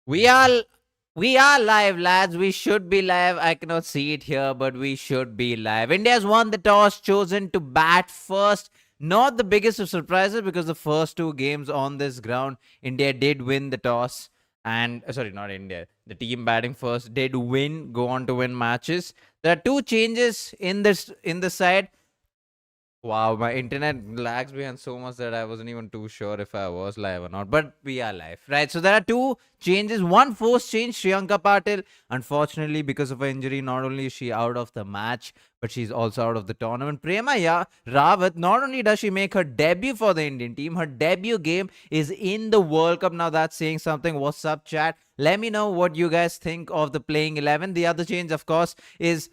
We are we are live, lads. We should be live. I cannot see it here, but we should be live. India's won the toss, chosen to bat first. Not the biggest of surprises because the first two games on this ground, India did win the toss. And sorry, not India. The team batting first did win, go on to win matches. There are two changes in the side. Wow, my internet lags behind so much that I wasn't even too sure if I was live or not. But we are live, right? So there are two changes. One forced change, Shriyanka Patil. Unfortunately, because of her injury, not only is she out of the match, but she's also out of the tournament. Rawat, not only does she make her debut for the Indian team, her debut game is in the World Cup. Now that's saying something. What's up, chat? Let me know what you guys think of the playing 11. The other change, of course, is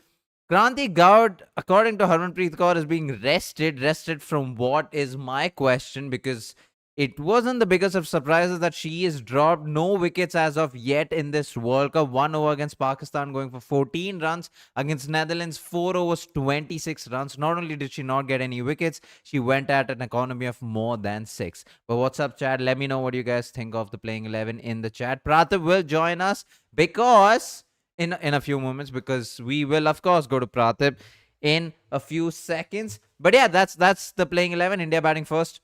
Kranti Gaud, according to Harmanpreet Kaur, is being rested from what is my question, because it wasn't the biggest of surprises that she is dropped. No wickets as of yet in this World Cup. 1 over against Pakistan, going for 14 runs. Against Netherlands, 4 overs, 26 runs. Not only did she not get any wickets, she went at an economy of more than 6. But what's up, chat? Let me know what you guys think of the playing 11 in the chat. Praatibh will join us because in a few moments, because we will of course go to Praatibh in a few seconds. But yeah, that's the playing 11. India batting first.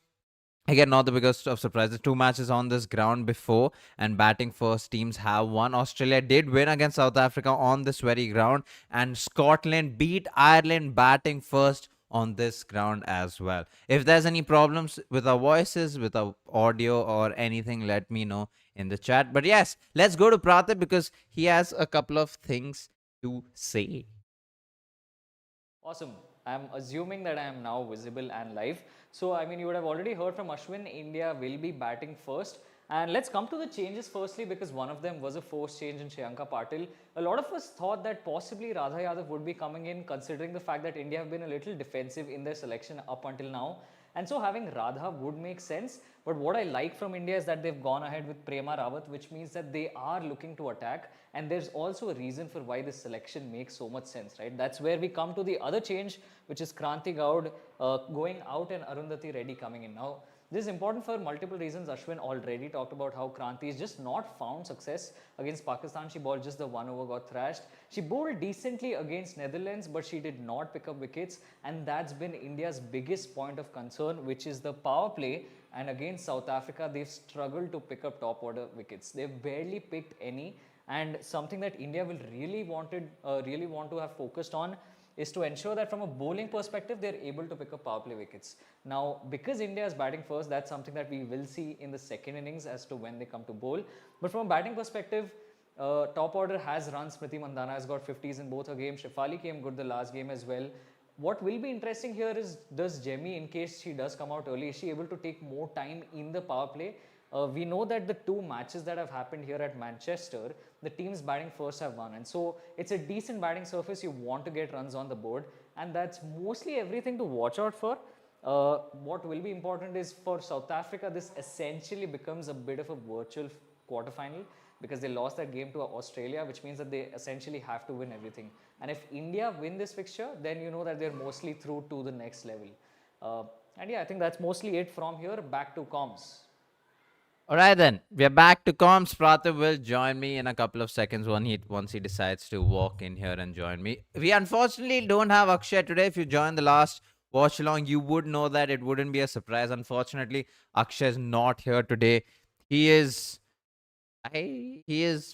Again, not the biggest of surprises. Two matches on this ground before, and batting first teams have won. Australia did win against South Africa on this very ground, and Scotland beat Ireland batting first on this ground as well. If there's any problems with our voices, with our audio, or anything, let me know in the chat. But yes, let's go to Praatibh because he has a couple of things to say. Awesome. I'm assuming that I am now visible and live. So, I mean, you would have already heard from Aswin, India will be batting first. And let's come to the changes firstly, because one of them was a forced change in Shriyanka Patil. A lot of us thought that possibly Radha Yadav would be coming in, considering the fact that India have been a little defensive in their selection up until now. And so having Radha would make sense. But what I like from India is that they've gone ahead with Prema Rawat, which means that they are looking to attack. And there's also a reason for why this selection makes so much sense, right? That's where we come to the other change, which is Kranti Gaud going out and Arundhati Reddy coming in. Now, this is important for multiple reasons. Aswin already talked about how Kranti has just not found success against Pakistan. She bowled just the 1 over, got thrashed. She bowled decently against Netherlands, but she did not pick up wickets. And that's been India's biggest point of concern, which is the power play. And against South Africa, they've struggled to pick up top order wickets. They've barely picked any. And something that India will really want to have focused on is to ensure that from a bowling perspective, they're able to pick up power play wickets. Now, because India is batting first, that's something that we will see in the second innings as to when they come to bowl. But from a batting perspective, top order has run. Smriti Mandhana has got 50s in both her games. Shefali came good the last game as well. What will be interesting here is, does Jemmy, in case she does come out early, is she able to take more time in the power play? We know that the two matches that have happened here at Manchester, the teams batting first have won. And so it's a decent batting surface. You want to get runs on the board. And that's mostly everything to watch out for. What will be important is for South Africa, this essentially becomes a bit of a virtual quarterfinal, because they lost that game to Australia, which means that they essentially have to win everything. And if India win this fixture, then you know that they're mostly through to the next level. And yeah, I think that's mostly it from here. Back to comms. All right, then we're back to comms. Praatibh will join me in a couple of seconds once he decides to walk in here and join me. We unfortunately don't have Akshay today. If you joined the last watch along, you would know that it wouldn't be a surprise. Unfortunately, Akshay is not here today. He is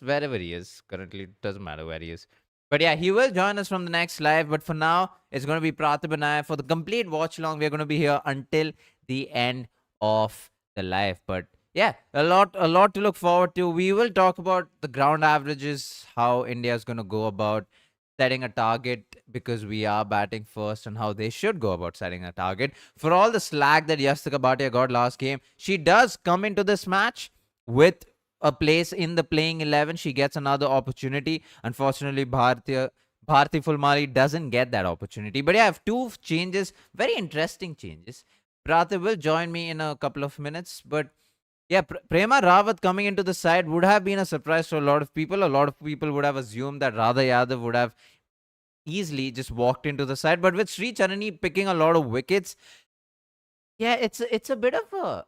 wherever he is currently. It doesn't matter where he is. But yeah, he will join us from the next live. But for now, it's going to be Praatibh and I for the complete watch along. We're going to be here until the end of the live. But yeah, a lot to look forward to. We will talk about the ground averages, how India is going to go about setting a target, because we are batting first, and how they should go about setting a target. For all the slack that Yastika Bhatia got last game, she does come into this match with a place in the playing 11. She gets another opportunity. Unfortunately, Bharti Fulmari doesn't get that opportunity. But yeah, I have two changes, very interesting changes. Praatibh will join me in a couple of minutes. But yeah, Prema Rawat coming into the side would have been a surprise to a lot of people. A lot of people would have assumed that Radha Yadav would have easily just walked into the side. But with Sri Charani picking a lot of wickets, yeah, it's a bit of a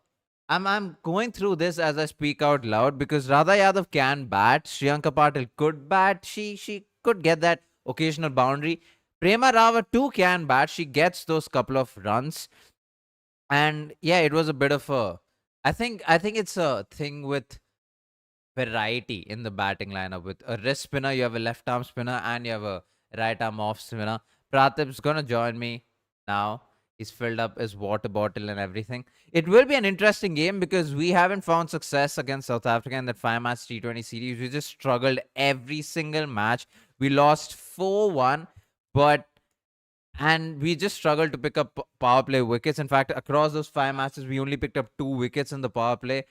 I'm going through this as I speak out loud because Radha Yadav can bat. Shriyanka Patil could bat. She could get that occasional boundary. Prema Rawat too can bat. She gets those couple of runs. And yeah, it was a bit of a. I think it's a thing with variety in the batting lineup. With a wrist spinner, you have a left arm spinner, and you have a right arm off spinner. Pratib's gonna join me now. He's filled up his water bottle and everything. It will be an interesting game because we haven't found success against South Africa in that 5-match T20 series. We just struggled every single match. We lost 4-1, but and we just struggled to pick up power play wickets. In fact, across those 5 matches, we only picked up 2 wickets in the power play.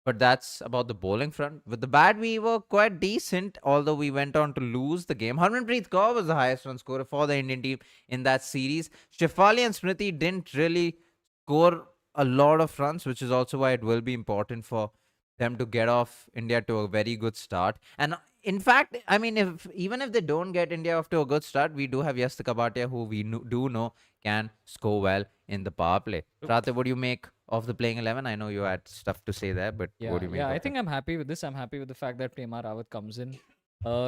But that's about the bowling front. With the bat, we were quite decent, although we went on to lose the game. Harmanpreet Kaur was the highest run scorer for the Indian team in that series. Shefali and Smriti didn't really score a lot of runs, which is also why it will be important for them to get off India to a very good start. And in fact, I mean, if even if they don't get India off to a good start, we do have Yastika Bhatia, who we do know can score well in the power play. Pratibh, what do you make of the playing 11? I know you had stuff to say there, but what Yeah, do you make yeah. of I it? think I'm happy with this. I'm happy with the fact that Prema Rawat comes in,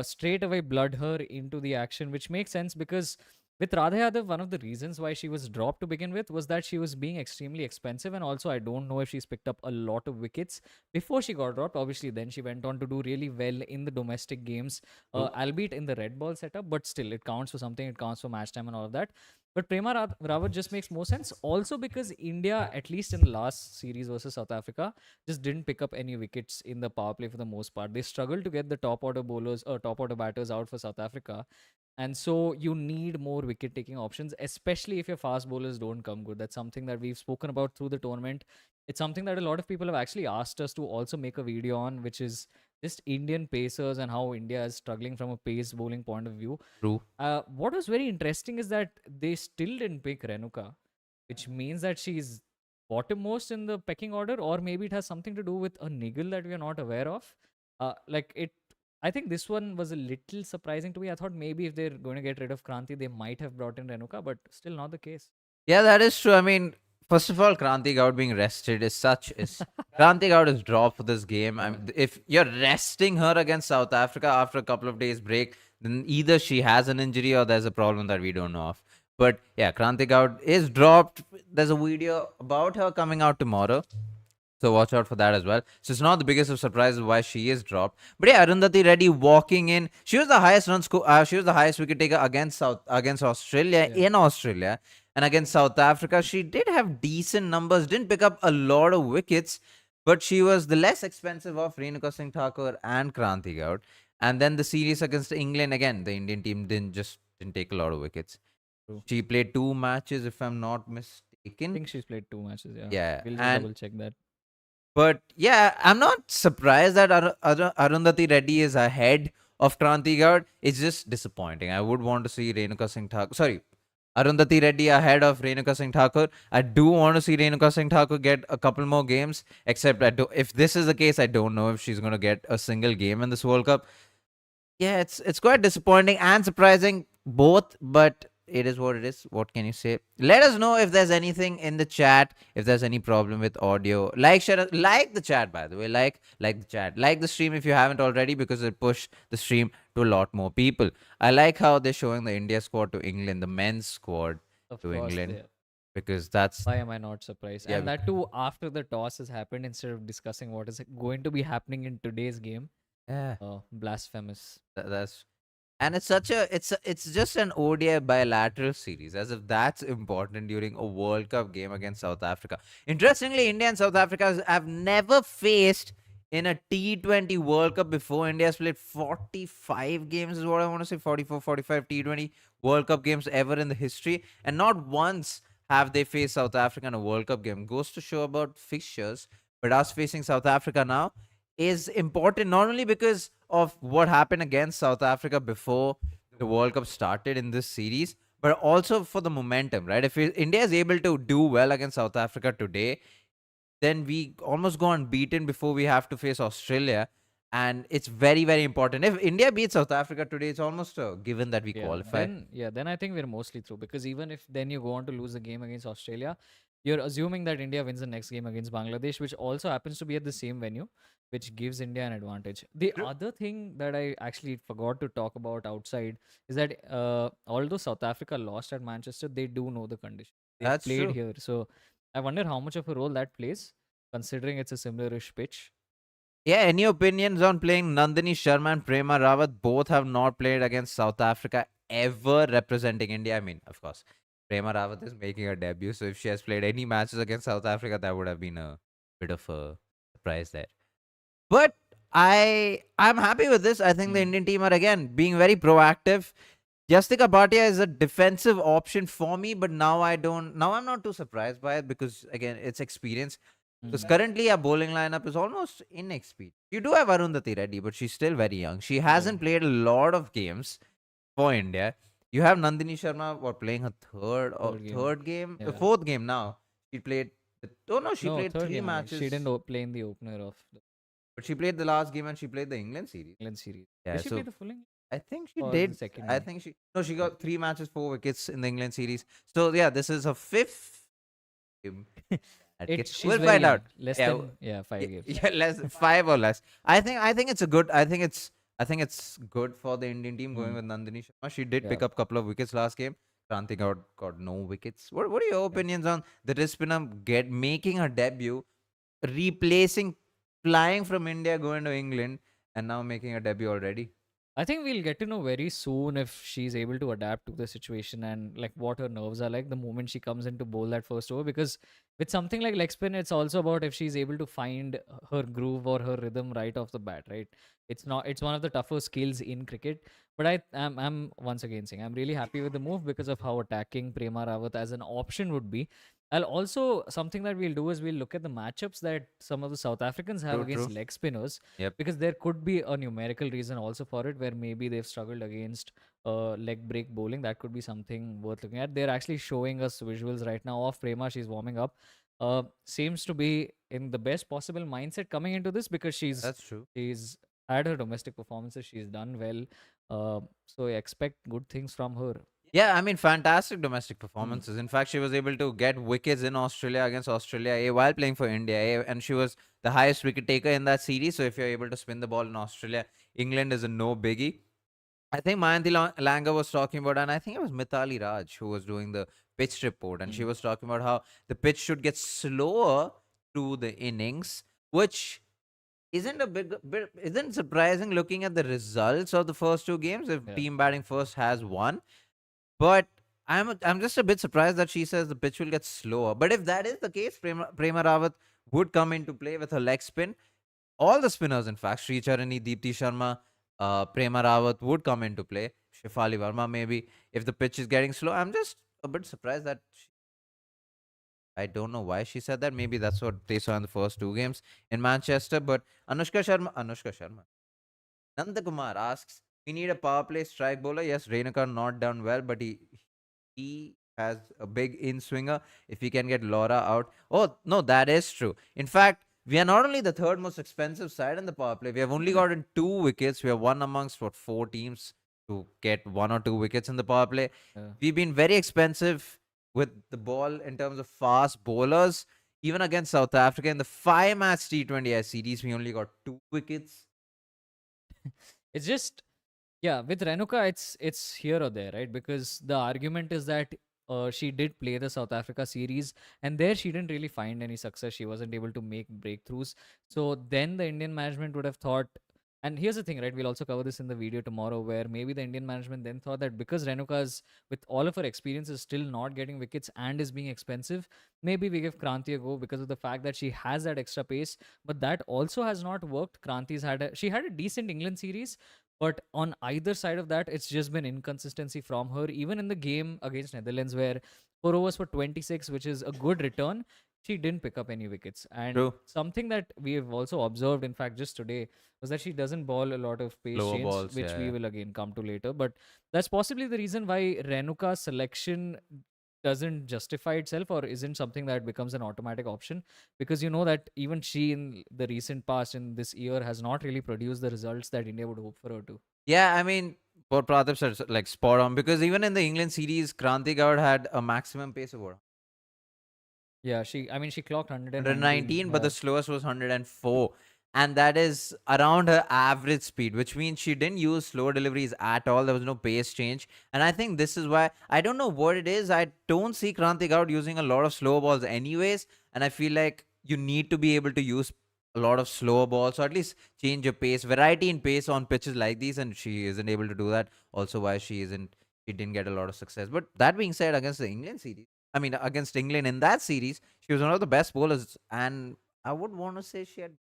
straight away blood her into the action, which makes sense because with Radha Yadav, one of the reasons why she was dropped to begin with was that she was being extremely expensive, and also I don't know if she's picked up a lot of wickets before she got dropped. Obviously, then she went on to do really well in the domestic games, albeit in the red ball setup, but still it counts for something. It counts for match time and all of that. But Rawat just makes more sense. Also because India, at least in the last series versus South Africa, just didn't pick up any wickets in the power play for the most part. They struggled to get the top order bowlers or top order batters out for South Africa. And so you need more wicket taking options, especially if your fast bowlers don't come good. That's something that we've spoken about through the tournament. It's something that a lot of people have actually asked us to also make a video on, which is just Indian pacers and how India is struggling from a pace bowling point of view. True. What was very interesting is that they still didn't pick Renuka, which means that she's bottommost in the pecking order, or maybe it has something to do with a niggle that we are not aware of. Like it, I think this one was a little surprising to me. I thought maybe if they're going to get rid of Kranti, they might have brought in Renuka, but still not the case. Yeah, that is true. I mean, first of all, Kranti Gaud being rested is Kranti Gaud is dropped for this game. I mean, if you're resting her against South Africa after a couple of days break, then either she has an injury or there's a problem that we don't know of. But yeah, Kranti Gaud is dropped. There's a video about her coming out tomorrow. So watch out for that as well. So it's not the biggest of surprises why she is dropped. But yeah, Arundhati Reddy walking in. She was the highest run score. She was the highest wicket taker against Australia Yeah. in Australia, and against South Africa. She did have decent numbers. Didn't pick up a lot of wickets, but she was the less expensive of Renuka Singh Thakur and Kranti Gaud. And then the series against England again, the Indian team didn't take a lot of wickets. True. She played 2 matches, if I'm not I mistaken. think she's played 2 matches. Yeah. Yeah, We'll just and double check that. but yeah, I'm not surprised that Arundhati Reddy is ahead of Kranti Gaud. It's just disappointing. I would want to see Renuka Singh Thakur. Sorry, Arundhati Reddy ahead of Renuka Singh Thakur. I do want to see Renuka Singh Thakur get a couple more games. Except if this is the case, I don't know if she's going to get a single game in this World Cup. Yeah, it's quite disappointing and surprising both, but it is what it is. What can you say? Let us know if there's anything in the chat, if there's any problem with audio. Share, like the chat, by the way. Like the chat. Like the stream if you haven't already, because it pushed the stream to a lot more people. I like how they're showing the India squad to England, the men's squad Of to course, England, they. because that's Why am I not surprised? yeah, And that too after the toss has happened, instead of discussing what is going to be happening in today's game. yeah, Blasphemous. that's and it's just an ODI bilateral series, as if that's important during a World Cup game against South Africa. Interestingly, India and South Africa have never faced in a T20 World Cup before. India has played 45 games, is what I want to say, 44, 45 T20 World Cup games ever in the history, and not once have they faced South Africa in a World Cup game. Goes to show about fixtures, but us facing South Africa now is important not only because of what happened against South Africa before the World Cup started in this series, but also for the momentum, right? If India is able to do well against South Africa today, then we almost go unbeaten before we have to face Australia. And it's very, very important. If India beats South Africa today, it's almost a given that we Yeah. qualify. Then I think we're mostly through, because even if then you go on to lose the game against Australia, you're assuming that India wins the next game against Bangladesh, which also happens to be at the same venue, which gives India an advantage. The True. other thing that I actually forgot to talk about outside is that although South Africa lost at Manchester, they do know the condition. They've That's played true. here. So I wonder how much of a role that plays, considering it's a similar-ish pitch. Yeah, any opinions on playing Nandini Sharma and Prema Rawat? Both have not played against South Africa ever representing India. I mean, of course, Prema Rawat is making her debut, so if she has played any matches against South Africa, that would have been a bit of a surprise there. But I'm happy with this. I think the Mm. Indian team are again being very proactive. Jastika Bhatia is a defensive option for me, but now I don't. Now I'm not too surprised by it because again, it's experience. Because Mm. currently our bowling lineup is almost inexperienced. You do have Arundhati Reddy, but she's still very young. She Yeah. hasn't played a lot of games for India. You have Nandini Sharma, what, playing her Third game. third game, Yeah. fourth game now. She played. Oh no, she No, played third three game. She didn't matches, play in the opener of the but she played the last game and she played the England series. England series. Yeah, Did she play so the full England I think she or the did. second I one? think she no, she Yeah. got 3 matches, 4 wickets in the England series. So yeah, this is her fifth game. She's We'll very find young. out. Less Yeah, than yeah, 5 games. yeah, less 5 or less. I think it's a good. I think it's good for the Indian team going Mm. with Nandini Sharma. She did Yeah. pick up a couple of wickets last game. Kranti got no wickets. What are your Yeah. opinions on the wrist spinner making her debut, replacing flying from India going to England, and now making a debut already? I think we'll get to know very soon if she's able to adapt to the situation and like what her nerves are like the moment she comes in to bowl that first over. Because with something like leg spin, it's also about if she's able to find her groove or her rhythm right off the bat, right? It's not. It's one of the tougher skills in cricket. But I'm once again saying I'm really happy with the move because of how attacking Prema Rawat as an option would be. I'll also something that we'll do is we'll look at the matchups that some of the South Africans have True, against true. leg spinners Yep. because there could be a numerical reason also for it where maybe they've struggled against leg break bowling. That could be something worth looking at. They're actually showing us visuals right now of Prema. She's warming up. Seems to be in the best possible mindset coming into this because That's true. she's had her domestic performances. She's done well. So I expect good things from her. Yeah, I mean, fantastic domestic Mm. performances. In fact, she was able to get wickets in Australia against Australia A while playing for India A, and she was the highest wicket taker in that series. So if you're able to spin the ball in Australia, England is a no biggie. I think Mayanti Langa was talking about, and I think it was Mithali Raj who was doing the pitch report, and she Mm. was talking about how the pitch should get slower through the innings, which isn't a bit isn't surprising looking at the results of the first 2 games. If Yeah. team batting first has won, but I'm just a bit surprised that she says the pitch will get slower. But if that is the case, Prema Rawat would come into play with her leg spin. All the spinners, in fact, Sri Charani, Deepti Sharma, Prema Rawat would come into play. Shefali Verma, maybe, if the pitch is getting slow. I'm just a bit surprised that I don't know why she said that. Maybe that's what they saw in the first 2 games in Manchester. But Anushka Sharma, Nanda Kumar asks, we need a power play strike bowler. Yes, Renuka not done well, but he has a big in swinger. If he can get Laura out. Oh, no, that is true. In fact, we are not only the third most expensive side in the power play, we have only gotten 2 wickets. We are one amongst, 4 teams to get 1 or 2 wickets in the power play. Yeah. We've been very expensive with the ball in terms of fast bowlers. Even against South Africa in the 5-match T20I series, we only got 2 wickets. It's just yeah, with Renuka, it's here or there, right? Because the argument is that she did play the South Africa series, and there she didn't really find any success. She wasn't able to make breakthroughs. So then the Indian management would have thought, and here's the thing, right? We'll also cover this in the video tomorrow, where maybe the Indian management then thought that because Renuka's, with all of her experience, is still not getting wickets and is being expensive, maybe we give Kranti a go because of the fact that she has that extra pace. But that also has not worked. She had a decent England series, but on either side of that, it's just been inconsistency from her. Even in the game against Netherlands, where 4 overs for 26, which is a good return, she didn't pick up any wickets. And True. something that we have also observed, in fact, just today, was that she doesn't ball a lot of pace Lower chains, balls, which yeah, we yeah. will again come to later. But that's possibly the reason why Renuka's selection doesn't justify itself or isn't something that becomes an automatic option, because you know that even she in the recent past in this year has not really produced the results that India would hope for her to. Yeah, I mean, what Praatibh said, like spot on, because even in the England series, Kranti Gowd had a maximum pace of what? Yeah, she clocked 119. 119, but the slowest was 104. And that is around her average speed, which means she didn't use slow deliveries at all. There was no pace change. And I think this is why I don't know what it is. I don't see Krantik out using a lot of slow balls, anyways. And I feel like you need to be able to use a lot of slower balls, or at least change your pace, variety in pace on pitches like these. And she isn't able to do that. Also, why she didn't get a lot of success. But that being said, against the England series, I mean, against England in that series, she was one of the best bowlers, and I would want to say she had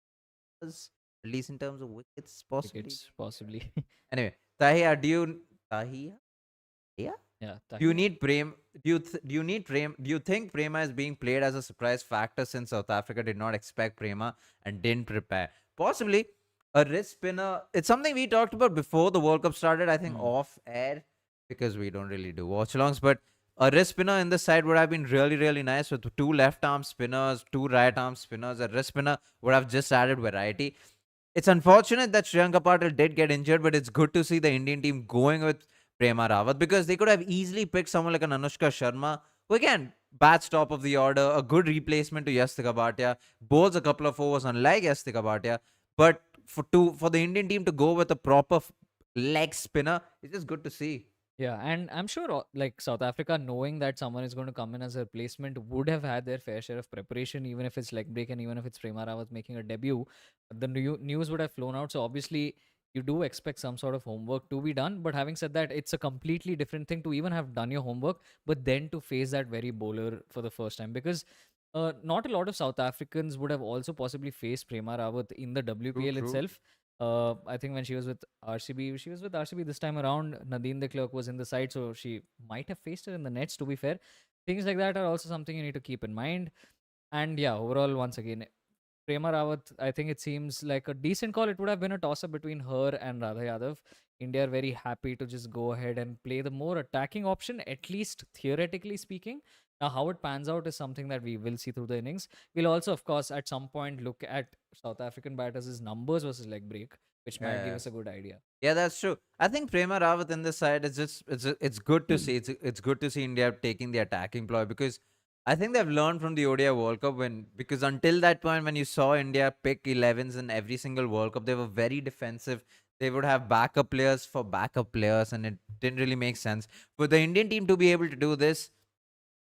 was at least in terms of wickets, possibly. Wickets, possibly. Anyway, Tahia, Tahia? Yeah. Yeah, Do you Tahir. need Prem? Do you need Prem? Do you think Prema is being played as a surprise factor since South Africa did not expect Prema and didn't prepare? Possibly a wrist spinner. It's something we talked about before the World Cup started. I think Hmm. off air because we don't really do watch alongs. But a wrist spinner in the side would have been really nice with two left arm spinners, two right arm spinners. A wrist spinner would have just added variety. It's unfortunate that Sriyanka Patil did get injured, but it's good to see the Indian team going with Prema Rawat because they could have easily picked someone like an Anushka Sharma, who again bats top of the order, a good replacement to Yastika Bhatia, bowls a couple of overs unlike Yastika Bhatia. But for the Indian team to go with a proper leg spinner, it's just good to see. Yeah, and I'm sure like South Africa, knowing that someone is going to come in as a replacement, would have had their fair share of preparation, even if it's leg break and even if it's Prema Rawat making a debut. The news would have flown out. So obviously, you do expect some sort of homework to be done. But having said that, it's a completely different thing to even have done your homework, but then to face that very bowler for the first time because. Not a lot of South Africans would have also possibly faced Prema Rawat in the True, WPL true. itself. I think when she was with RCB, she was with RCB this time around. Nadine de Klerk was in the side, so she might have faced her in the nets, to be fair. Things like that are also something you need to keep in mind. And yeah, overall, once again, Prema Rawat, I think it seems like a decent call. It would have been a toss up between her and Radha Yadav. India are very happy to just go ahead and play the more attacking option, at least theoretically speaking. Now, how it pans out is something that we will see through the innings. We'll also, of course, at some point look at South African batters' numbers versus leg break, which might give Yeah. us a good idea. Yeah, that's true. I think Prema Rawat in this side is just it's good to see. It's good to see India taking the attacking ploy because I think they've learned from the ODI World Cup because until that point when you saw India pick 11s in every single World Cup, they were very defensive. They would have backup players for backup players, and it didn't really make sense. For the Indian team to be able to do this,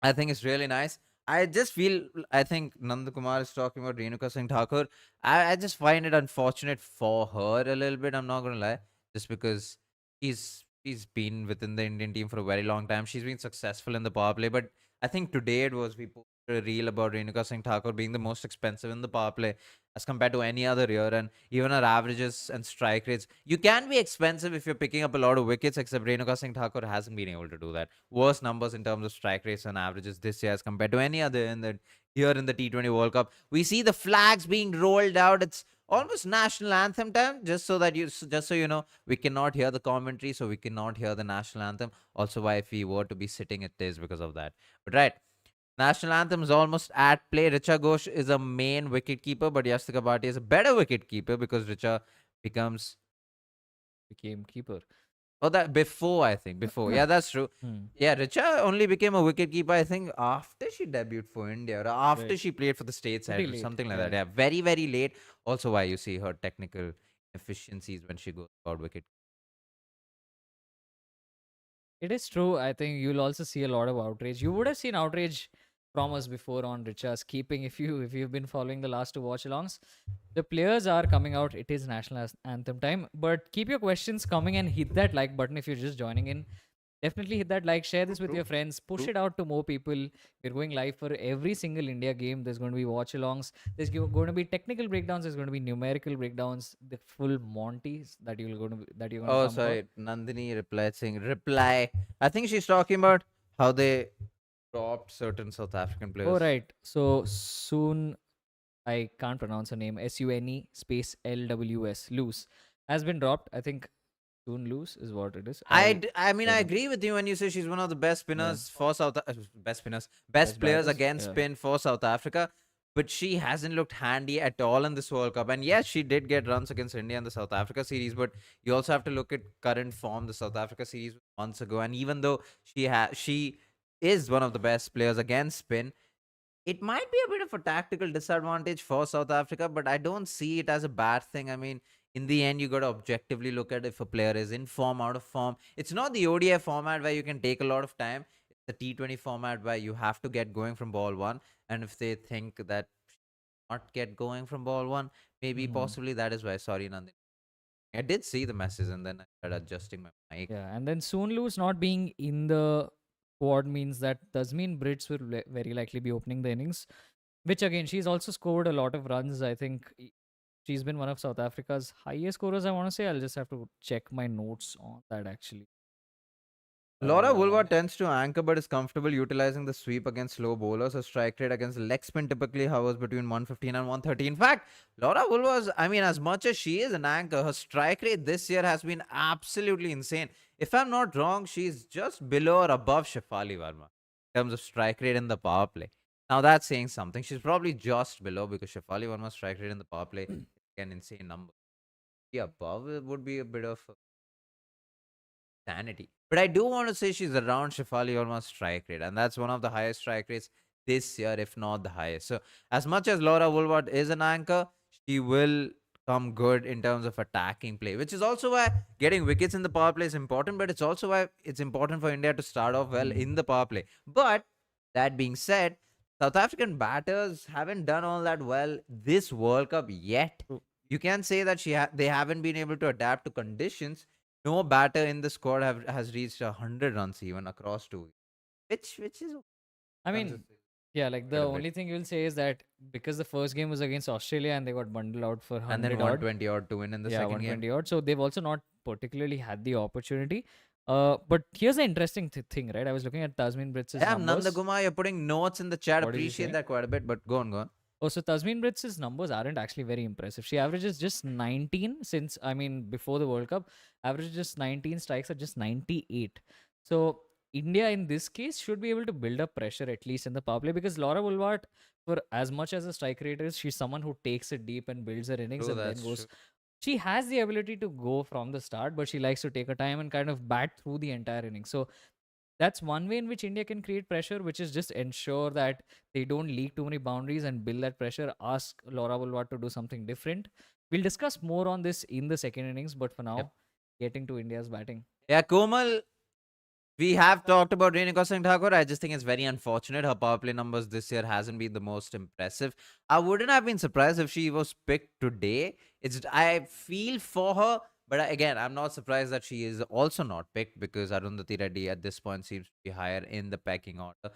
I think it's really nice. I just feel, I think Nanda Kumar is talking about Renuka Singh Thakur. I just find it unfortunate for her a little bit. I'm not going to lie. Just because she's been within the Indian team for a very long time. She's been successful in the power play. But I think today it was, we posted a reel about Renuka Singh Thakur being the most expensive in the power play as compared to any other year. And even her averages and strike rates. You can be expensive if you're picking up a lot of wickets, except Renuka Singh Thakur hasn't been able to do that. Worst numbers in terms of strike rates and averages this year as compared to any other in the here in the T20 World Cup. We see the flags being rolled out. It's almost national anthem time, just so you know, we cannot hear the commentary, so we cannot hear the national anthem. Also, why if we were to be sitting, it is because of that. But right. National anthem is almost at play. Richa Ghosh is a main wicket keeper, but Yastika Bhatia is a better wicket keeper because Richa becomes Became keeper. Oh, that before, I think. Before. Yeah, that's true. Hmm. Yeah, Richa only became a wicketkeeper, I think, after she debuted for India or after Right. she played for the state Pretty side or late. something like that. Yeah. Yeah, very late. Also, why you see her technical efficiencies when she goes about wicket. It is true. I think you'll also see a lot of outrage. You would have seen outrage from us before on Richa's keeping if you've been following the last two watch alongs. The players are coming out. It is national anthem time. But keep your questions coming and hit that like button if you're just joining in. Definitely hit that like, share True, this with true, your friends, push true. it out to more people. We're going live for every single India game. There's going to be watch alongs. There's going to be technical breakdowns. There's going to be numerical breakdowns. The full Monties that you're going to Oh, come for. sorry. Nandini replied saying, reply. I think she's talking about how they dropped certain South African Oh players. right. So soon I can't pronounce her name. SUNE space LWS loose has been dropped. I think soon loose is what it is. I mean, Don't I know. agree with you when you say she's one of the best Yeah. spinners for best Best players batters. against Yeah. spin for South Africa. But she hasn't looked handy at all in this World Cup. And yes, she did get runs against India in the South Africa series. But you also have to look at current form. The South Africa series was months ago, and even though she is one of the best players against spin, it might be a bit of a tactical disadvantage for South Africa, but I don't see it as a bad thing. I mean, in the end, you got to objectively look at if a player is in form, out of form. It's not the ODI format where you can take a lot of time. It's the T20 format where you have to get going from ball one. And if they think that not get going from ball one, maybe Mhm. possibly that is why. Sorry, Nandini. I did see the message and then I started adjusting my mic. Yeah, and then Soonlu's not being in the squad means that Tasmin Brits will very likely be opening the innings, which again, she's also scored a lot of runs. I think she's been one of South Africa's highest scorers, I want to say. I'll just have to check my notes on that actually. Laura Uh, Woolworth tends to anchor but is comfortable utilizing the sweep against slow bowlers. Her strike rate against leg spin typically hovers between 115 and 130. In fact, Laura Woolworth, I mean, as much as she is an anchor, her strike rate this year has been absolutely insane. If I'm not wrong, she's just below or above Shefali Verma in terms of strike rate in the power play. Now that's saying something. She's probably just below because Shefali Verma's strike rate in the power play is an insane number. Yeah, above it would be a bit of sanity. But I do want to say she's around Shefali Verma's strike rate, and that's one of the highest strike rates this year, if not the highest. So, as much as Laura Woolward is an anchor, she will come good in terms of attacking play, which is also why getting wickets in the power play is important, but it's also why it's important for India to start off well in the power play. But that being said, South African batters haven't done all that well this World Cup yet. True. You can say that they haven't been able to adapt to conditions. No batter in the squad has reached 100 runs even across 2 weeks, which is I mean, consistent yeah, like the quite a bit. only thing you'll say is that because the first game was against Australia and they got bundled out for And then 100 odd. 120 odd to win in the Yeah, second game. 120 odd. So they've also not particularly had the opportunity. But here's the interesting thing, right? I was looking at Tasmin Brits' Yeah, Nanda numbers. Guma, you're putting notes in the chat. What is he Appreciate saying? that quite a bit, but go on, go on. Oh, so Tasmin Brits' numbers aren't actually very impressive. She averages just 19 since, I mean, before the World Cup, averages just 19, strikes at just 98. So India in this case should be able to build up pressure at least in the power play because Laura Woolwart, for as much as a strike rate is, she's someone who takes it deep and builds her innings True, and then that's goes. true. She has the ability to go from the start, but she likes to take her time and kind of bat through the entire inning. So that's one way in which India can create pressure, which is just ensure that they don't leak too many boundaries and build that pressure. Ask Laura Bulwat to do something different. We'll discuss more on this in the second innings, but for Yep. now, getting to India's batting. Yeah, Komal, we have talked about Renika Singh Thakur. I just think it's very unfortunate. Her power play numbers this year hasn't been the most impressive. I wouldn't have been surprised if she was picked today. I feel for her, but again, I'm not surprised that she is also not picked because Arundhati Reddy at this point seems to be higher in the pecking order.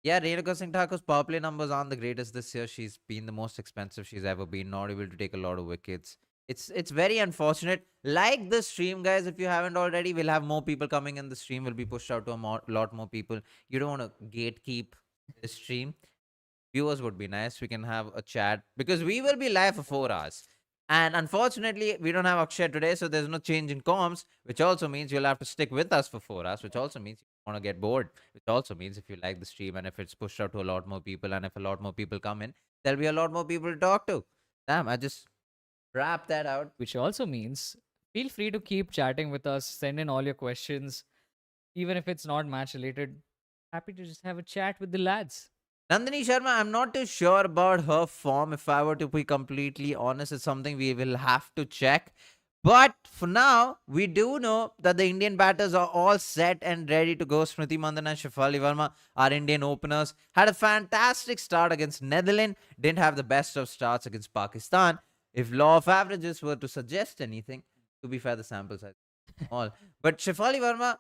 Yeah, Renuka Singh Thakur's power play numbers aren't the greatest this year. She's been the most expensive she's ever been, not able to take a lot of wickets. It's very unfortunate. Like the stream, guys, if you haven't already, we'll have more people coming in the stream. Will be pushed out to a lot more people. You don't want to gatekeep the stream. Viewers would be nice. We can have a chat because we will be live for 4 hours. And unfortunately, we don't have Akshay today, so there's no change in comms, which also means you'll have to stick with us for 4 hours, which also means you want to get bored, which also means if you like the stream and if it's pushed out to a lot more people and if a lot more people come in, there'll be a lot more people to talk to. Damn, I just wrap that out. Which also means feel free to keep chatting with us, send in all your questions, even if it's not match related. Happy to just have a chat with the lads. Nandini Sharma, I'm not too sure about her form. If I were to be completely honest, it's something we will have to check. But for now, we do know that the Indian batters are all set and ready to go. Smriti Mandana and Shefali Verma, our Indian openers, had a fantastic start against Netherlands, didn't have the best of starts against Pakistan. If law of averages were to suggest anything, to be fair, the sample size is small. But Shefali Verma,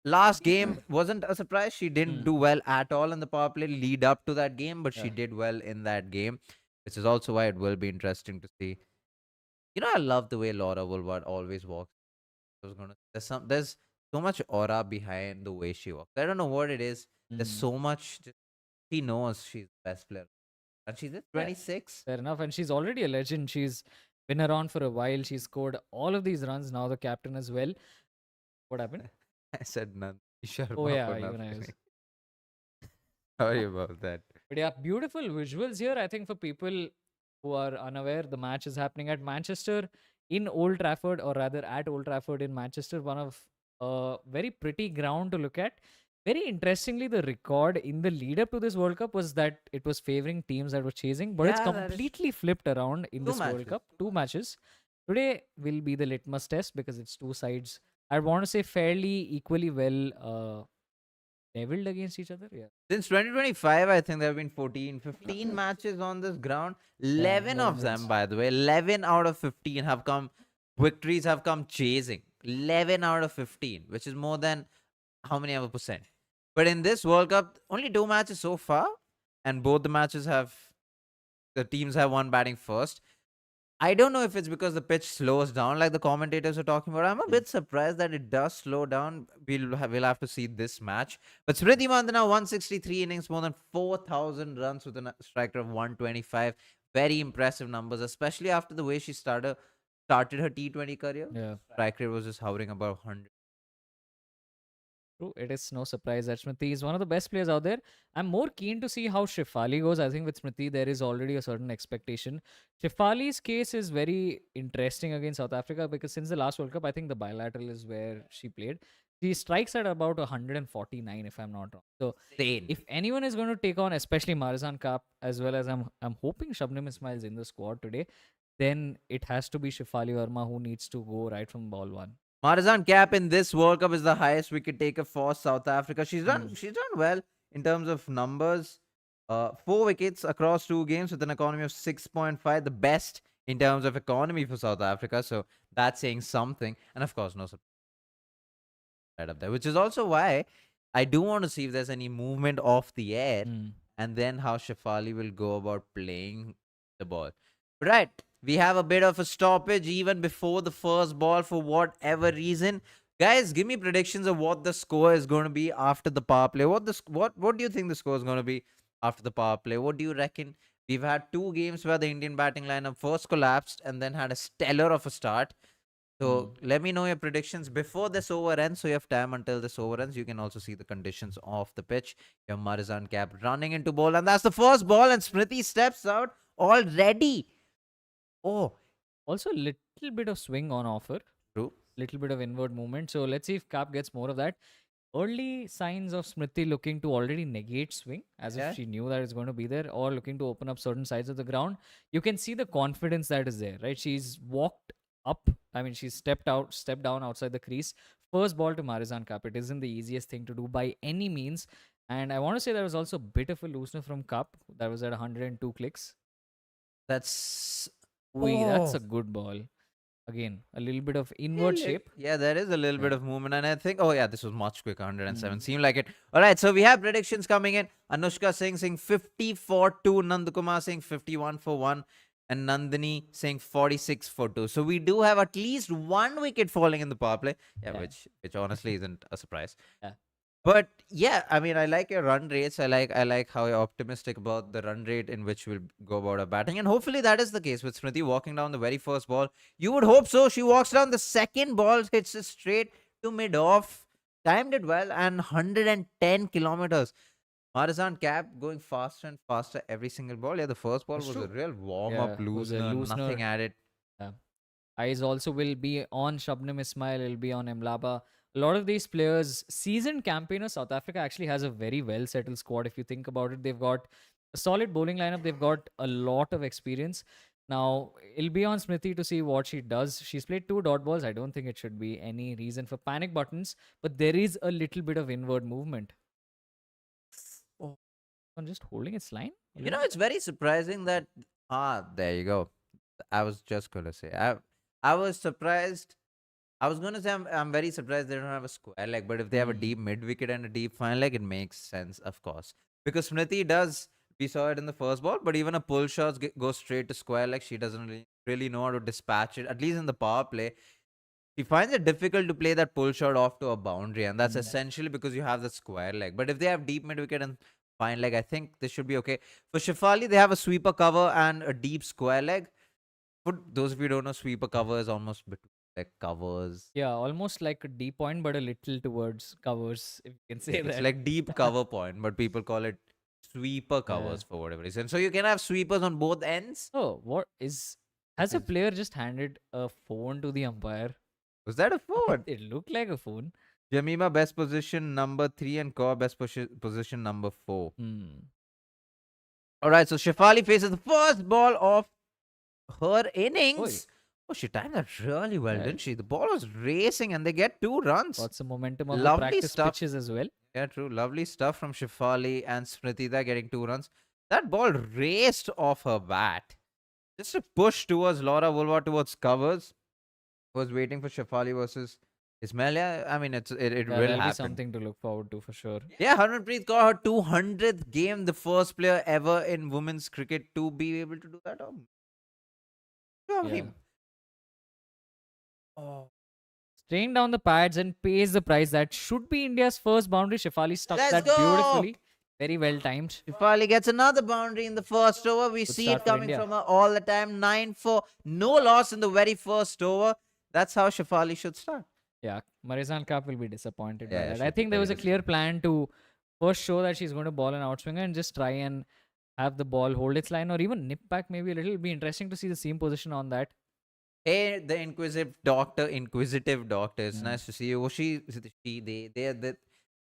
last game wasn't a surprise. She didn't Hmm. do well at all in the power play lead up to that game, but she Yeah. did well in that game, which is also why it will be interesting to see. I love the way Laura Woolward always walks. I was gonna there's so much aura behind the way she walks. I don't know what it is. There's Hmm. so much. She knows she's the best player, and she's at Yeah. 26. Fair enough. And she's already a legend. She's been around for a while. She's scored all of these runs. Now the captain as well. What happened? I said none. Oh Sharma for yeah, even I was. nothing. Sorry about that. But yeah, beautiful visuals here. I think for people who are unaware, the match is happening at Manchester in Old Trafford, or rather at Old Trafford in Manchester. One of a very pretty ground to look at. Very interestingly, the record in the lead up to this World Cup was that it was favoring teams that were chasing, but it's Yeah, that is completely flipped around in two this World matches. Cup. Two matches. Today will be the litmus test because it's two sides. I want to say fairly equally well leveled against each other. Yeah. Since 2025, I think there have been 14, 15 matches on this ground. Yeah, 11 11 of them, wins. by the way, 11 out of 15 have come, victories have come chasing. 11 out of 15, which is more than how many ever percent. But in this World Cup, only two matches so far, and both the matches have, the teams have won batting first. I don't know if it's because the pitch slows down, like the commentators are talking about. I'm a Mm. bit surprised that it does slow down. We'll have to see this match. But Smriti Mandana, 163 innings, more than 4,000 runs with a strike rate of 125. Very impressive numbers, especially after the way she started her T20 career. Yeah. Strike rate was just hovering above 100. True, it is no surprise that Smriti is one of the best players out there. I'm more keen to see how Shefali goes. I think with Smriti, there is already a certain expectation. Shefali's case is very interesting against South Africa because since the last World Cup, I think the bilateral is where she played. She strikes at about 149, if I'm not wrong. So, Insane. if anyone is going to take on, especially Marizan Kaap, as well as I'm hoping Shabnam Ismail's in the squad today, then it has to be Shefali Verma who needs to go right from ball one. Marizan Cap in this World Cup is the highest wicket taker for South Africa. She's done Mm. she's done well in terms of numbers. 4 wickets across 2 games with an economy of 6.5, the best in terms of economy for South Africa. So that's saying something. And of course, no surprise right up there, which is also why I do want to see if there's any movement off the air Mm. and then how Shafali will go about playing the ball. Right. We have a bit of a stoppage even before the first ball for whatever reason. Guys, give me predictions of what the score is going to be after the power play. What do you think the score is going to be after the power play? What do you reckon? We've had 2 games where the Indian batting lineup first collapsed and then had a stellar of a start. Mm. So let me know your predictions before this over ends. So you have time until this over ends. You can also see the conditions of the pitch. You have Marizan Cap running into ball, and that's the first ball. And Smriti steps out already. Oh, Also, little bit of swing on offer, true. little bit of inward movement. So let's see if Cap gets more of that. Early signs of Smriti looking to already negate swing as if Yeah. she knew that it's going to be there or looking to open up certain sides of the ground. You can see the confidence that is there, right? She's walked up. I mean, she's stepped down outside the crease. First ball to Marizan Cup. It isn't the easiest thing to do by any means. And I want to say there was also a bit of a loosener from Cup that was at 102 clicks. That's Wee, that's oh. a good ball. Again, a little bit of Yeah, inward shape. yeah, there is a little bit Yeah. of movement, and I think, oh yeah, this was much quicker, 107. Mm. Seemed like it. All right, so we have predictions coming in. Anushka Singh saying 50 for 2, Nandakumar saying 51 for 1, and Nandini saying 46 for 2. So we do have at least 1 wicket falling in the power play. Yeah, Yeah. which honestly isn't a surprise. Yeah. But yeah, I mean, I like your run rates. I like how you're optimistic about the run rate in which we'll go about our batting, and hopefully that is the case with Smriti walking down the very first ball. You would hope so. She walks down the second ball, hits it straight to mid off, timed it well, and 110 kilometers. Marizan Cap going faster and faster every single ball. Yeah, the first ball That's was a true. real warm up Yeah. Was a loosener, nothing loosener. added. Yeah. Eyes also will be on Shabnam Ismail, it'll be on Mlaba. A lot of these players, seasoned campaigners, South Africa actually has a very well settled squad. If you think about it, they've got a solid bowling lineup, they've got a lot of experience. Now, it'll be on Smriti to see what she does. She's played 2 dot balls. I don't think it should be any reason for panic buttons, but there is a little bit of inward movement. Oh. I'm just holding its line. A You know, little. it's very surprising that there you go. I was just gonna say I was surprised. I was gonna say I'm very surprised they don't have a square leg, but if they have a Mm. deep mid wicket and a deep fine leg, it makes sense, of course. Because Smriti does, we saw it in the first ball, but even a pull shots go straight to square leg. She doesn't really know how to dispatch it. At least in the power play, he finds it difficult to play that pull shot off to a boundary, and that's Mm. essentially because you have the square leg. But if they have deep mid wicket and fine leg, I think this should be okay. For Shefali, they have a sweeper cover and a deep square leg. For those of you who don't know, sweeper cover is almost between like covers. Yeah, almost like a D point, but a little towards covers, if you can say It's that. like deep cover point, but people call it sweeper Yeah. covers for whatever reason. So you can have sweepers on both ends. Oh, what is. Has a player just handed a phone to the umpire? Was that a phone? It looked like a phone. Jamima best position number 3 and Kaur best position number 4. All right, so Shefali faces the first ball of her innings. Oh, she timed that really well, didn't she? The ball was racing and they get 2 runs. Got some momentum of the Lovely practice stuff. pitches as well. Yeah, true. Lovely stuff from Shefali and Smriti. They're getting 2 runs. That ball raced off her bat. Just a push towards Laura Vulva towards covers. Was waiting for Shefali versus Ismail. I mean, it Yeah, will that'll be happen. something to look forward to for sure. Yeah, Harmanpreet got her 200th game, the first player ever in women's cricket to be able to do that. Yeah. Oh. Staying down the pads and pays the price. That should be India's first boundary. Shefali stuck Let's that go! beautifully. Very well timed. Shefali gets another boundary in the first over. We Good see start it for coming India. from her all the time. 9 for no loss in the very first over. That's how Shefali should start. Yeah, Marizan Cup will be disappointed Yeah, by that. she'll I be think there very was a clear plan to first show that she's going to ball an outswinger and just try and have the ball hold its line or even nip back maybe a little. It'll be interesting to see the seam position on that. Hey, the inquisitive doctor. It's nice to see you. Oh,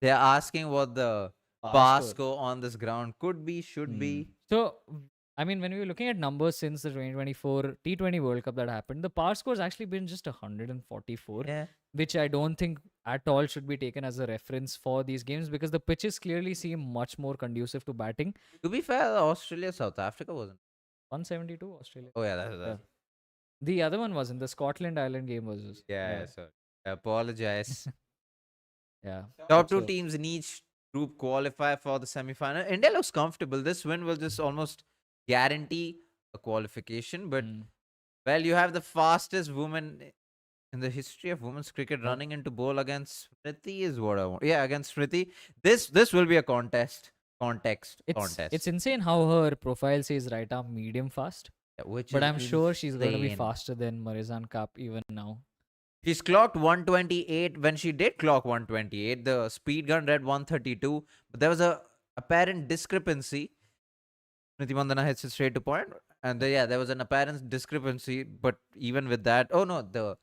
they're asking what the pass score on this ground could be, should be. So, I mean, when we were looking at numbers since the 2024 T20 World Cup that happened, the power score has actually been just 144, Yeah. which I don't think at all should be taken as a reference for these games because the pitches clearly seem much more conducive to batting. To be fair, Australia, South Africa wasn't. 172 Australia. Oh, yeah, that's. The other one wasn't. The Scotland Island game was. Yeah, sorry. I apologize. Yeah. Top 2 So- teams in each group qualify for the semi-final. India looks comfortable. This win will just almost guarantee a qualification. But well, you have the fastest woman in the history of women's cricket running into bowl against Smriti is what I want. Yeah, against Smriti. This will be a contest. It's insane how her profile says right arm medium fast. Yeah, which But is I'm sure she's going to be insane. faster than Marizan Cup even now. She's clocked 128. When she did clock 128, the speed gun read 132. But there was a apparent discrepancy. Smriti Mandana hits it straight to point. And there was an apparent discrepancy. But even with that, oh no, the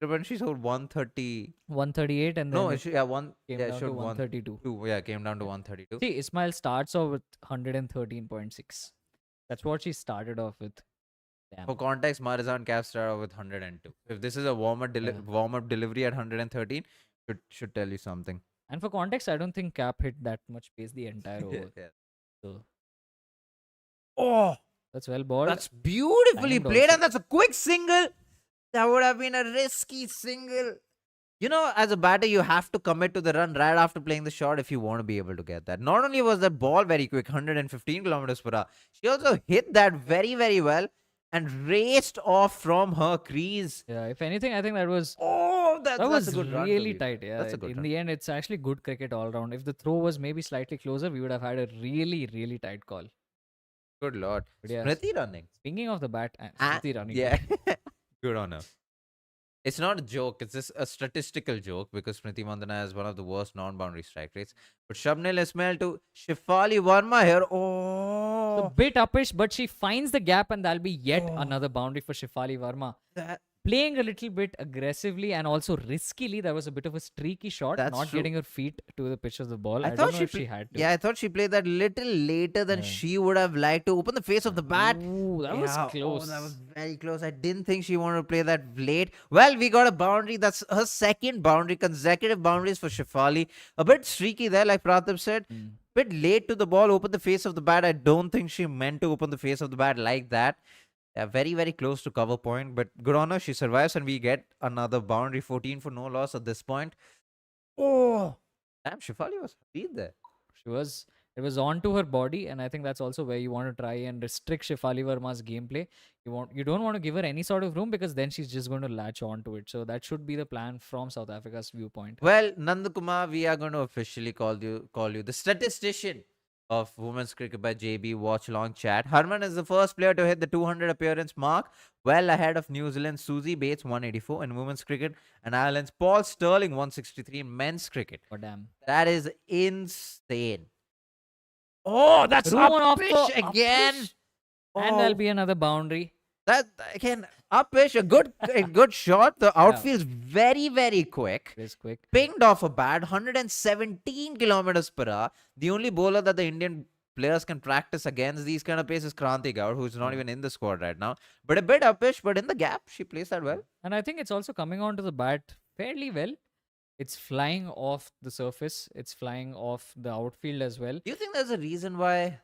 discrepancy showed 130. 138 and then No, it came down to 132. Came down to 132. See, Ismail starts off with 113.6. That's what she started off with. Damn. For context, Marizan Cap started off with 102. If this is a warm-up delivery at 113, should tell you something. And for context, I don't think Cap hit that much pace the entire over. Yeah. So Oh, that's well balled. that's beautifully Timed played, also. and that's a quick single. That would have been a risky single. You know, as a batter, you have to commit to the run right after playing the shot if you want to be able to get that. Not only was that ball very quick, 115 kilometers per hour, she also hit that very, very well and raced off from her crease. Yeah, if anything, I think that was That was a good run to really be. tight. Yeah, That's a good in run. the end, it's actually good cricket all round. If the throw was maybe slightly closer, we would have had a really, really tight call. Good lord. But yeah, Smriti running. speaking of the bat, Ah, Smriti running. Yeah. Good on her. It's not a joke. It's just a statistical joke because Smriti Mandana has one of the worst non-boundary strike rates. But Shabnil Ismail to Shefali Verma here. A Oh, bit uppish, but she finds the gap, and that'll be yet another boundary for Shefali Verma. that, Playing a little bit aggressively and also riskily. That was a bit of a streaky shot, That's not true. getting her feet to the pitch of the ball. I I thought don't know she if she had to. yeah, I thought she played that little later than Yeah. she would have liked to open the face of the bat. Ooh, that was Yeah, close. Oh, that was very close. I didn't think she wanted to play that late. Well, we got a boundary. That's her second boundary, consecutive boundaries for Shefali. A bit streaky there, like Praatibh said. Bit late to the ball, open the face of the bat. I don't think she meant to open the face of the bat like that. Yeah, very, very close to cover point. But good on her. She survives and we get another boundary. 14 for no loss at this point. Oh, damn, Shefali was happy there. It was on to her body, and I think that's also where you want to try and restrict Shefali Verma's gameplay. You don't want to give her any sort of room because then she's just going to latch on to it. So that should be the plan from South Africa's viewpoint. Well, Nandakumar, we are going to officially call you the statistician of women's cricket by JB Watch Long Chat. Harman is the first player to hit the 200 appearance mark, well ahead of New Zealand's Susie Bates 184 in women's cricket and Ireland's Paul Sterling 163 in men's cricket. Oh damn! That is insane. Oh, that's Roon off uppish the again. uppish. And there'll be another boundary. That again, upish, a good shot. The Yeah, outfield's very, very quick. it's quick. Pinged off a bat, 117 kilometers per hour. The only bowler that the Indian players can practice against these kind of pace is Kranti Gaur, who's not Yeah. even in the squad right now. But a bit upish, but in the gap, she plays that well. And I think it's also coming onto the bat fairly well. It's flying off the surface. It's flying off the outfield as well. Do you think there's a reason why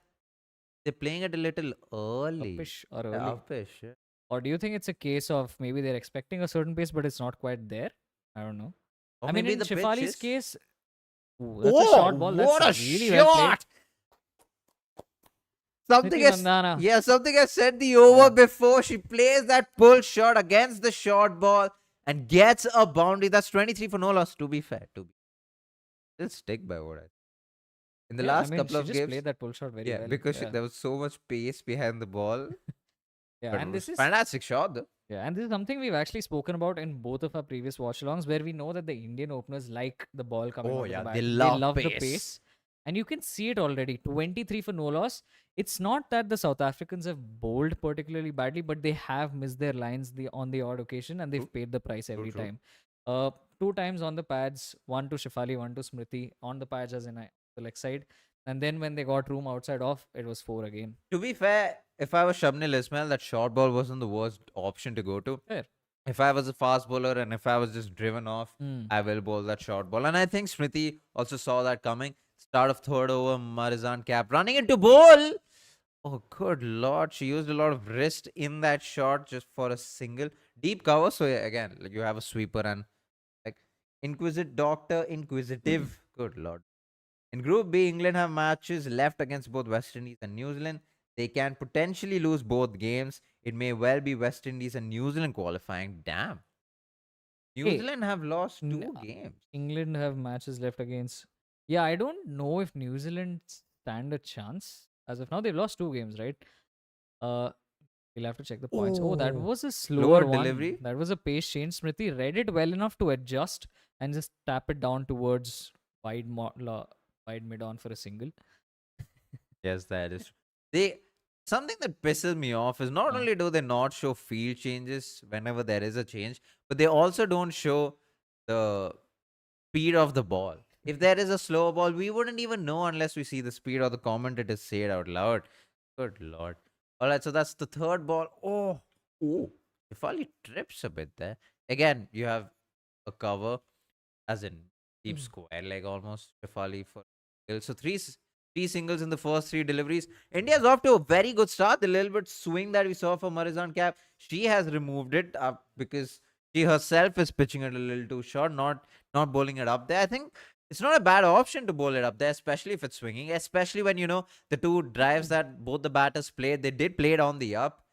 they're playing it a little early? Uppish or Yeah, early. upish. Yeah. Or do you think it's a case of maybe they're expecting a certain pace, but it's not quite there? I don't know. Or I mean, maybe in the pitch Shefali's is. case, ooh, that's a short ball. That's What a really well played. shot! Something Smriti has, Mandhana. yeah, something I said the over Yeah. before. She plays that pull shot against the short ball and gets a boundary. That's 23 for no loss. To be fair, still stick by what I. In the Yeah, I last mean, couple she of just games, played that pull shot very yeah, well. because Yeah, there was so much pace behind the ball. yeah. But it And was this is fantastic shot though. yeah, and this is something we've actually spoken about in both of our previous watch-alongs, where we know that the Indian openers like the ball coming Oh onto yeah, the bat. they They love love the pace. pace, and you can see it already. 23 for no loss. It's not that the South Africans have bowled particularly badly, but they have missed their lines on the odd occasion, and they've True. paid the price every True. time. Two times on the pads, one to Shefali, one to Smriti on the pads as in the leg side, and then when they got room outside off, it was four again. To be fair, if I was Shabnil Ismail, that short ball wasn't the worst option to go to. Fair. If I was a fast bowler and if I was just driven off, Mm. I will bowl that short ball. And I think Smriti also saw that coming. Start of third over, Marizan Cap running into bowl. Oh, good lord. She used a lot of wrist in that shot just for a single. Deep cover. So, yeah, again, like you have a sweeper and like inquisitive. Good lord. In Group B, England have matches left against both West Indies and New Zealand. They can potentially lose both games. It may well be West Indies and New Zealand qualifying. Damn. New Hey, Zealand have lost n- 2 games. England have matches left against. Yeah, I don't know if New Zealand stand a chance. As of now, they've lost two games, right? Uh, we'll have to check the points. Oh, that Oh, was a slower slower one. delivery. That was a pace change. Smriti read it well enough to adjust and just tap it down towards wide mid on for a single. Yes, that is. They something that pisses me off is not Uh. only do they not show field changes whenever there is a change, but they also don't show the speed of the ball. If there is a slow ball, we wouldn't even know unless we see the speed or the commentators say it out loud. Good lord. All right, so that's the third ball. Oh, Shefali trips a bit there. Again, you have a cover, as in deep square leg almost. Shefali for so three singles in the first three deliveries. India's off to a very good start. The little bit swing that we saw for Marizan Cap, she has removed it because she herself is pitching it a little too short, not bowling it up there. I think it's not a bad option to bowl it up there, especially if it's swinging, especially when the two drives that both the batters played, they did play it on the up.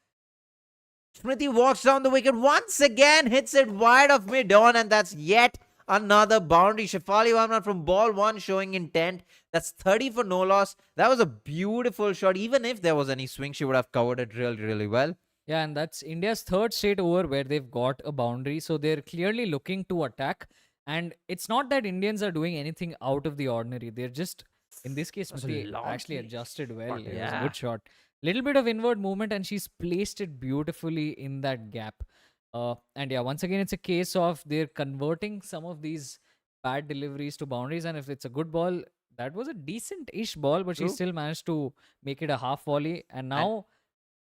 Smriti walks down the wicket once again, hits it wide of mid-on, and that's yet another boundary. Shefali Varma from ball one showing intent. That's 30 for no loss. That was a beautiful shot. Even if there was any swing, she would have covered it really, really well. Yeah, and that's India's third straight over where they've got a boundary. So they're clearly looking to attack. And it's not that Indians are doing anything out of the ordinary. They're just, in this case, was a Smriti long actually pitch. adjusted well. Shot, It was a yeah. good shot. Little bit of inward movement, and she's placed it beautifully in that gap. And yeah, once again, it's a case of they're converting some of these bad deliveries to boundaries. And if it's a good ball, that was a decent-ish ball, but she True. still managed to make it a half volley. And now,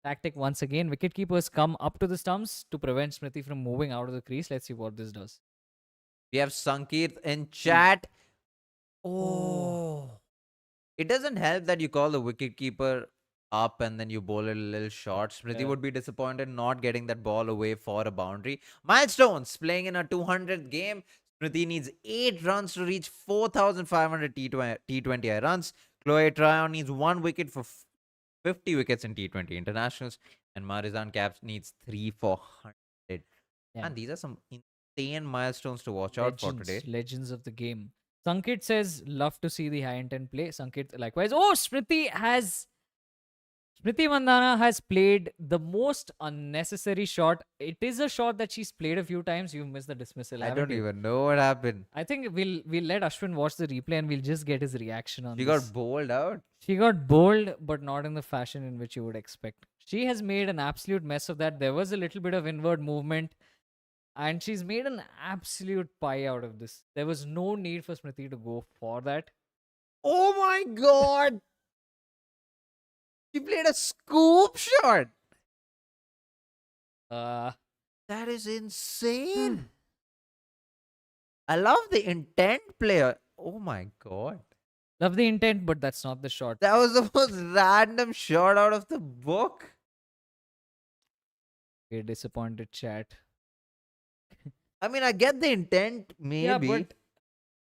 tactic once again, wicket keepers come up to the stumps to prevent Smriti from moving out of the crease. Let's see what this does. We have Sankit in chat. Oh. It doesn't help that you call the wicketkeeper up and then you bowl it a little short. Smriti Yeah. would be disappointed not getting that ball away for a boundary. Milestones playing in a 200th game. Smriti needs 8 runs to reach 4,500 T20I runs. Chloe Tryon needs 1 wicket for 50 wickets in T20 internationals. And Marizan Caps needs 3 for 100. Yeah. And these are some insane milestones to watch out for today. Legends of the game. Sankit says, love to see the high intent play. Sankit likewise. Oh, Smriti Mandhana has played the most unnecessary shot. It is a shot that she's played a few times. You've missed the dismissal. I haven't don't you? even know what happened. I think we'll let Ashwin watch the replay and we'll just get his reaction on She this. got bowled out. She got bowled, but not in the fashion in which you would expect. She has made an absolute mess of that. There was a little bit of inward movement, and she's made an absolute pie out of this. There was no need for Smriti to go for that. Oh my god! She played a scoop shot. Uh, That is insane. I love the intent player. Oh my god. love the intent, but that's not the shot. That was the most random shot out of the book. Okay, disappointed chat. I mean, I get the intent, Yeah, maybe. but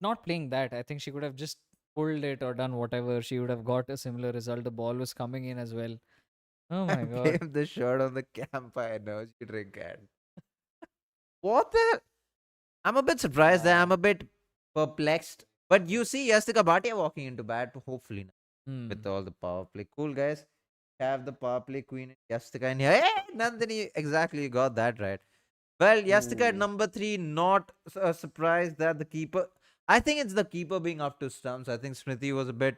not playing that. I think she could have just pulled it or done whatever. She would have got a similar result. The ball was coming in as well. Oh I my god. blame the shot on the camp. I know she drink it. What the? I'm a bit surprised there. I'm a bit perplexed. But you see Yastika Bhatia walking into bat, hopefully, Hmm. with all the power play. Cool, guys. Have the power play queen Yastika in here. Hey, Nandini, exactly, you got that right. Well, Yastika at Ooh. number 3, not a surprise that the keeper. I think it's the keeper being up to stumps. I think Smriti was a bit.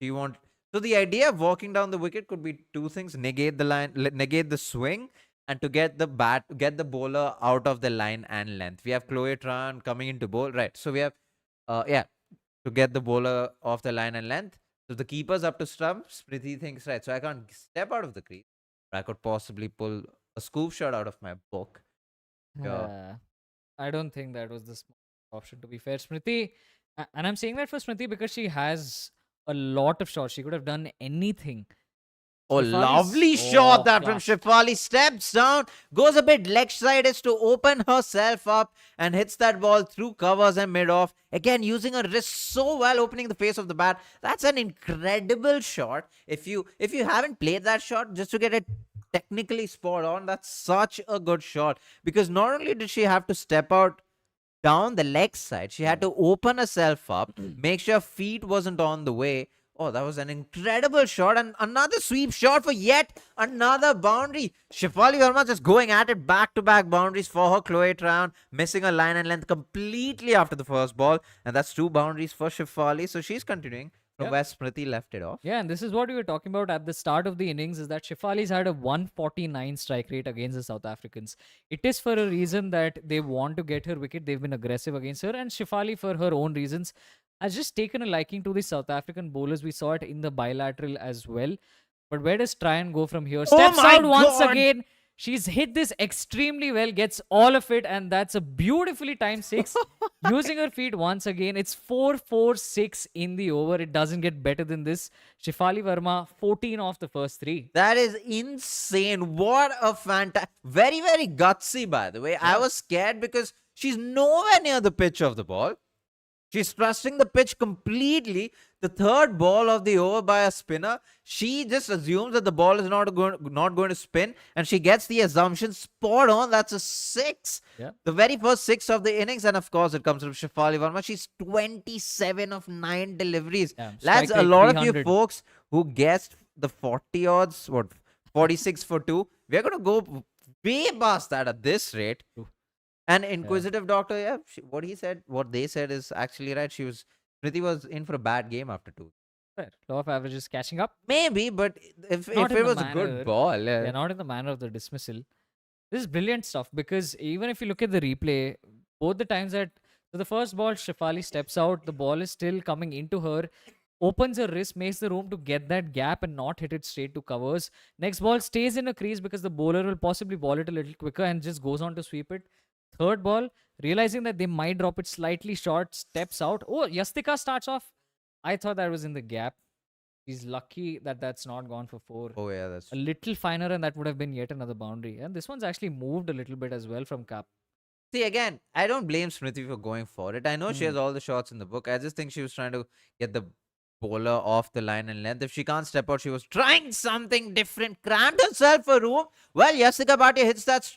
She want. So the idea of walking down the wicket could be two things: negate the line, negate the swing, and to get the bowler out of the line and length. We have Chloe Tran coming into bowl, right? So we have, yeah, to get the bowler off the line and length. So the keeper's up to stumps. Smriti thinks, right, so I can't step out of the crease. But I could possibly pull a scoop shot out of my book. Yeah. I don't think that was the smart option, to be fair. Smriti, and I'm saying that for Smriti because she has a lot of shots. She could have done anything. Oh, Shefali's, lovely shot oh, that from class. Shefali. Steps down, goes a bit leg side as to open herself up and hits that ball through covers and mid off. Again, using her wrist so well, opening the face of the bat. That's an incredible shot. If you haven't played that shot, just to get it technically spot on, that's such a good shot. Because not only did she have to step out down the leg side, she had to open herself up, make sure feet wasn't on the way. Oh, that was an incredible shot and another sweep shot for yet another boundary. Shefali Verma just going at it, back-to-back boundaries for her Chloe Trown, missing a line and length completely after the first ball, and that's 2 boundaries for Shefali. So she's continuing from Yep. where Smriti left it off. Yeah, and this is what we were talking about at the start of the innings, is that Shefali's had a 149 strike rate against the South Africans. It is for a reason that they want to get her wicket. They've been aggressive against her, and Shefali, for her own reasons, has just taken a liking to the South African bowlers. We saw it in the bilateral as well. But where does Tryon go from here? Oh Steps my out once god! again. She's hit this extremely well, gets all of it, and that's a beautifully timed 6. Using her feet once again. It's 4-4-6 in the over. It doesn't get better than this. Shefali Verma, 14 off the first 3. That is insane. What a fantastic. Very, very gutsy, by the way. I Yeah. was scared because she's nowhere near the pitch of the ball. She's trusting the pitch completely. The third ball of the over by a spinner, she just assumes that the ball is not going to spin, and she gets the assumption spot on. That's a 6. Yeah. The very first 6 of the innings, and of course, it comes from Shefali Verma. She's 27 of 9 deliveries. Yeah. Lads, Strike a rate lot of you 300. folks who guessed the 40 odds, 46 for 2, we're going to go way past that at this rate. True. An inquisitive doctor, yeah, what they said is actually right. Smriti was in for a bad game after 2. Fair. Law of averages catching up. Maybe, but if Not it in the was a good manner. ball, Yeah, not in the manner of the dismissal. This is brilliant stuff because even if you look at the replay, both the times that so the first ball, Shefali steps out, the ball is still coming into her, opens her wrist, makes the room to get that gap and not hit it straight to covers. Next ball stays in a crease because the bowler will possibly ball it a little quicker and just goes on to sweep it. Third ball, realizing that they might drop it slightly short, steps out. Oh, Yastika starts off. I thought that was in the gap. He's lucky that that's not gone for 4. oh yeah, that's A little finer, and that would have been yet another boundary. And this one's actually moved a little bit as well from Cap. see again. I don't blame Smriti for going for it. I know she Hmm. has all the shots in the book. I just think she was trying to get the bowler off the line and length. If she can't step out, she was trying something different, crammed herself for room. Well, Yasika Bhatia hits that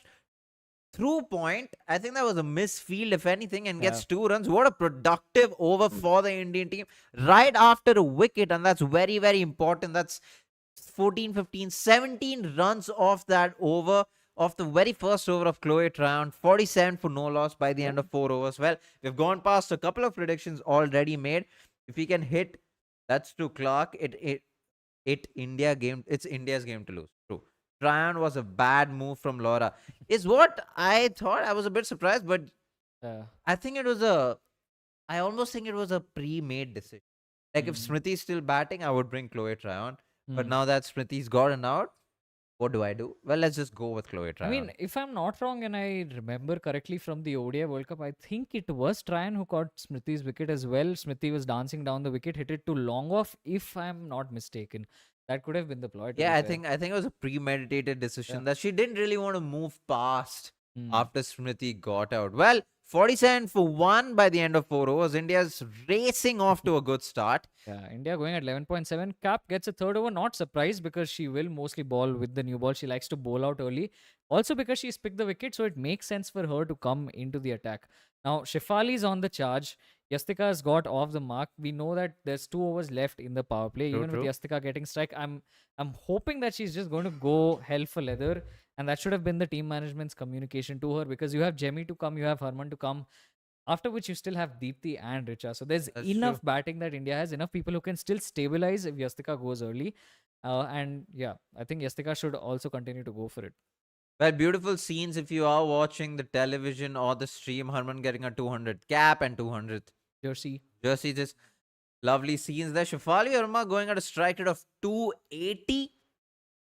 through point. I think that was a misfield, if anything, and gets 2 runs. What a productive over for the Indian team right after a wicket, and that's very, very important. That's 14, 15, 17 runs off that over. Of the very first over of Chloe Trown, 47 for no loss by the end of 4 overs. Well, we've gone past a couple of predictions already made. If we can hit, that's to Clark. It's India's game to lose. True. try-on was a bad move from Laura. Is what I thought. I was a bit surprised, but Yeah. I think it was a. I almost think it was a pre-made decision. Like if Mm. Smriti's still batting, I would bring Chloe Tryon. But Mm. now that Smriti's gotten out, what do I do? Well, let's just go with Chloe I mean, Tryon. if I'm not wrong and I remember correctly from the ODI World Cup, I think it was Tryan who caught Smriti's wicket as well. Smriti was dancing down the wicket, hit it too long off, if I'm not mistaken. That could have been the ploy, to be Yeah, I fair. think I think it was a premeditated Yeah. decision that she didn't really want to move past Mm. after Smriti got out. Well, 47 for 1 by the end of 4 overs. India's racing off to a good start. Yeah, India going at 11.7. Cap gets a third over. Not surprised because she will mostly ball with the new ball. She likes to bowl out early. Also because she's picked the wicket, so it makes sense for her to come into the attack. Now, Shefali's on the charge. Yastika has got off the mark. We know that there's 2 overs left in the power play. True, Even with true. Yastika getting strike, I'm hoping that she's just going to go hell for leather. And that should have been the team management's communication to her because you have Jemmy to come, you have Harman to come. After which you still have Deepthi and Richa. So there's That's true. enough batting that India has, enough people who can still stabilize if Yastika goes early. And yeah, I think Yastika should also continue to go for it. Well, beautiful scenes if you are watching the television or the stream. Harman getting a 200 cap and 200th Jersey. jersey. Just lovely scenes there. Shefali Verma going at a strike rate of 280.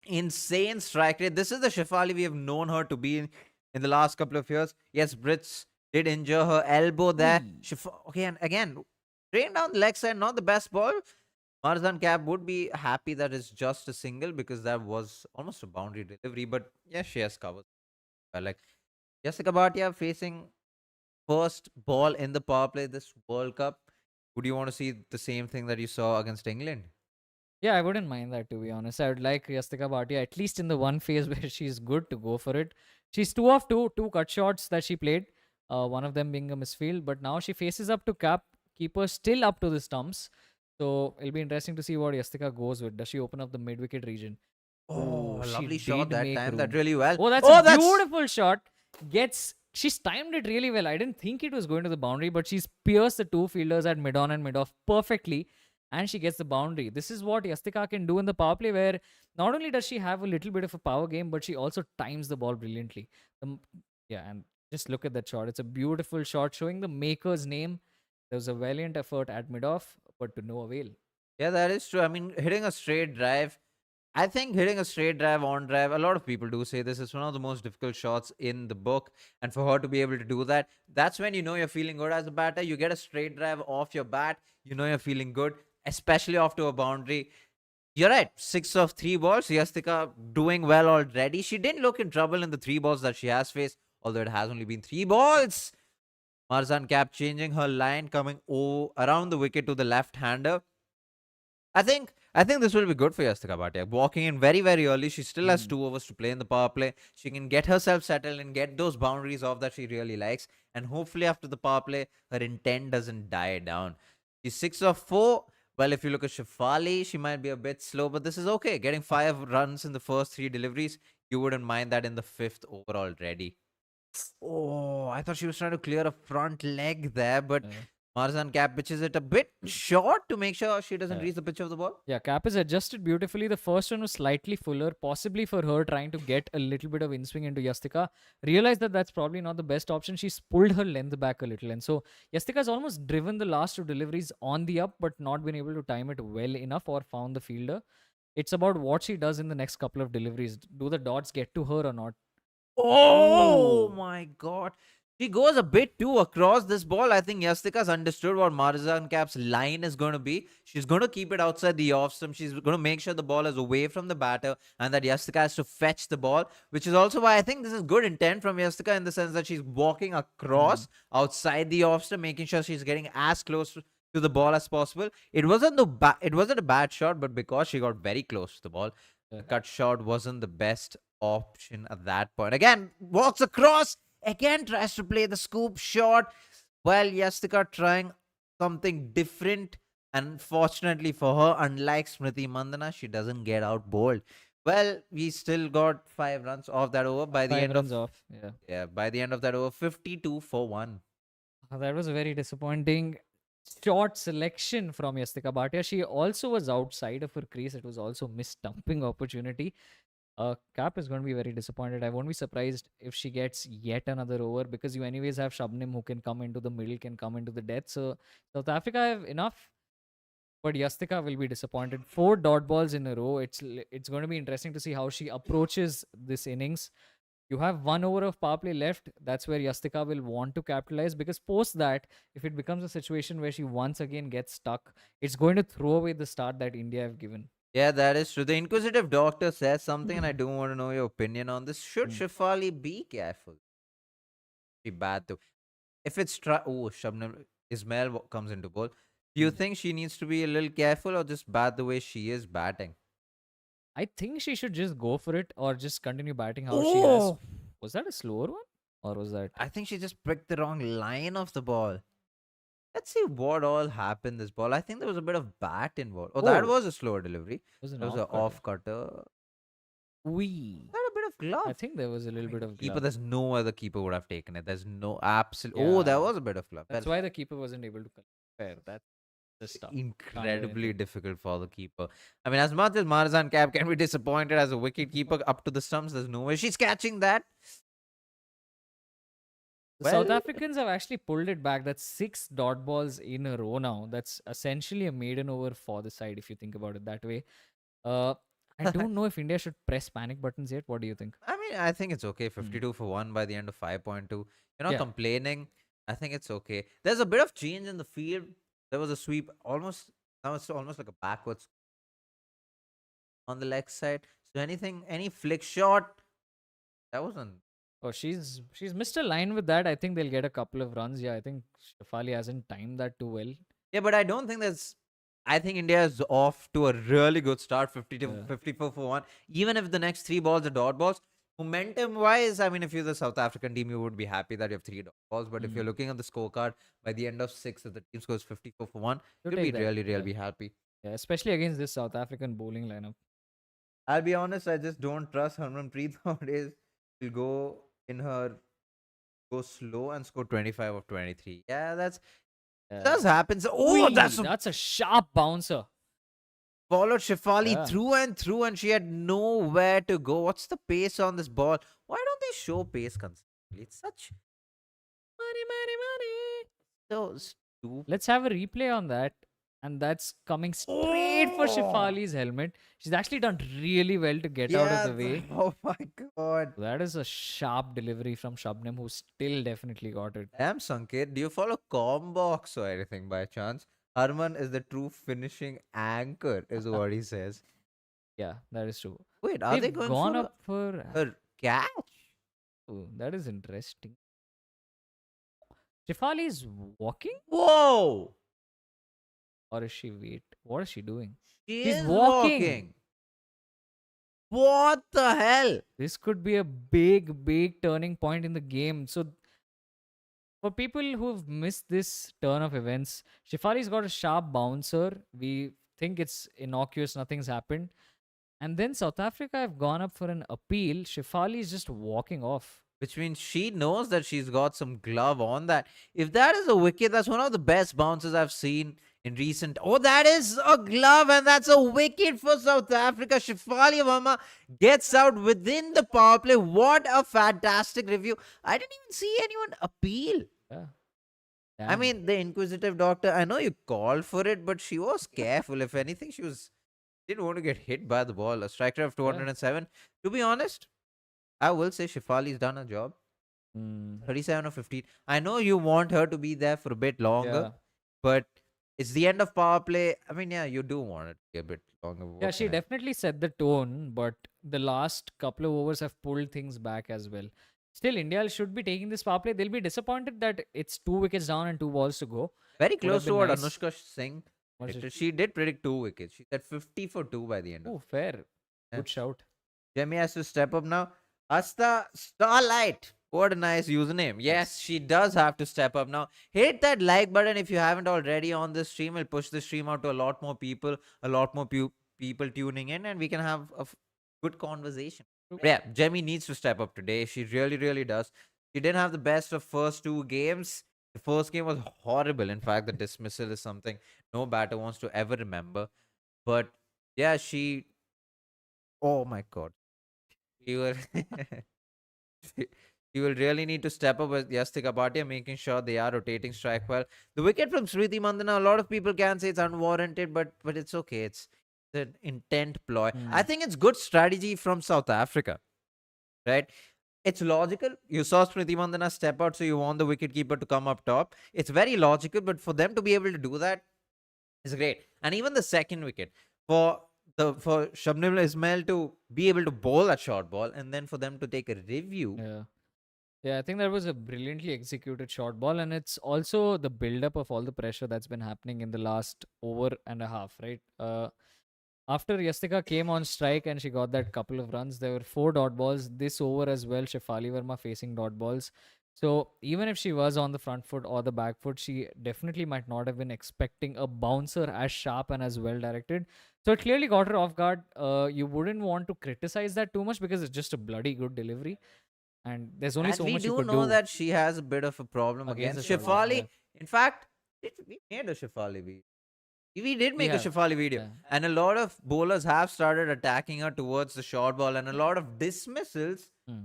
Insane strike rate. This is the Shefali we have known her to be in the last couple of years. Yes, Brits did injure her elbow there. Oi. Okay, and again, straight down the leg side, not the best ball. Marzan Cap would be happy that it's just a single because that was almost a boundary delivery. But yes, she has covered. Like Jessica Bhatia facing first ball in the power play this World Cup. Would you want to see the same thing that you saw against England? Yeah, I wouldn't mind that, to be honest. I would like Yastika Bhatia, at least in the one phase where she's good, to go for it. She's 2 of 2, two cut shots that she played, one of them being a misfield. But now she faces up to Cap, keeper still up to the stumps. So it'll be interesting to see what Yastika goes with. Does she open up the mid wicket region? Oh, Oh, a she lovely shot did that make time. That room. really well. Oh, that's a Oh, that's beautiful shot. She's timed it really well. I didn't think it was going to the boundary, but she's pierced the two fielders at mid on and mid off perfectly, and she gets the boundary. This is what Yastika can do in the power play, where not only does she have a little bit of a power game, but she also times the ball brilliantly. Yeah, and just look at that shot. It's a beautiful shot showing the maker's name. There was a valiant effort at mid off, but to no avail. yeah, that is true. I mean, hitting a straight drive. I think hitting a straight drive on drive, a lot of people do say this is one of the most difficult shots in the book. And for her to be able to do that, that's when you know you're feeling good as a batter. You get a straight drive off your bat, you know you're feeling good, especially off to a boundary. You're right, 6 of 3 balls. Yastika doing well already. She didn't look in trouble in the 3 balls that she has faced, although it has only been 3 balls. Marzan Cap changing her line, coming around the wicket to the left hander. I think this will be good for Yastika Bhatia. Walking in very, very early. She still has Mm. 2 overs to play in the power play. She can get herself settled and get those boundaries off that she really likes. And hopefully after the power play, her intent doesn't die down. She's 6 of 4. Well, if you look at Shefali, she might be a bit slow, but this is okay. Getting 5 runs in the first 3 deliveries, you wouldn't mind that in the 5th over already. Oh, I thought she was trying to clear a front leg there, but Uh, Marzan Cap pitches it a bit short to make sure she doesn't uh, reach the pitch of the ball. Yeah, Cap is adjusted beautifully. The first one was slightly fuller, possibly for her trying to get a little bit of in swing into Yastika. Realized that that's probably not the best option. She's pulled her length back a little. And so Yastika's almost driven the last 2 deliveries on the up, but not been able to time it well enough or found the fielder. It's about what she does in the next couple of deliveries. Do the dots get to her or not? Oh Oh, my god. She goes a bit too across this ball. I think Yastika's understood what Marzan Cap's line is going to be. She's going to keep it outside the off stump. She's going to make sure the ball is away from the batter and that Yastika has to fetch the ball, which is also why I think this is good intent from Yastika in the sense that she's walking mm, across outside the off stump, making sure she's getting as close to the ball as possible. It wasn't a bad shot, but because she got very close to the ball, yeah. the cut shot wasn't the best option at that point. Again, walks across, again tries to play the scoop shot. Well, Yastika trying something different. And fortunately for her, unlike Smriti Mandana, she doesn't get out bowled. Well, we still got 5 runs off that over by the Five end of runs off. Yeah. by the end of that over, 52 for 1. That was a very disappointing short selection from Yastika Bhatia. She also was outside of her crease. It was also missed dumping opportunity. Cap is going to be very disappointed. I won't be surprised if she gets yet another over because you anyways have Shabnim who can come into the middle, can come into the death. So South Africa have enough, but Yastika will be disappointed. 4 dot balls in a row. It's going to be interesting to see how she approaches this innings. You have 1 over of power play left. That's where Yastika will want to capitalize because post that, if it becomes a situation where she once again gets stuck, it's going to throw away the start that India have given. Yeah, that is true. The inquisitive doctor says something, and I do want to know your opinion on this. Should Mm. Shefali be careful? She bad too. If it's Shabnam Ismail comes into ball, do you Mm. think she needs to be a little careful or just bat the way she is batting? I think she should just go for it or just continue batting how she has. Oh, Was that a slower one? Or was that. I think she just pricked the wrong line of the ball. Let's see what all happened this ball. I think there was a bit of bat involved. Oh, that Oh, was a slower delivery. was an There was off an cutter. off cutter. Wee. Had a bit of I glove. think there was a I little mean, bit of keeper, glove. there's no other keeper would have taken it. There's no absolute. Oh, there Yeah. was a bit of glove. Well, That's why the keeper wasn't able to fair. That's just tough. Can't do incredibly anything. difficult for the keeper. I mean, as much as Marzan Cap can be disappointed as a wicket keeper up to the stumps, there's no way she's catching that. The South Well, Africans have actually pulled it back. That's 6 dot balls in a row now. That's essentially a maiden over for the side if you think about it that way. Uh, I don't know if India should press panic buttons yet. What do you think? I mean, I think it's okay. Mm. 52 for 1 by the end of 5.2. You're not Yeah. complaining. I think it's okay. There's a bit of change in the field. There was a sweep almost, now it's almost like a backwards on the leg side. So any flick shot, that wasn't. Oh, she's missed a line with that. I think they'll get a couple of runs. Yeah, I think Shafali hasn't timed that too well. Yeah, but I don't think there's. I think India is off to a really good start, 52, Yeah. 54 for 1. Even if the next 3 balls are dot balls, momentum wise, I mean, if you're the South African team, you would be happy that you have 3 dot balls. But if you're Mm. looking at the scorecard by the end of 6, if the team scores 54 for 1, You you'll be take that. really, Yeah. really happy. Yeah, especially against this South African bowling lineup. I'll be honest, I just don't trust Harmanpreet nowadays. She'll go in her go slow and score 25 of 23. Yeah, that's Yeah. does happen. So, oh, Wee, that's that's a sharp bouncer. followed Shefali Yeah. through, and she had nowhere to go. What's the pace on this ball? Why don't they show pace consistently? It's such Money, money, money. so stupid. Let's have a replay on that. And that's coming straight for Oh, Shefali's helmet. She's actually done really well to get out of yeah. the way. Oh my god. That is a sharp delivery from Shabnam, who still definitely got it. Damn, Sanket, do you follow Combox or anything by chance? Harman is the true finishing anchor, is what he says. Yeah, that is true. Wait, are they They've going gone for up for. a catch? Oh, that is interesting. Shefali is walking, Whoa! or is she wait? What is she doing? She She's is walking. walking. What the hell? This could be a big, big turning point in the game. So, for people who've missed this turn of events, Shefali's got a sharp bouncer. We think it's innocuous, nothing's happened. And then South Africa have gone up for an appeal. Shefali is just walking off. Which means she knows that she's got some glove on that. If that is a wicket, that's one of the best bounces I've seen in recent. Oh, that is a glove, and that's a wicket for South Africa. Shefali Verma gets out within the power play. What a fantastic review. I didn't even see anyone appeal. Yeah. I Damn. mean, the inquisitive doctor, I know you called for it, but she was careful. If anything, she was didn't want to get hit by the ball. A strike rate of Yeah. 207. To be honest, I will say Shefali's done a job. Mm, 37 or 15. I know you want her to be there for a bit longer, yeah. but it's the end of power play. I mean, yeah, you do want it to be a bit longer. Yeah, What she can I- definitely set the tone, but the last couple of overs have pulled things back as well. Still, India should be taking this power play. They'll be disappointed that it's 2 wickets down and 2 balls to go. Very Would have close to been what nice. Anushka Singh Was predicted. it? She did predict 2 wickets. She said 50 for 2 by the end of Oh, fair. Yeah. Good shout. Jemmy has to step up now. Asta Starlight. What a nice username. Yes, she does have to step up now. Hit that like button if you haven't already on this stream. We'll push the stream out to a lot more people, a lot more people tuning in, and we can have a good conversation. True. Yeah, Jemmy needs to step up today. She really, really does. She didn't have the best of first 2 games. The first game was horrible. In fact, the dismissal is something no batter wants to ever remember. But yeah, she. Oh my god. You will, you will really need to step up with Yastika Bhatia, making sure they are rotating strike well. The wicket from Smriti Mandana, a lot of people can say it's unwarranted, but it's okay. It's an intent ploy. I Hmm. think it's good strategy from South Africa, right? It's logical. You saw Smriti Mandana step out, so you want the wicketkeeper to come up top. It's very logical, but for them to be able to do that is great. And even the second wicket for for Shabnam Ismail to be able to bowl that short ball and then for them to take a review. Yeah. Yeah, I think that was a brilliantly executed short ball, and it's also the build-up of all the pressure that's been happening in the last over and a half, right? After Yastika came on strike and she got that couple of runs, there were 4 dot balls this over as well. Shefali Verma facing dot balls. So even if she was on the front foot or the back foot, she definitely might not have been expecting a bouncer as sharp and as well directed. So it clearly got her off guard. You wouldn't want to criticize that too much because it's just a bloody good delivery, and there's only And so we much you do could know do that she has a bit of a problem against the against short ball. Yeah, Shefali. In fact, we made a Shefali video. We did we make a have. Shefali video. Yeah. And a lot of bowlers have started attacking her towards the short ball and a lot of dismissals. Hmm.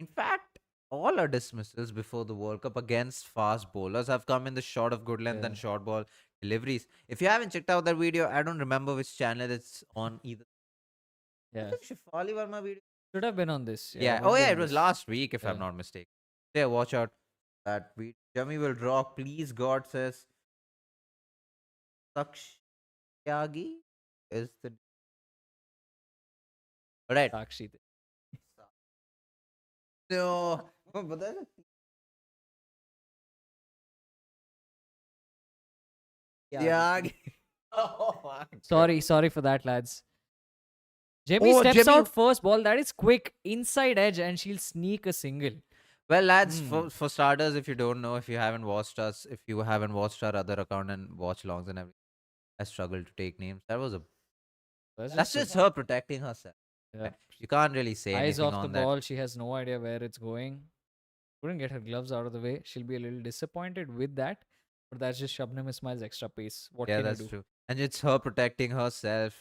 In fact, all our dismissals before the World Cup against fast bowlers have come in the short of good length Yeah. and short ball deliveries. If you haven't checked out that video, I don't remember which channel it's on either. I Yeah. think Shefali Verma video. Should have been on this. Yeah, Yeah. it Oh would be yeah, on it was this. last week if I'm Yeah. not mistaken. Yeah, watch out that video. Jimmy will rock. Please, God says Sakshyagi is the right. Sakshi. No, but that's Tyagi. Oh my God. Sorry for that, lads. Jamie Oh, steps Jimmy. out first ball. That is quick inside edge, and she'll sneak a single. Well, lads, Hmm. for starters, if you don't know, if you haven't watched us, if you haven't watched our other account and watch longs and everything, I struggle to take names. That's That's just a, just her protecting herself. yeah. You can't really say Eyes anything off the on that. ball. She has no idea where it's going. Couldn't get her gloves out of the way. She'll be a little disappointed with that. But that's just Shabnam Ismail's extra pace. What Yeah, can you that's do? true. And it's her protecting herself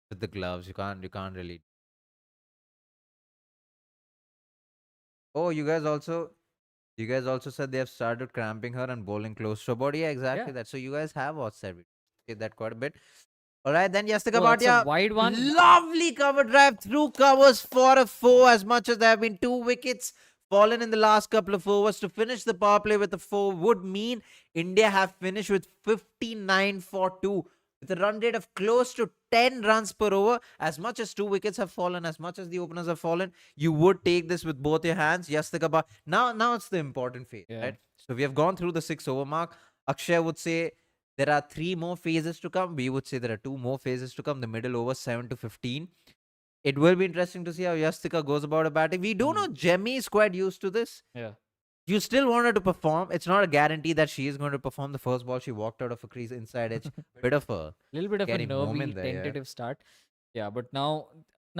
with the gloves. You can't really. Oh, you guys also said they have started cramping her and bowling close to her body. Yeah, Yeah. exactly that. So you guys have watched that quite a bit. All right, then Yastika Oh, that's a Bhatia. wide one. Lovely cover drive through covers for a four. As much as there have been 2 wickets fallen in the last couple of overs, to finish the power play with a four would mean India have finished with 59 for 2 with a run rate of close to 10 runs per over. As much as 2 wickets have fallen, as much as the openers have fallen, you would take this with both your hands. Yastika Bhatia. Now it's the important phase, Yeah. right? So we have gone through the 6 over mark. Akshay would say there are 3 more phases to come. We would say there are 2 more phases to come. The middle over 7 to 15. It will be interesting to see how Yastika goes about her batting. We do Hmm. know Jemmy is quite used to this. Yeah. You still want her to perform. It's not a guarantee that she is going to perform. The first ball she walked out of a crease inside edge. Bit of a Little bit of a scary nervy, moment there. Yeah. tentative start. Yeah, but now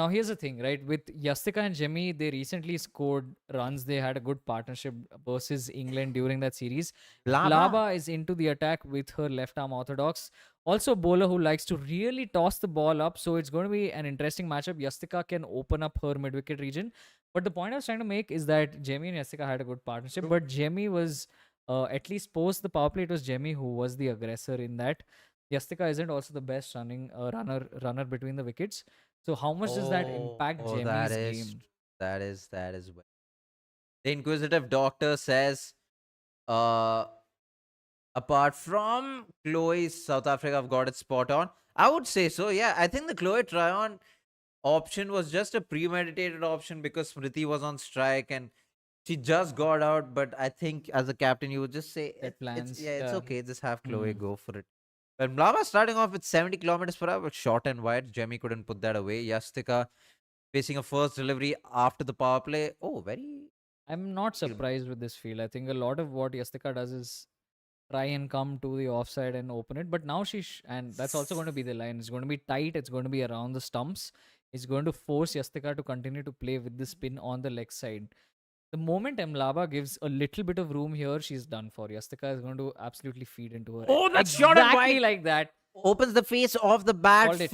here's the thing, right? With Yastika and Jemmy, they recently scored runs. They had a good partnership versus England during that series. Blabba. Laba is into the attack with her left arm orthodox. Also, a bowler who likes to really toss the ball up. So it's going to be an interesting matchup. Yastika can open up her mid wicket region. But the point I was trying to make is that Jemmy and Yastika had a good partnership. But Jemmy was, at least post the power play, it was Jemmy who was the aggressor in that. Yastika isn't also the best runner between the wickets. So how much does that impact Oh, Jemmy's game? that is. The inquisitive doctor says, uh, apart from Chloe's South Africa, have got it spot on. I would say so. Yeah, I think the Chloe try-on option was just a premeditated option because Smriti was on strike and she just got out. But I think as a captain, you would just say Set it's plans. yeah, it's Yeah. okay. Just have Chloe Hmm. go for it. But Mlava starting off with 70 kilometers per hour, short and wide. Jemmy couldn't put that away. Yastika facing a first delivery after the power play. Oh, very. I'm not surprised with this field. I think a lot of what Yastika does is try and come to the offside and open it. But now and that's also going to be the line. It's going to be tight. It's going to be around the stumps. It's going to force Yastika to continue to play with the spin on the leg side. The moment Mlaba gives a little bit of room here, she's done for. Yastika is going to absolutely feed into her. Oh, that shot and Exactly wide like that. opens the face of the bat Called it.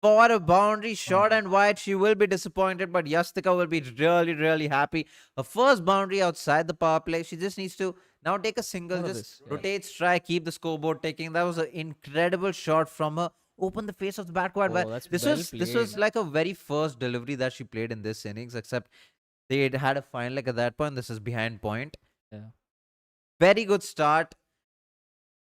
for a boundary, short and wide. She will be disappointed, but Yastika will be really, really happy. Her first boundary outside the power play. She just needs to now take a single, More of just this. Yeah. rotate, strike, keep the scoreboard ticking. That was an incredible shot from her. Open the face of the bat quite well. Oh, that's This well was played. like a very first delivery that she played in this innings, except they had a fine leg at that point. This is behind point. Yeah. Very good start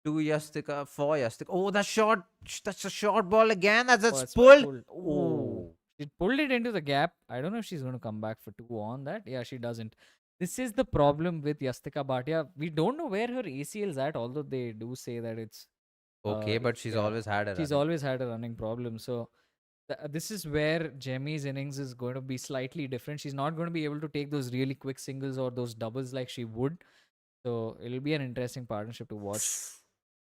to Yastika for Yastika. Oh, that shot! That's a short ball again. Oh, That's that's pulled. pulled. Ooh. Oh, She pulled it into the gap. I don't know if she's going to come back for two on that. Yeah, she doesn't. This is the problem with Yastika Bhatia. We don't know where her ACL is at, although they do say that it's okay, but she's yeah, always had a she's running. always had a running problem. So this is where Jemmy's innings is going to be slightly different. She's not going to be able to take those really quick singles or those doubles like she would. So it'll be an interesting partnership to watch.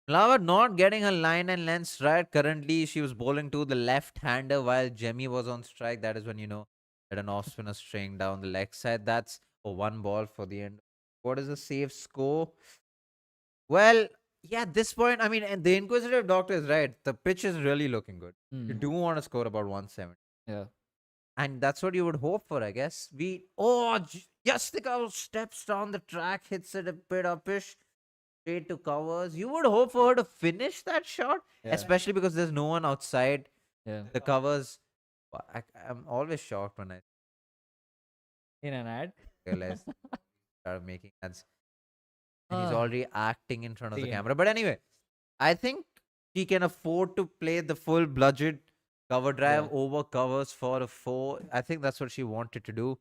Flower not getting a line and length strike. Currently, she was bowling to the left-hander while Jemmy was on strike. That is when you know that an off spinner straying down the leg side. That's a one ball for the end. What is the safe score? Well, yeah, at this point, I mean, and the inquisitive doctor is right. The pitch is really looking good. You Hmm. do want to score about 170. Yeah. And that's what you would hope for, I guess. Just the girl steps down the track, hits it a bit upish, straight to covers. You would hope for her to finish that shot, Yeah. especially because there's no one outside Yeah. the covers. I'm always shocked when I In an ad. realize start making ads and he's Ah, already acting in front of the same. camera. But anyway, I think he can afford to play the full bludgeon cover drive Yeah. over covers for a four. I think that's what she wanted to do.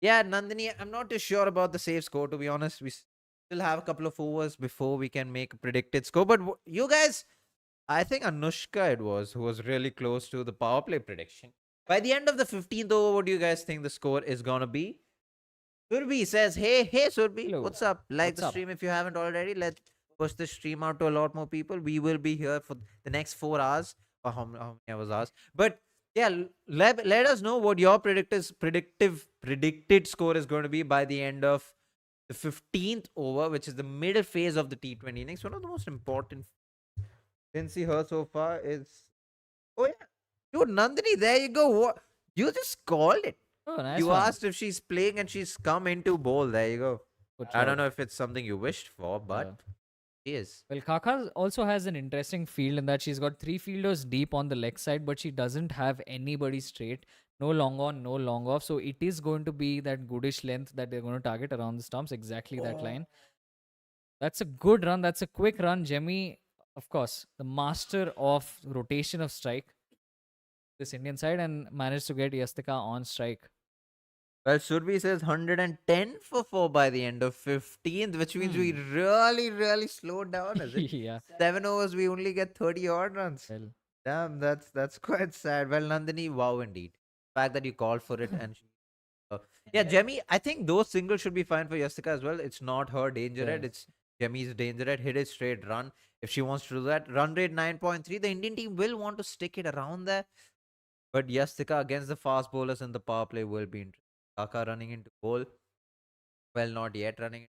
Yeah, Nandini, I'm not too sure about the save score, to be honest. We still have a couple of overs before we can make a predicted score. But you guys, I think Anushka it was who was really close to the power play prediction. By the end of the 15th over, what do you guys think the score is going to be? Surbi says, hey, Surbi, Hello. what's up? Like What's the up? stream if you haven't already. Let's push the stream out to a lot more people. We will be here for the next 4 hours. Or how many hours? But yeah, let us know what your predicted score is going to be by the end of the 15th over, which is the middle phase of the T20 innings. One of the most important didn't see her so far is oh yeah. Dude, Nandini, there you go. What you just called it. Oh, nice You one. asked if she's playing and she's come into bowl. There you go. Good I don't job. know if it's something you wished for, Yeah. but she is. Well, Kaka also has an interesting field in that she's got three fielders deep on the leg side, but she doesn't have anybody straight. No long on, no long off. So it is going to be that goodish length that they're going to target around the stumps. Exactly that line. That's a good run. That's a quick run. Jemmy, of course, the master of rotation of strike, this Indian side, and managed to get Yastika on strike. Well, Surbi says 110 for 4 by the end of 15th, which means we Hmm. really, really slowed down, is it? Yeah. 7 overs, we only get 30 odd runs. Well, Damn, that's quite sad. Well, Nandini, wow, indeed. Fact that you called for it and yeah, Jemmy, I think those singles should be fine for Yastika as well. It's not her danger yeah. rate, it's Jemmy's danger rate. Hit it straight run. If she wants to do that, run rate 9.3. The Indian team will want to stick it around there. But Yastika against the fast bowlers in the power play will be interesting. Kaka running into goal. Well, not yet running.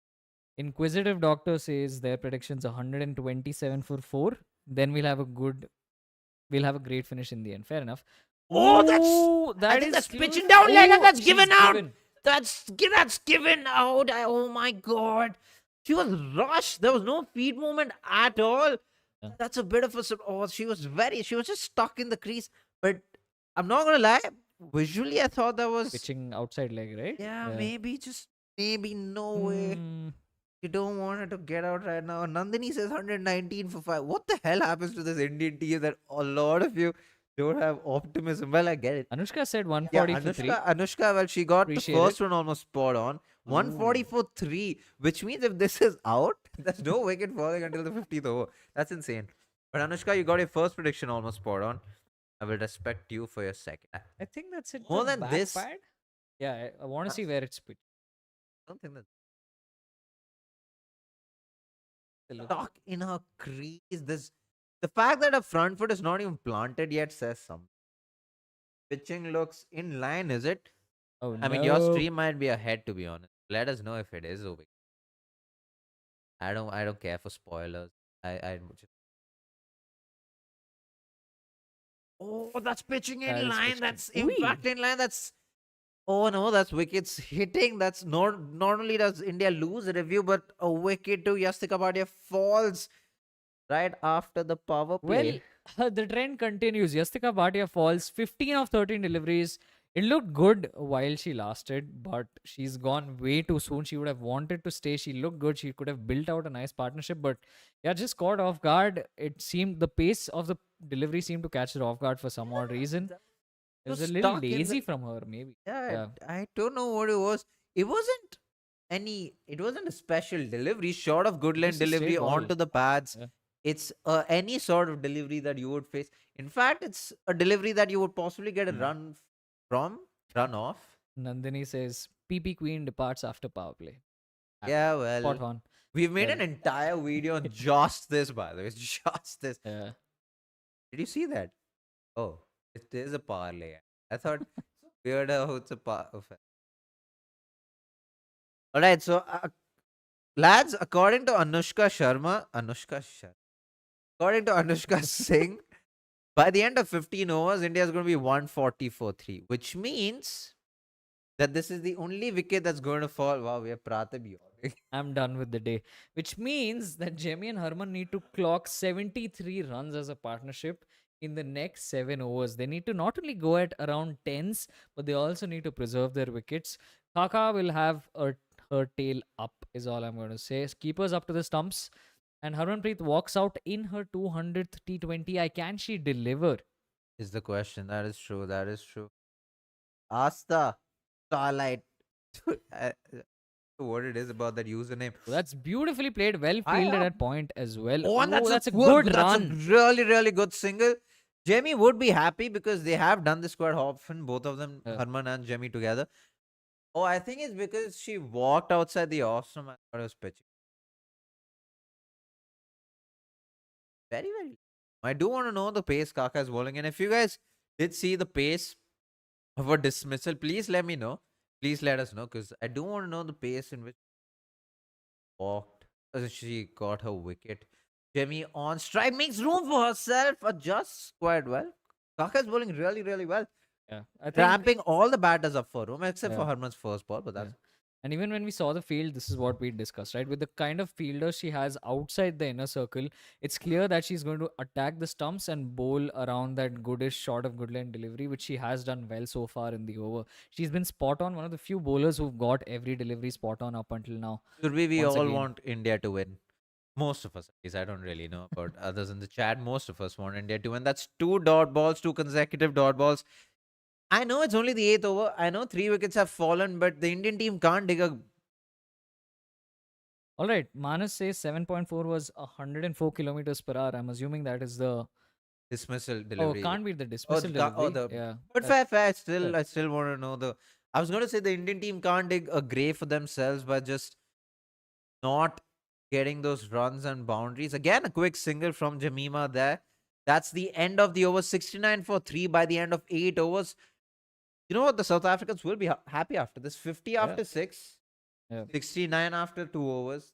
Inquisitive Doctor says their predictions 127 for 4. Then we'll have a great finish in the end. Fair enough. Oh, Ooh, I that think is that's close. pitching down leg and Oh, that's she's given out. given. That's given out. Oh my god. She was rushed. There was no feed movement at all. Yeah. That's a bit of a oh, she was just stuck in the crease. But I'm not gonna lie. Visually, I thought that was Pitching outside leg, right? yeah, maybe no way. Hmm. You don't want her to get out right now. Nandini says 119 for 5. What the hell happens to this Indian team that a lot of you don't have optimism? Well, I get it. Anushka said Yeah, 140 for 3. Anushka, well, she got Appreciate the first it. one almost spot on. 140 Ooh. for 3, which means if this is out, there's no wicket falling until the 50th over. That's insane. But Anushka, you got your first prediction almost spot on. I will respect you for your second. I I think that's it. More The than back this, pad. Yeah, I want to uh, see where it's pitched. don't think that Look. stuck in her crease. The fact that her front foot is not even planted yet says something. Pitching looks in line, is it? Oh I mean, your no. stream might be ahead, to be honest. Let us know if it is, Obi. I don't care for spoilers. I just Oh, that's pitching That in is line. pitching. That's Oi! impact in line. That's oh no, that's wickets hitting. That's not only does India lose a review, but a wicket to Yastika Bhatia falls right after the power Well, play. the trend continues. Yastika Bhatia falls 15 of 13 deliveries. It looked good while she lasted, but she's gone way too soon. She would have wanted to stay. She looked good. She could have built out a nice partnership, but yeah, just caught off guard. It seemed the pace of the delivery seemed to catch her off guard for some odd Yeah, reason. It so was a little stuck in the lazy from her, maybe. yeah. Yeah, I don't know what it was. It wasn't it wasn't a special delivery short of good lane just a delivery straight ball. onto the pads. Yeah. It's any sort of delivery that you would face. In fact, it's a delivery that you would possibly get a from run off. Nandini says, PP Queen departs after power play. Yeah, Spot well, on. we've made Well, an entire video on just this, by the way. Just this. yeah. Did you see that? Oh, it is a parlay. I thought weird how it's a all right, so lads, according to Anushka Singh, by the end of 15 overs, India is going to be 144-3, which means that this is the only wicket that's going to fall. Wow, we have Praatibh yawning. I'm done with the day. Which means that Jemmy and Herman need to clock 73 runs as a partnership in the next 7 overs. They need to not only go at around tens, but they also need to preserve their wickets. Kaka will have her tail up, is all I'm going to say. Keepers up to the stumps. And Harmanpreet walks out in her 200th T20. Can she deliver? Is the question. That is true. That is true. Asta Starlight. I don't know what it is about that username. That's beautifully played, well I fielded am. at point as well. Oh, and Oh, that's a good that's a run. really, really good single. Jamie would be happy because they have done this quite often, both of them, Uh, Harman and Jamie together. Oh, I think it's because she walked outside the off-stump and thought it was pitching. Very, very. I do want to know the pace Kaka is bowling. And if you guys did see the pace of a dismissal, please let me know. Please let us know because I do want to know the pace in which walked. She got her wicket. Jamie on strike makes room for herself. Adjusts quite well. Kaka is bowling really, really well. yeah, I think. Ramping all the batters up for room except for Yeah. Harman's first ball. But Yeah. that's And even when we saw the field, this is what we discussed, right? With the kind of fielder she has outside the inner circle, it's clear that she's going to attack the stumps and bowl around that goodish shot of good line delivery, which she has done well so far in the over. She's been spot on, one of the few bowlers who've got every delivery spot on up until now. Surbi, we Once all again. want India to win. Most of us, at least. I don't really know about others in the chat. Most of us want India to win. That's two dot balls, two consecutive dot balls. I know it's only the eighth over. I know 3 wickets have fallen, but the Indian team can't dig a. All right, Manas says 7.4 was 104 kilometers per hour. I'm assuming that is the. Dismissal Oh, delivery. can't be the dismissal delivery. The. Yeah. But That's, fair. yeah. I still want to know the. I was going to say the Indian team can't dig a grave for themselves by just not getting those runs and boundaries. Again, a quick single from Jamima there. That's the end of the over. 69 for 3 by the end of 8 overs. You know what? The South Africans will be happy after this. 50 Yeah. after 6, Yeah. 69 after 2 overs.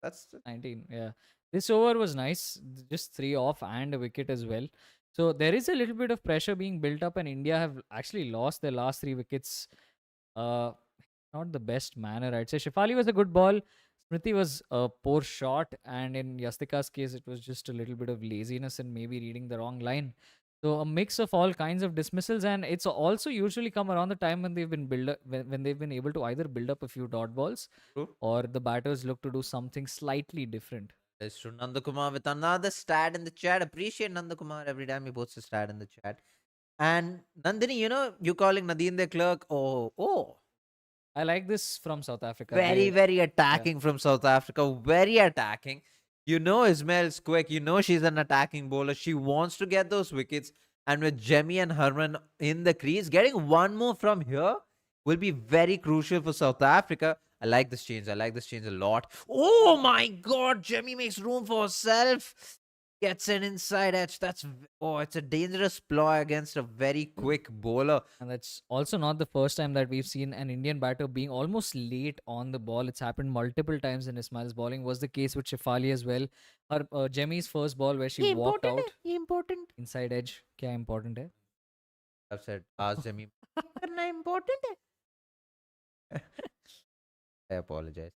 That's 19. Yeah. This over was nice. Just 3 off and a wicket as well. So there is a little bit of pressure being built up, and India have actually lost their last 3 wickets. Uh, Not the best manner, I'd say. Shefali was a good ball. Smriti was a poor shot, and in Yastika's case, it was just a little bit of laziness and maybe reading the wrong line. So a mix of all kinds of dismissals, and it's also usually come around the time when they've been when they've been able to either build up a few dot balls, true. or the batters look to do something slightly different. That's true. Nandakumar with another stat in the chat. Appreciate Nandakumar every time he posts a stat in the chat. And Nandini, you calling Nadine the clerk. Oh. I like this from South Africa. Very, very Yeah. attacking from South Africa. Very attacking. Ismail's quick. She's an attacking bowler. She wants to get those wickets. And with Jemmy and Herman in the crease, getting one more from here will be very crucial for South Africa. I like this change. I like this change a lot. Oh my God. Jemmy makes room for herself. Gets an inside edge. It's a dangerous ploy against a very quick bowler. And that's also not the first time that we've seen an Indian batter being almost late on the ball. It's happened multiple times in Ismail's bowling. Was the case with Shefali as well. Her Jemmy's first ball where she ये walked important out है, ये important. inside edge. Kya important hai? I've said, ask Jimmy. करना important है. I apologize.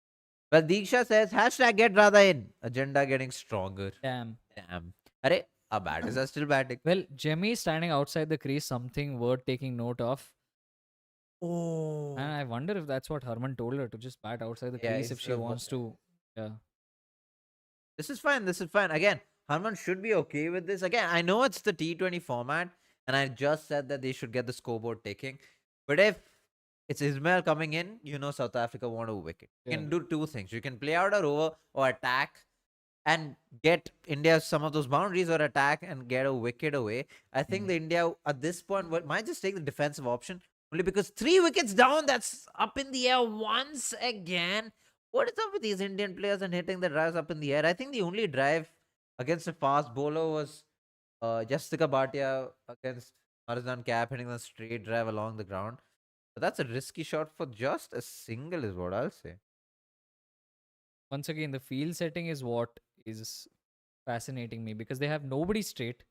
Well, Diksha says, hashtag get Radha in. Agenda getting stronger. Damn. Damn. Arey, our batters are still batting. Well, Jemmy standing outside the crease, something worth taking note of. Oh. And I wonder if that's what Harman told her to just bat outside the Yeah, crease if she instead of wants to. Yeah. This is fine. This is fine. Again, Harman should be okay with this. Again, I know it's the T20 format, and I just said that they should get the scoreboard ticking. But if it's Ismail coming in, South Africa want a wicket. You can do two things. You can play out a over or attack and get India some of those boundaries, or attack and get a wicket away. I think the India at this point might just take the defensive option, only because 3 wickets down, that's up in the air once again. What is up with these Indian players and hitting the drives up in the air? I think the only drive against a fast bowler was Jastika Bhatia against Marzan Cap, hitting the straight drive along the ground. But that's a risky shot for just a single, is what I'll say. Once again, the field setting is what is fascinating me because they have nobody straight.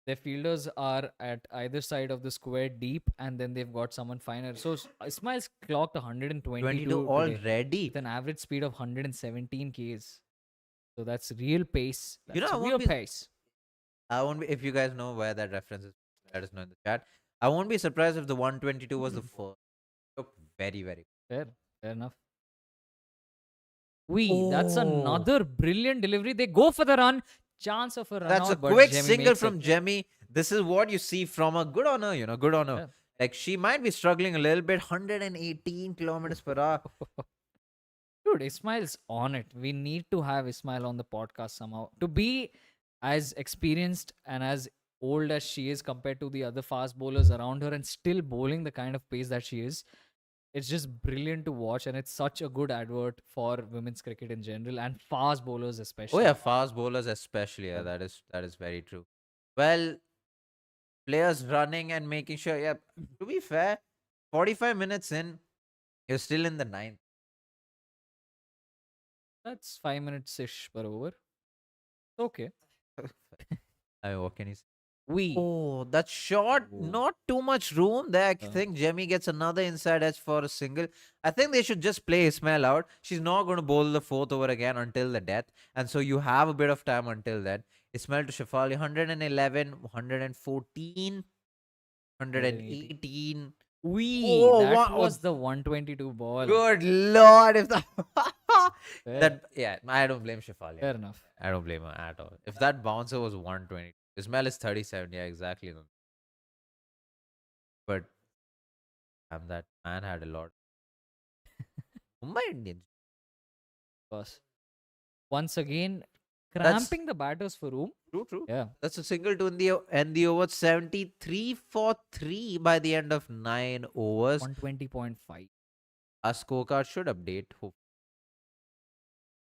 Their fielders are at either side of the square deep, and then they've got someone finer. So Ismail's clocked 122 22 today already. with an average speed of 117 Ks. So that's real pace. That's I won't real be- pace. I won't be, if you guys know where that reference is, let us know in the chat. I won't be surprised if the 122 was the first. Looked very, very. Fair enough. That's another brilliant delivery. They go for the run. Chance of a run. That's out, a but quick Jemmy single makes from it. Jemmy. This is what you see from a good on her, good on her. Yeah. Like, she might be struggling a little bit. 118 kilometers per hour. Dude, Ismail's on it. We need to have Ismail on the podcast somehow. To be as experienced and as old as she is compared to the other fast bowlers around her and still bowling the kind of pace that she is, it's just brilliant to watch, and it's such a good advert for women's cricket in general and fast bowlers Oh especially. yeah, fast bowlers especially. Yeah, that is very true. Well, players running and making sure. Yeah, to be fair, 45 minutes in, you're still in the ninth. That's 5 minutes ish per over. Okay. I mean, what can you say? We. Oh, that shot, Oh. not too much room there. I Yeah. think Jemmy gets another inside edge for a single. I think they should just play Ismail out. She's not going to bowl the fourth over again until the death. And so you have a bit of time until then. Ismail to Shefali, 111, 114, 118. Oh, That was the 122 ball. Good lord. If that, Fair. yeah, I don't blame Shefali. Fair enough. I don't blame her at all. If that bouncer was 120, Ismail is 37. Yeah, exactly. But that man had a lot. Mumbai Indians. Boss. Once again, That's- cramping the batters for room. True. Yeah. That's a single to end the over 73 for 3 by the end of 9 overs. 120.5. Our scorecard should update.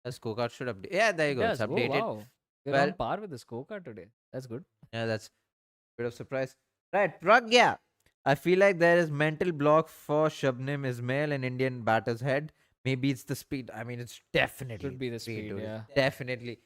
The scorecard should update. Yeah, there you go. It's Yes. Oh, updated. wow. We're Well- on par with the scorecard today. That's good. Yeah, that's a bit of surprise. Right, Pragya. I feel like there is mental block for Shabnim Ismail in Indian batter's head. Maybe it's the speed. I mean, it's definitely Should be the speed, dude. yeah. Definitely.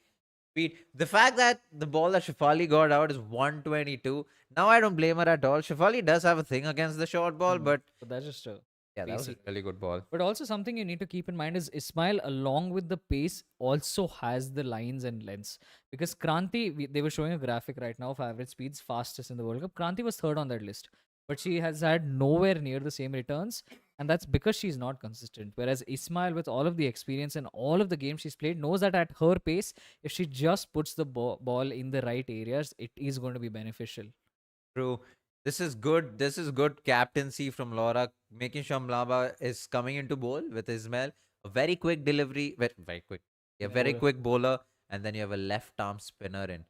Speed. The fact that the ball that Shefali got out is 122. Now I don't blame her at all. Shefali does have a thing against the short ball, but But that's just a. yeah, that was a Pacey. really good ball. But also something you need to keep in mind is Ismail, along with the pace, also has the lines and lengths. Because Kranti, they were showing a graphic right now of average speeds fastest in the World Cup. Kranti was third on that list, but she has had nowhere near the same returns, and that's because she's not consistent. Whereas Ismail, with all of the experience and all of the games she's played, knows that at her pace, if she just puts the ball in the right areas, it is going to be beneficial. True. This is good. This is good captaincy from Laura, making sure Mlaba is coming into bowl with Ismail. A very quick delivery, very quick. Yeah, very Bowler. quick bowler, and then you have a left arm spinner in.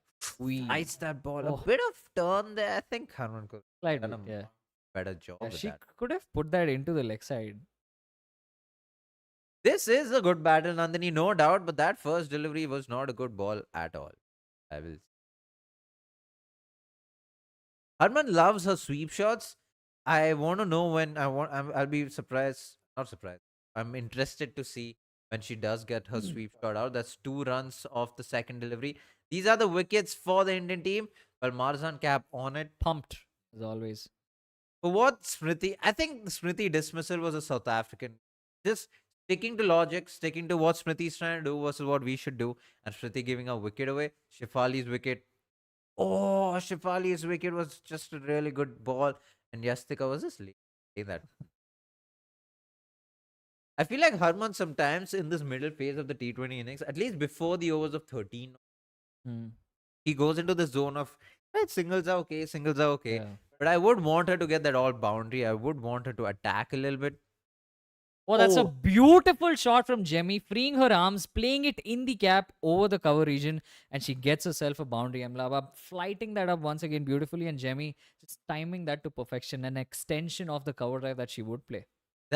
Ice that ball. Oh. A bit of turn there. I think Harman could have Slightly, done a yeah. better job Yeah, with she that. could have put that into the leg side. This is a good battle, Nandini, no doubt, but that first delivery was not a good ball at all. I will. Harman loves her sweep shots. I want to know when I'll be surprised. Not surprised. I'm interested to see when she does get her sweep shot out. That's 2 runs off the second delivery. These are the wickets for the Indian team. Well, Marzan cap on it. Pumped as always. For what Smriti, I think the Smriti dismissal was a South African. Just sticking to logic, sticking to what Smriti's trying to do versus what we should do, and Smriti giving a wicket away. Shifali's wicket. Oh, Shifali's wicket was just a really good ball, and Yastika was just leaving that. I feel like Harman sometimes in this middle phase of the T20 innings, at least before the overs of 13, Hmm. he goes into the zone of right, singles are okay. Yeah. But I would want her to get that all boundary. I would want her to attack a little bit. Oh, that's a Oh, beautiful shot from Jemmy, freeing her arms, playing it in the gap over the cover region, and she gets herself a boundary. Amlaba flighting that up once again beautifully, and Jemmy just timing that to perfection, an extension of the cover drive that she would play.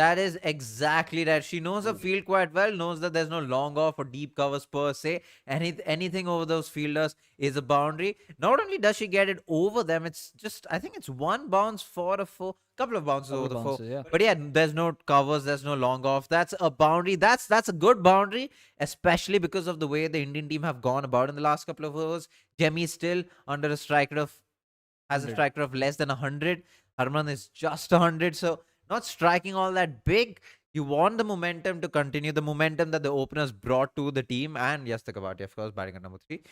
that is exactly right. She knows her field quite well, knows that there's no long off or deep covers per se. Anything over those fielders is a boundary. Not only does she get it over them, it's just, I think it's one bounce for a four, couple of bounces Couple over of the four. bounces, yeah. But yeah, there's no covers, there's no long off. That's a boundary. That's a good boundary, especially because of the way the Indian team have gone about in the last couple of overs. Jemmy is still under a striker of has a 100. striker of less than 100. Harman is just 100. So not striking all that big. You want the momentum to continue, the momentum that the openers brought to the team. And yes, the Kabati, of course, batting at number 3.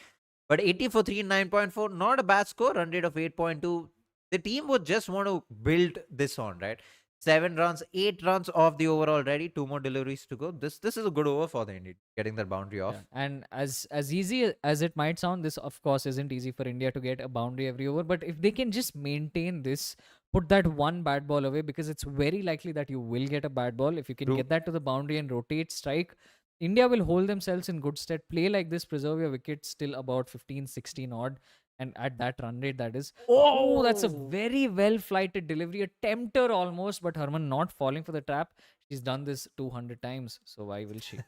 But 80 for 3, 9.4, not a bad score. Run rate of 8.2. The team would just want to build this on, right? 7 runs, 8 runs off the over already. 2 more deliveries to go. This is a good over for the Indian, getting that boundary Yeah, off. and as easy as it might sound, this of course isn't easy for India to get a boundary every over. But if they can just maintain this, put that one bad ball away, because it's very likely that you will get a bad ball. If you can True. get that to the boundary and rotate strike, India will hold themselves in good stead. Play like this, preserve your wicket still about 15, 16 odd, and at that run rate, that is. Oh, that's a Oh! very well flighted delivery, a tempter almost, but Herman not falling for the trap. She's done this 200 times, so why will she?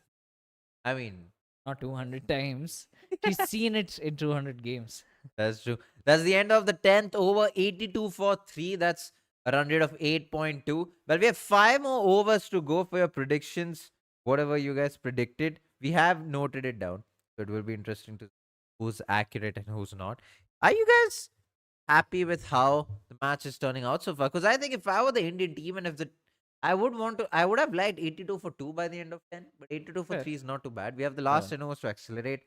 I mean, Not 200 times. She's seen it in 200 games. that's true. That's the end of the 10th over, 82 for 3. That's a run rate of 8.2. Well, we have 5 more overs to go for your predictions. Whatever you guys predicted, we have noted it down. So it will be interesting to see who's accurate and who's not. Are you guys happy with how the match is turning out so far? Because I think if I were the Indian team and if the I would have liked 82 for 2 by the end of 10, but 82 for Fair. 3 is not too bad. We have the Yeah. last 10 overs to accelerate.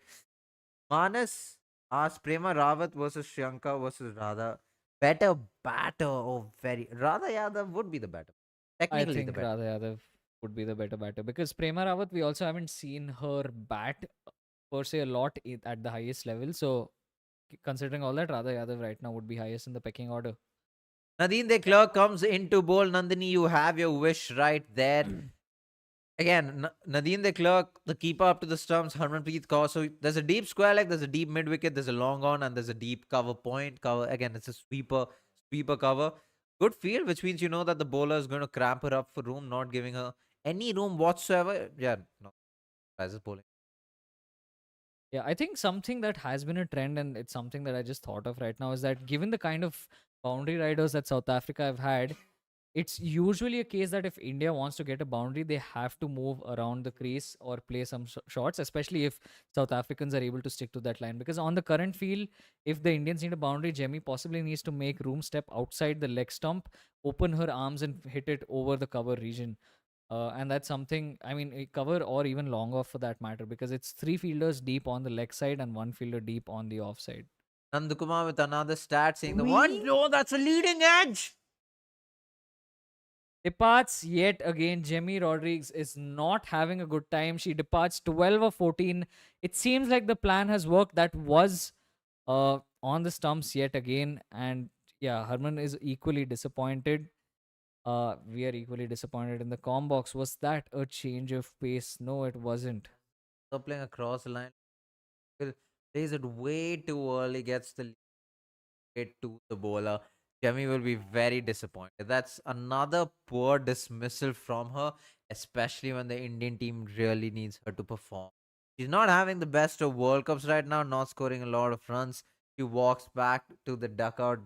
Manas asked Prema Rawat versus Shriyanka versus Radha. Better batter or very. Radha Yadav would be the better. I Technically the think better. Radha Yadav would be the better batter, because Prema Rawat, we also haven't seen her bat per se a lot at the highest level. So, considering all that, Radha Yadav right now would be highest in the pecking order. Nadine De Klerk comes into bowl. Nandini, you have your wish right there. Again, Nadine De Klerk, the keeper up to the stumps, Harmanpreet Kaur. So there's a deep square leg, there's a deep mid wicket, there's a long on, and there's a deep cover point. Cover again, it's a sweeper cover. Good field, which means you know that the bowler is going to cramp her up for room, not giving her any room whatsoever. Yeah, no, as bowling. Yeah, I think something that has been a trend, and it's something that I just thought of right now, is that given the kind of boundary riders that South Africa have had, it's usually a case that if India wants to get a boundary, they have to move around the crease or play some shots, especially if South Africans are able to stick to that line. Because on the current field, if the Indians need a boundary, Jemmy possibly needs to make room, step outside the leg stump, open her arms, and hit it over the cover region. And that's something, I mean, a cover or even long off for that matter, because it's three fielders deep on the leg side and one fielder deep on the offside. Nandakumar with another stat saying the one. We No, that's a leading edge. departs yet again. Jemmy Rodriguez is not having a good time. She departs 12 or 14. It seems like the plan has worked. That was on the stumps yet again. And yeah, Harman is equally disappointed. We are equally disappointed in the com box. Was that a change of pace? No, it wasn't. So playing across the line. Plays it way too early, gets the lead to the bowler. Jemmy will be very disappointed. That's another poor dismissal from her, especially when the Indian team really needs her to perform. She's not having the best of World Cups right now, not scoring a lot of runs. She walks back to the dugout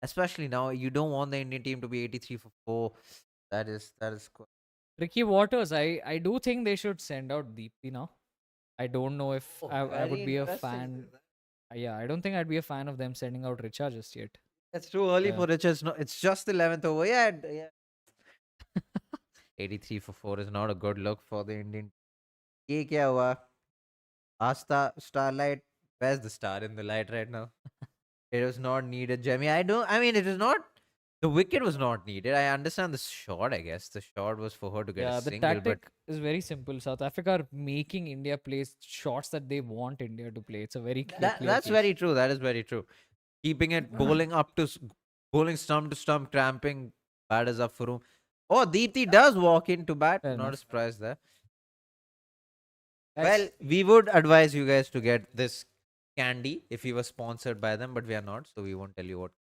Especially now, you don't want the Indian team to be 83 for 4. That is Ricky Waters, I do think they should send out Deepthi now. I don't know if I very would be a interesting. fan. Yeah, I don't think I'd be a fan of them sending out Richa just yet. It's too early Yeah. for Richards. No, it's just the 11th over. Yeah. 83 for 4 is not a good look for the Indian. ये क्या हुआ? Asta Starlight. Where's the star in the light right now? It was not needed, Jemmy. I mean, it was not. The wicket was not needed. I understand the shot, I guess. The shot was for her to get a Yeah, the single, but tactic is very simple. South Africa are making India play shots that they want India to play. It's a very clear that's case. very true. That is very true. Keeping it bowling up to bowling stump to stump, cramping batters up for room. Oh, Deepthi does walk into bat. Fair Not a enough. surprise there. Well, Guys, we would advise you guys to get this candy if we were sponsored by them, but we are not, so we won't tell you what.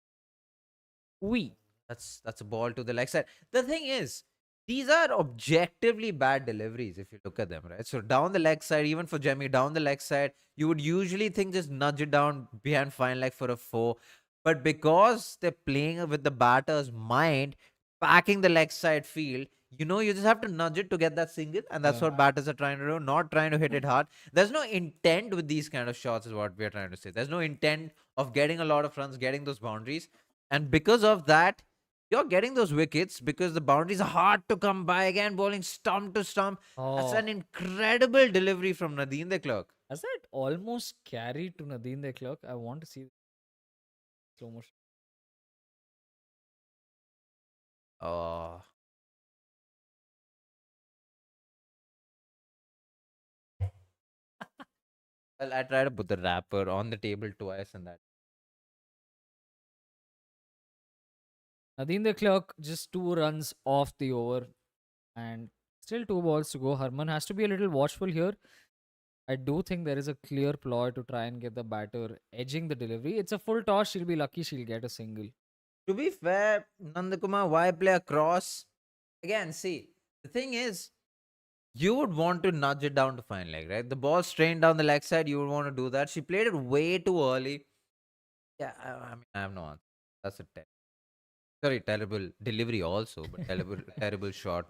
we. That's a ball to the leg side. The thing is, these are objectively bad deliveries if you look at them, right? So down the leg side, even for Jemmy, down the leg side, you would usually think just nudge it down behind fine leg for a 4. But because they're playing with the batter's mind, packing the leg side field, you just have to nudge it to get that single, and that's Yeah. what batters are trying to do, not trying to hit it hard. There's no intent with these kind of shots, is what we're trying to say. There's no intent of getting a lot of runs, getting those boundaries. And because of that, you're getting those wickets because the boundaries are hard to come by. Again, bowling stump to stump. That's Oh, an incredible delivery from Nadine de Klerk. has that almost carried to Nadine de Klerk? I want to see slow motion. Oh, well, I tried to put the wrapper on the table twice, and that. Nadine de Klerk just 2 runs off the over and still 2 balls to go. Harman has to be a little watchful here. I do think there is a clear ploy to try and get the batter edging the delivery. It's a full toss. She'll be lucky she'll get a single. To be fair, Nandakumar, why play across? Again, see, the thing is, you would want to nudge it down to fine leg, right? The ball strained down the leg side, you would want to do that. She played it way too early. Yeah, I mean, I have no answer. That's a terrible delivery also, but terrible shot.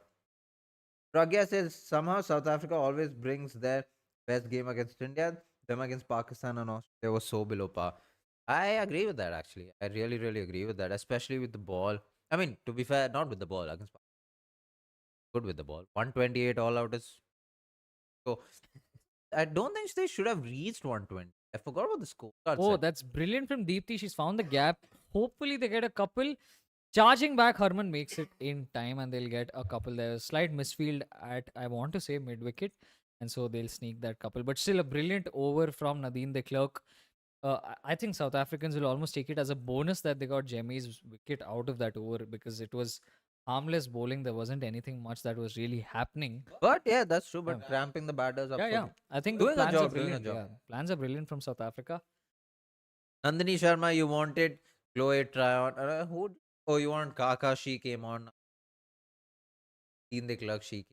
Pragya says somehow South Africa always brings their best game against India. Them against Pakistan and Australia was so below par. I agree with that actually. I really, really agree with that, especially with the ball. I mean, to be fair, not with the ball against Pakistan. Good with the ball. 128 all out is so. I don't think they should have reached 120. I forgot what the scorecard Oh, said. that's brilliant from Deepthi. She's found the gap. Hopefully, they get a couple. Charging back, Harman makes it in time and they'll get a couple. There's slight misfield at, I want to say, mid wicket. And so they'll sneak that couple. But still, a brilliant over from Nadine de Klerk. I think South Africans will almost take it as a bonus that they got Jemmy's wicket out of that over because it was harmless bowling. There wasn't anything much that was really happening. But yeah, that's true. Yeah. But cramping the batters up Yeah, for yeah. I think the doing a plans are job, doing a brilliant. job. Yeah, plans are brilliant from South Africa. Nandini Sharma, you wanted Chloe Tryon. Who? Oh, you want Kaka? She came on. In the clerk, she.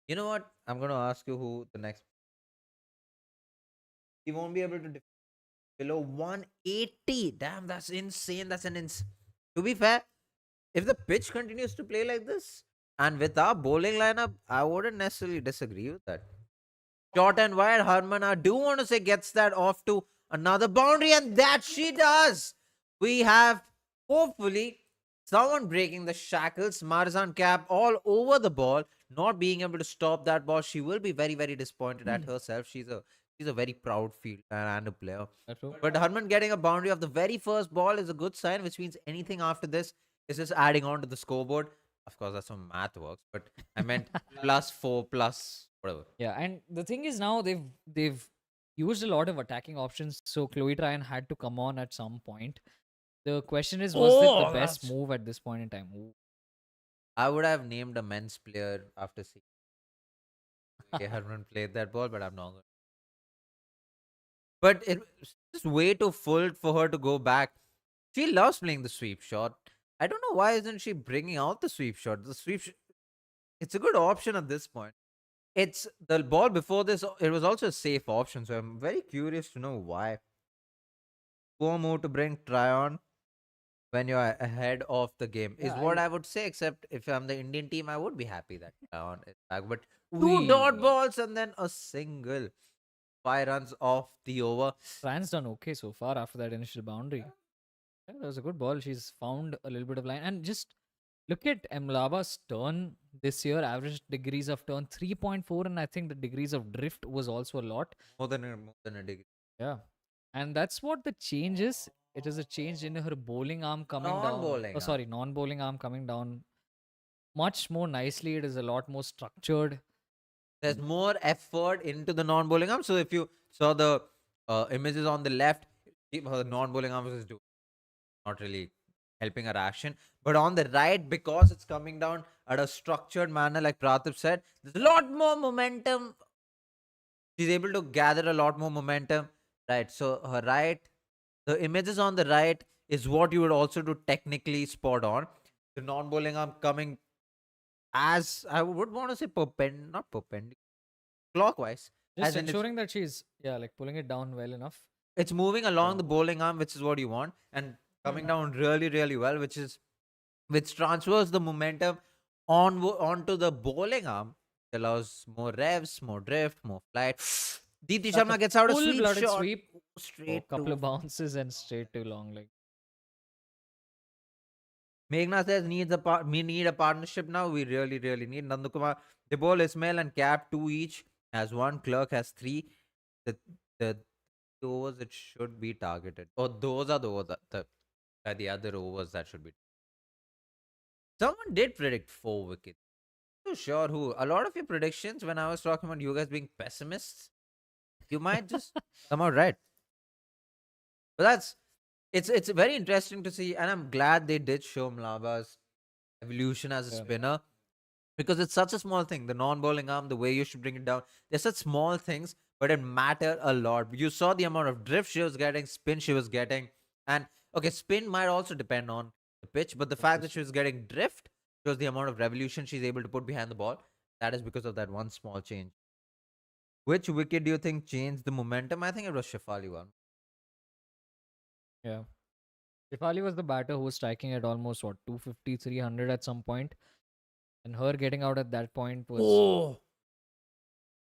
You know what? I'm going to ask you who the next. He won't be able to below 180. Damn, that's insane. That's an ins. To be fair, if the pitch continues to play like this, and with our bowling lineup, I wouldn't necessarily disagree with that. Short and wide, Harman, I do want to say, gets that off to another boundary, and that she does. We have hopefully someone breaking the shackles. Marzan Cap all over the ball, not being able to stop that ball. She will be very, very disappointed at herself. She's a very proud fielder and a player. That's true. But Harman getting a boundary of the very first ball is a good sign, which means anything after this is just adding on to the scoreboard. Of course, that's how math works, but I meant +4 plus whatever. Yeah, and the thing is now they've used a lot of attacking options, so Chloe Tryon had to come on at some point. The question is, was it the Oh, best that's. move at this point in time? Ooh. I would have named a men's player after seeing Harman played that ball, but I'm not going. But it's just way too full for her to go back. She loves playing the sweep shot. I don't know why isn't she bringing out the sweep shot. It's a good option at this point. It's the ball before this. It was also a safe option, so I'm very curious to know why. Poor move to bring Tryon. when you're ahead of the game is Yeah, what I would say. Except if I'm the Indian team, I would be happy that on it back. But two dot we balls and then a single, 5 runs off the over. Fran's done okay so far after that initial boundary. Yeah, that was a good ball. She's found a little bit of line. And just look at Mlaba's turn this year, average degrees of turn 3.4. And I think the degrees of drift was also a lot. More than a degree. Yeah. And that's what the change is. It is a change in her bowling arm coming down. Oh, Non-bowling. sorry, non bowling arm coming down much more nicely. It is a lot more structured. There's more effort into the non-bowling arm. So if you saw the images on the left, her non-bowling arm is not really helping her action. But on the right, because it's coming down at a structured manner, like Praatibh said, there's a lot more momentum. She's able to gather a lot more momentum. Right. So her right, the images on the right is what you would also do technically spot on. The non-bowling arm coming as I would want to say not perpendicular, clockwise. Just As in ensuring that she's, yeah, like pulling it down well enough. it's moving along Yeah. the bowling arm, which is what you want, and coming down really, really well, which transfers the momentum onto the bowling arm. It allows more revs, more drift, more flight. Deepti That's a Sharma gets out a full sweep blooded shot sweep. Oh, straight couple to of bounces and straight to long leg. Meghna says we need a partnership now. We really, really need Nandakumar. They bowl Ismail and Cap 2 each has 1. Clerk has 3. The overs it should be targeted. Oh, those are the overs the other overs that should be. Someone did predict 4 wickets. So sure who. A lot of your predictions when I was talking about you guys being pessimists, you might just come out right. But it's very interesting to see, and I'm glad they did show Mlaba's evolution as a Yeah. spinner because it's such a small thing. The non-bowling arm, the way you should bring it down, they're such small things, but it matter a lot. You saw the amount of drift she was getting, spin she was getting, and okay, spin might also depend on the pitch, but the fact that she was getting drift shows the amount of revolution she's able to put behind the ball. That is because of that one small change. Which wicket do you think changed the momentum? I think it was Shefali one. Yeah. Shefali was the batter who was striking at almost what 250, 300 at some point, and her getting out at that point was Oh,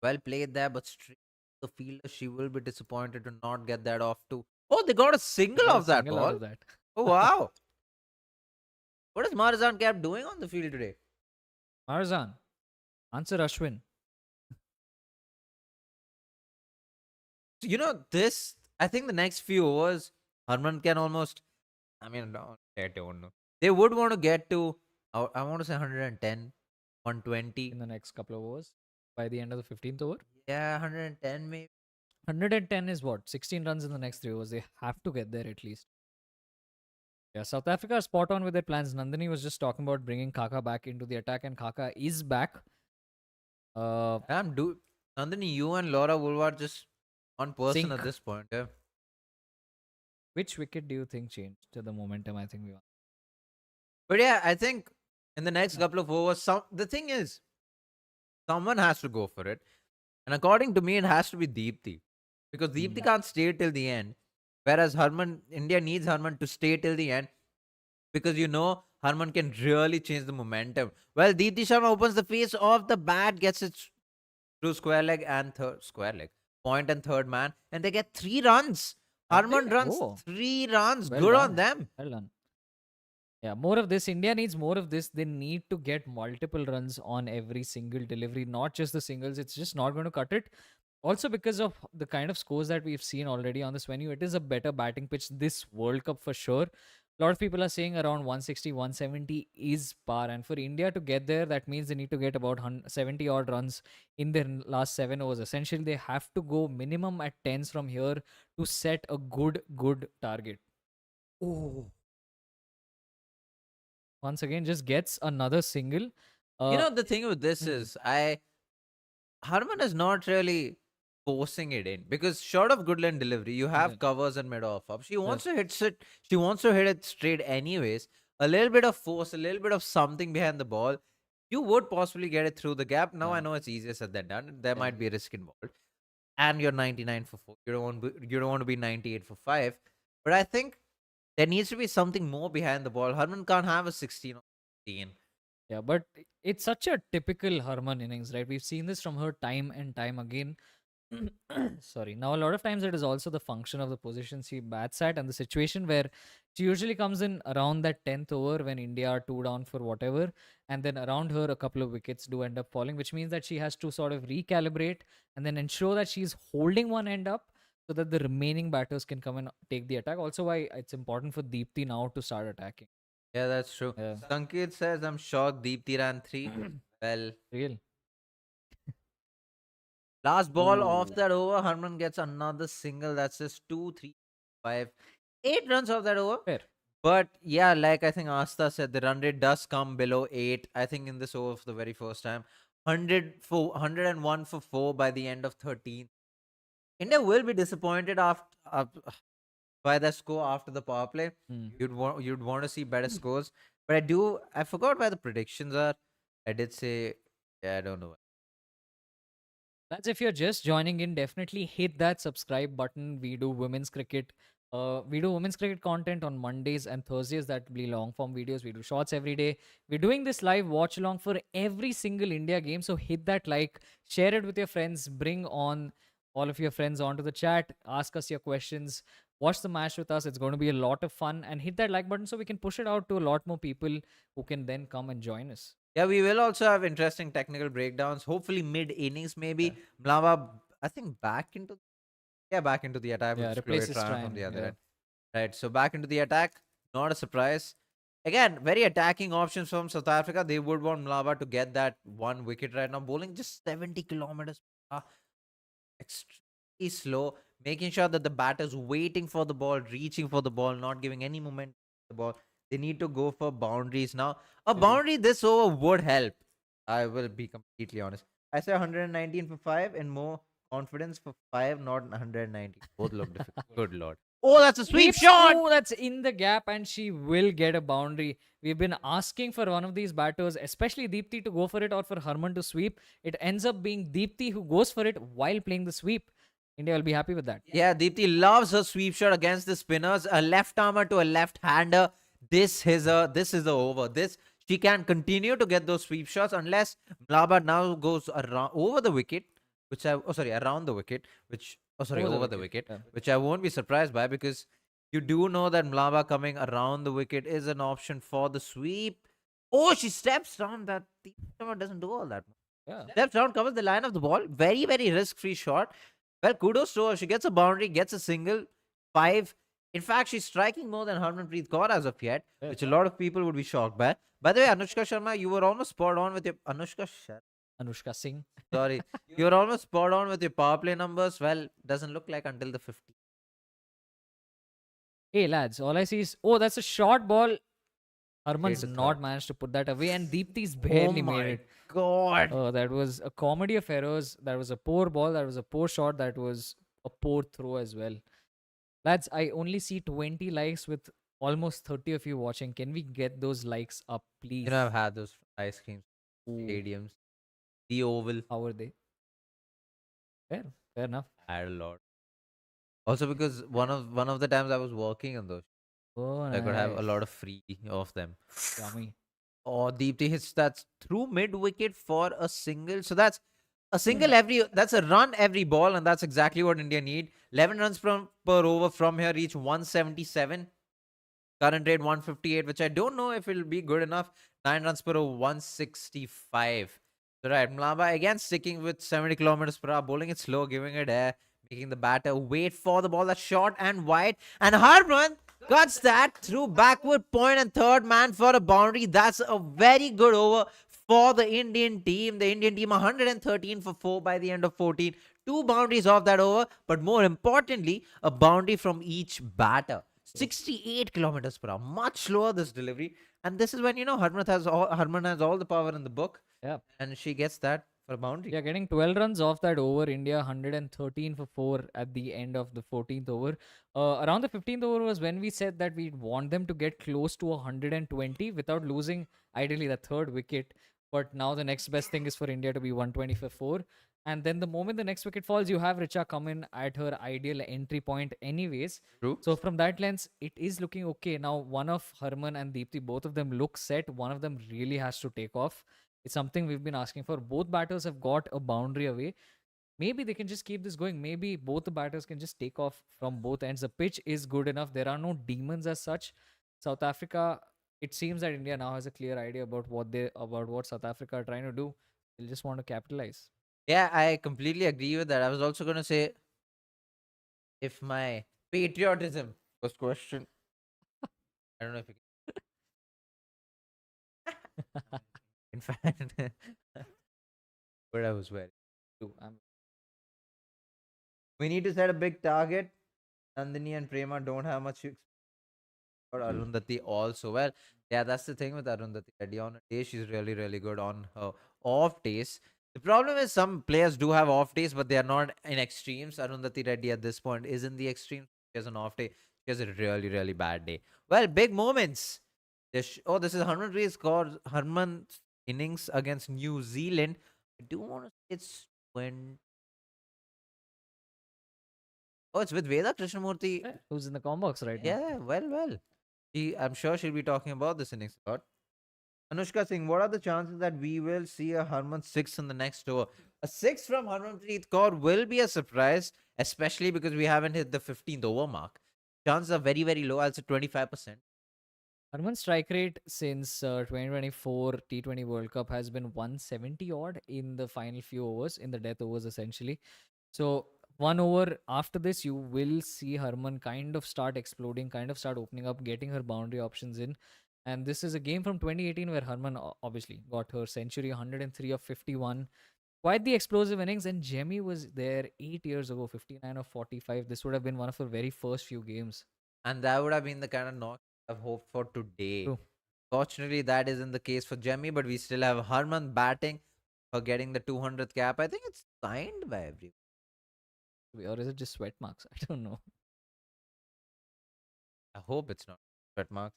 well played there, but straight to the fielder, she will be disappointed to not get that off too. Oh, they got a they single got a of that single out ball. of that. Oh wow. What is Marzan Cap doing on the field today? Marzan, answer Ashwin. You know, this, I think the next few overs, Harman can almost, I mean, no, I don't know. They would want to get to, I want to say 110, 120. In the next couple of overs by the end of the 15th over. Yeah, 110 maybe. 110 is what 16 runs in the next 3 overs. They have to get there at least. Yeah, South Africa are spot on with their plans. Nandini was just talking about bringing Kaka back into the attack, and Kaka is back. Nandini, you and Laura Woolward just one person Sync. at this point. Yeah. Which wicket do you think changed to the momentum? I think we won. But yeah, I think in the next couple of overs, the thing is, someone has to go for it. And according to me, it has to be Deepti. Because Deepti can't stay till the end. Whereas India needs Harman to stay till the end. Because Harman can really change the momentum. Well, Deepti Sharma opens the face of the bat, gets it through square leg, point and third man, and they get 3 runs. Harman runs 3 runs. Well Good done. on them. Well done. Yeah, more of this. India needs more of this. They need to get multiple runs on every single delivery, not just the singles. It's just not going to cut it. Also, because of the kind of scores that we've seen already on this venue, it is a better batting pitch this World Cup for sure. A lot of people are saying around 160, 170 is par. And for India to get there, that means they need to get about 70 odd runs in their last 7 overs. Essentially, they have to go minimum at 10s from here to set a good target. Oh. Once again, just gets another single. The thing with this is, Harman is not really forcing it in because short of good line delivery, you have covers and mid off up. She wants to hit it. She wants to hit it straight anyways. A little bit of force, a little bit of something behind the ball, you would possibly get it through the gap. Now I know it's easier said than done. There might be risk involved, and you're 99 for 4. You don't want to be 98 for 5. But I think There needs to be something more behind the ball. Harman can't have a 16 or 15. Yeah, but it's such a typical Harman innings, right? We've seen this from her time and time again. Sorry. Now, a lot of times it is also the function of the position she bats at and the situation where she usually comes in around that 10th over when India are two down for whatever. And then around her, a couple of wickets do end up falling, which means that she has to sort of recalibrate and then ensure that she's holding one end up so that the remaining batters can come and take the attack. Also, why it's important for Deepthi now to start attacking. Yeah, that's true. Yeah. Sanket says, I'm shocked Deepthi ran 3. Well, Real. last ball of Ooh. that over, Harman gets another single. That's just 2, 3, 5, 8 runs off that over. Fair. But yeah, like I think Asta said, the run rate does come below 8. I think in this over for the very first time. 101 for 4 by the end of 13. India will be disappointed by the score after the power play. Mm. You'd want to see better scores. But I forgot where the predictions are. I did say, yeah, I don't know. Lads, if you're just joining in, definitely hit that subscribe button. We do women's cricket. We do women's cricket content on Mondays and Thursdays. That will be long form videos. We do shorts every day. We're doing this live watch along for every single India game. So hit that like, share it with your friends, bring on all of your friends onto the chat, ask us your questions, watch the match with us. It's going to be a lot of fun. And hit that like button so we can push it out to a lot more people who can then come and join us. Yeah, we will also have interesting technical breakdowns. Hopefully, mid innings, maybe. Yeah. Mlava, I think back into the attack Yeah, with Chloe replaces Tran from Tran. the other Yeah. end. Right, so back into the attack. Not a surprise. Again, very attacking options from South Africa. They would want Mlava to get that one wicket right now. Bowling just 70 kilometers per hour. Extremely slow, making sure that the batter's waiting for the ball, reaching for the ball, not giving any momentum to the ball. They need to go for boundaries now. A They do. boundary this over would help. I will be completely honest. I say 119 for 5 and more confidence for 5, not 119. Both look difficult. Good lord. Oh, that's a sweep Sweeps. shot! Oh, that's in the gap, and she will get a boundary. We've been asking for one of these batters, especially Deepthi, to go for it or for Harman to sweep. It ends up being Deepthi who goes for it while playing the sweep. India will be happy with that. Yeah, Deepthi loves her sweep shot against the spinners. A left armer to a left hander. This is a over. This she can continue to get those sweep shots unless Mlaba now goes around over the wicket, around the wicket, over the wicket, Yeah. which I won't be surprised by because you do know that Mlaba coming around the wicket is an option for the sweep. Oh, she steps down. That the doesn't do all that. Yeah. Steps down, covers the line of the ball. Very, very risk-free shot. Well, kudos to her. She gets a boundary, gets a single, 5. In fact, she's striking more than Harmanpreet Kaur as of yet, Yeah. which a lot of people would be shocked by. By the way, Anushka Sharma, you were almost spot on with your Anushka Singh. Sorry, you were almost spot on with your power play numbers. Well, doesn't look like until the 50. Hey, lads, all I see is, oh, that's a short ball. Harman's to not third. managed to put that away, and Deepti's barely made it. God. Oh, that was a comedy of errors. That was a poor ball. That was a poor shot. That was a poor throw as well. Lads, I only see 20 likes with almost 30 of you watching. Can we get those likes up, please? You know, I've had those ice cream Ooh, stadiums. The Oval. how are they? Fair enough. I had a lot. Also, because one of the times I was working on those, Oh, I could have a nice. lot of free of them. Yummy. Oh, Deepti hits that's through mid wicket for a single. So that's a single that's a run every ball, and that's exactly what India need. 11 runs per over from here, reach 177. Current rate 158, which I don't know if it'll be good enough. 9 runs per over, 165. So right, Mlaba again sticking with 70 kilometers per hour, bowling it slow, giving it air, making the batter wait for the ball that's short and wide. And Harman cuts that through backward point and third man for a boundary. That's a very good over for the Indian team. The Indian team 113 for 4 by the end of 14. 2 boundaries off that over, but more importantly, a boundary from each batter. 68 kilometers per hour, much slower this delivery. And this is when Harman has all the power in the book. Yeah. And she gets that for a boundary. Yeah, getting 12 runs off that over. India 113 for 4 at the end of the 14th over. Around the 15th over was when we said that we'd want them to get close to 120 without losing, ideally, the third wicket. But now the next best thing is for India to be 120 for 4. And then the moment the next wicket falls, you have Richa come in at her ideal entry point, anyways. True. So from that lens, it is looking okay. Now, one of Harman and Deepthi, both of them look set. One of them really has to take off. It's something we've been asking for. Both batters have got a boundary away. Maybe they can just keep this going. Maybe both the batters can just take off from both ends. The pitch is good enough. There are no demons as such. South Africa, it seems that India now has a clear idea about what South Africa are trying to do. They'll just want to capitalize. Yeah, I completely agree with that. I was also going to say, if my patriotism was questioned, I don't know if you in fact, but I was very. True, We need to set a big target. Nandini and Prema don't have much or Arundhati also. Well, yeah, that's the thing with Arundhati Reddy. On a day, she's really, really good. On her off days, the problem is some players do have off days, but they are not in extremes. Arundhati Reddy at this point is in the extreme. She has an off day. She has a really, really bad day. Well, big moments. This is Harmanpreet score. Harman's innings against New Zealand. I do want to say it's when. Oh, it's with Veda Krishnamurti. who's in the com box right now? Yeah, well. I'm sure she'll be talking about this innings a lot. Anushka Singh, what are the chances that we will see a Harman six in the next over? A six from Harmanpreet Kaur will be a surprise, especially because we haven't hit the 15th over mark. Chances are very, very low. I'll say 25%. Harman's strike rate since 2024 T20 World Cup has been 170 odd in the final few overs, in the death overs essentially. So, one over after this, you will see Harman kind of start exploding, kind of start opening up, getting her boundary options in. And this is a game from 2018 where Harman obviously got her century, 103 of 51. Quite the explosive innings. And Jemmy was there 8 years ago, 59 of 45. This would have been one of her very first few games. And that would have been the kind of knock I've hoped for today. True. Fortunately, that isn't the case for Jemmy, but we still have Harman batting for getting the 200th cap. I think it's signed by everyone. Or is it just sweat marks? I don't know. I hope it's not sweat marks.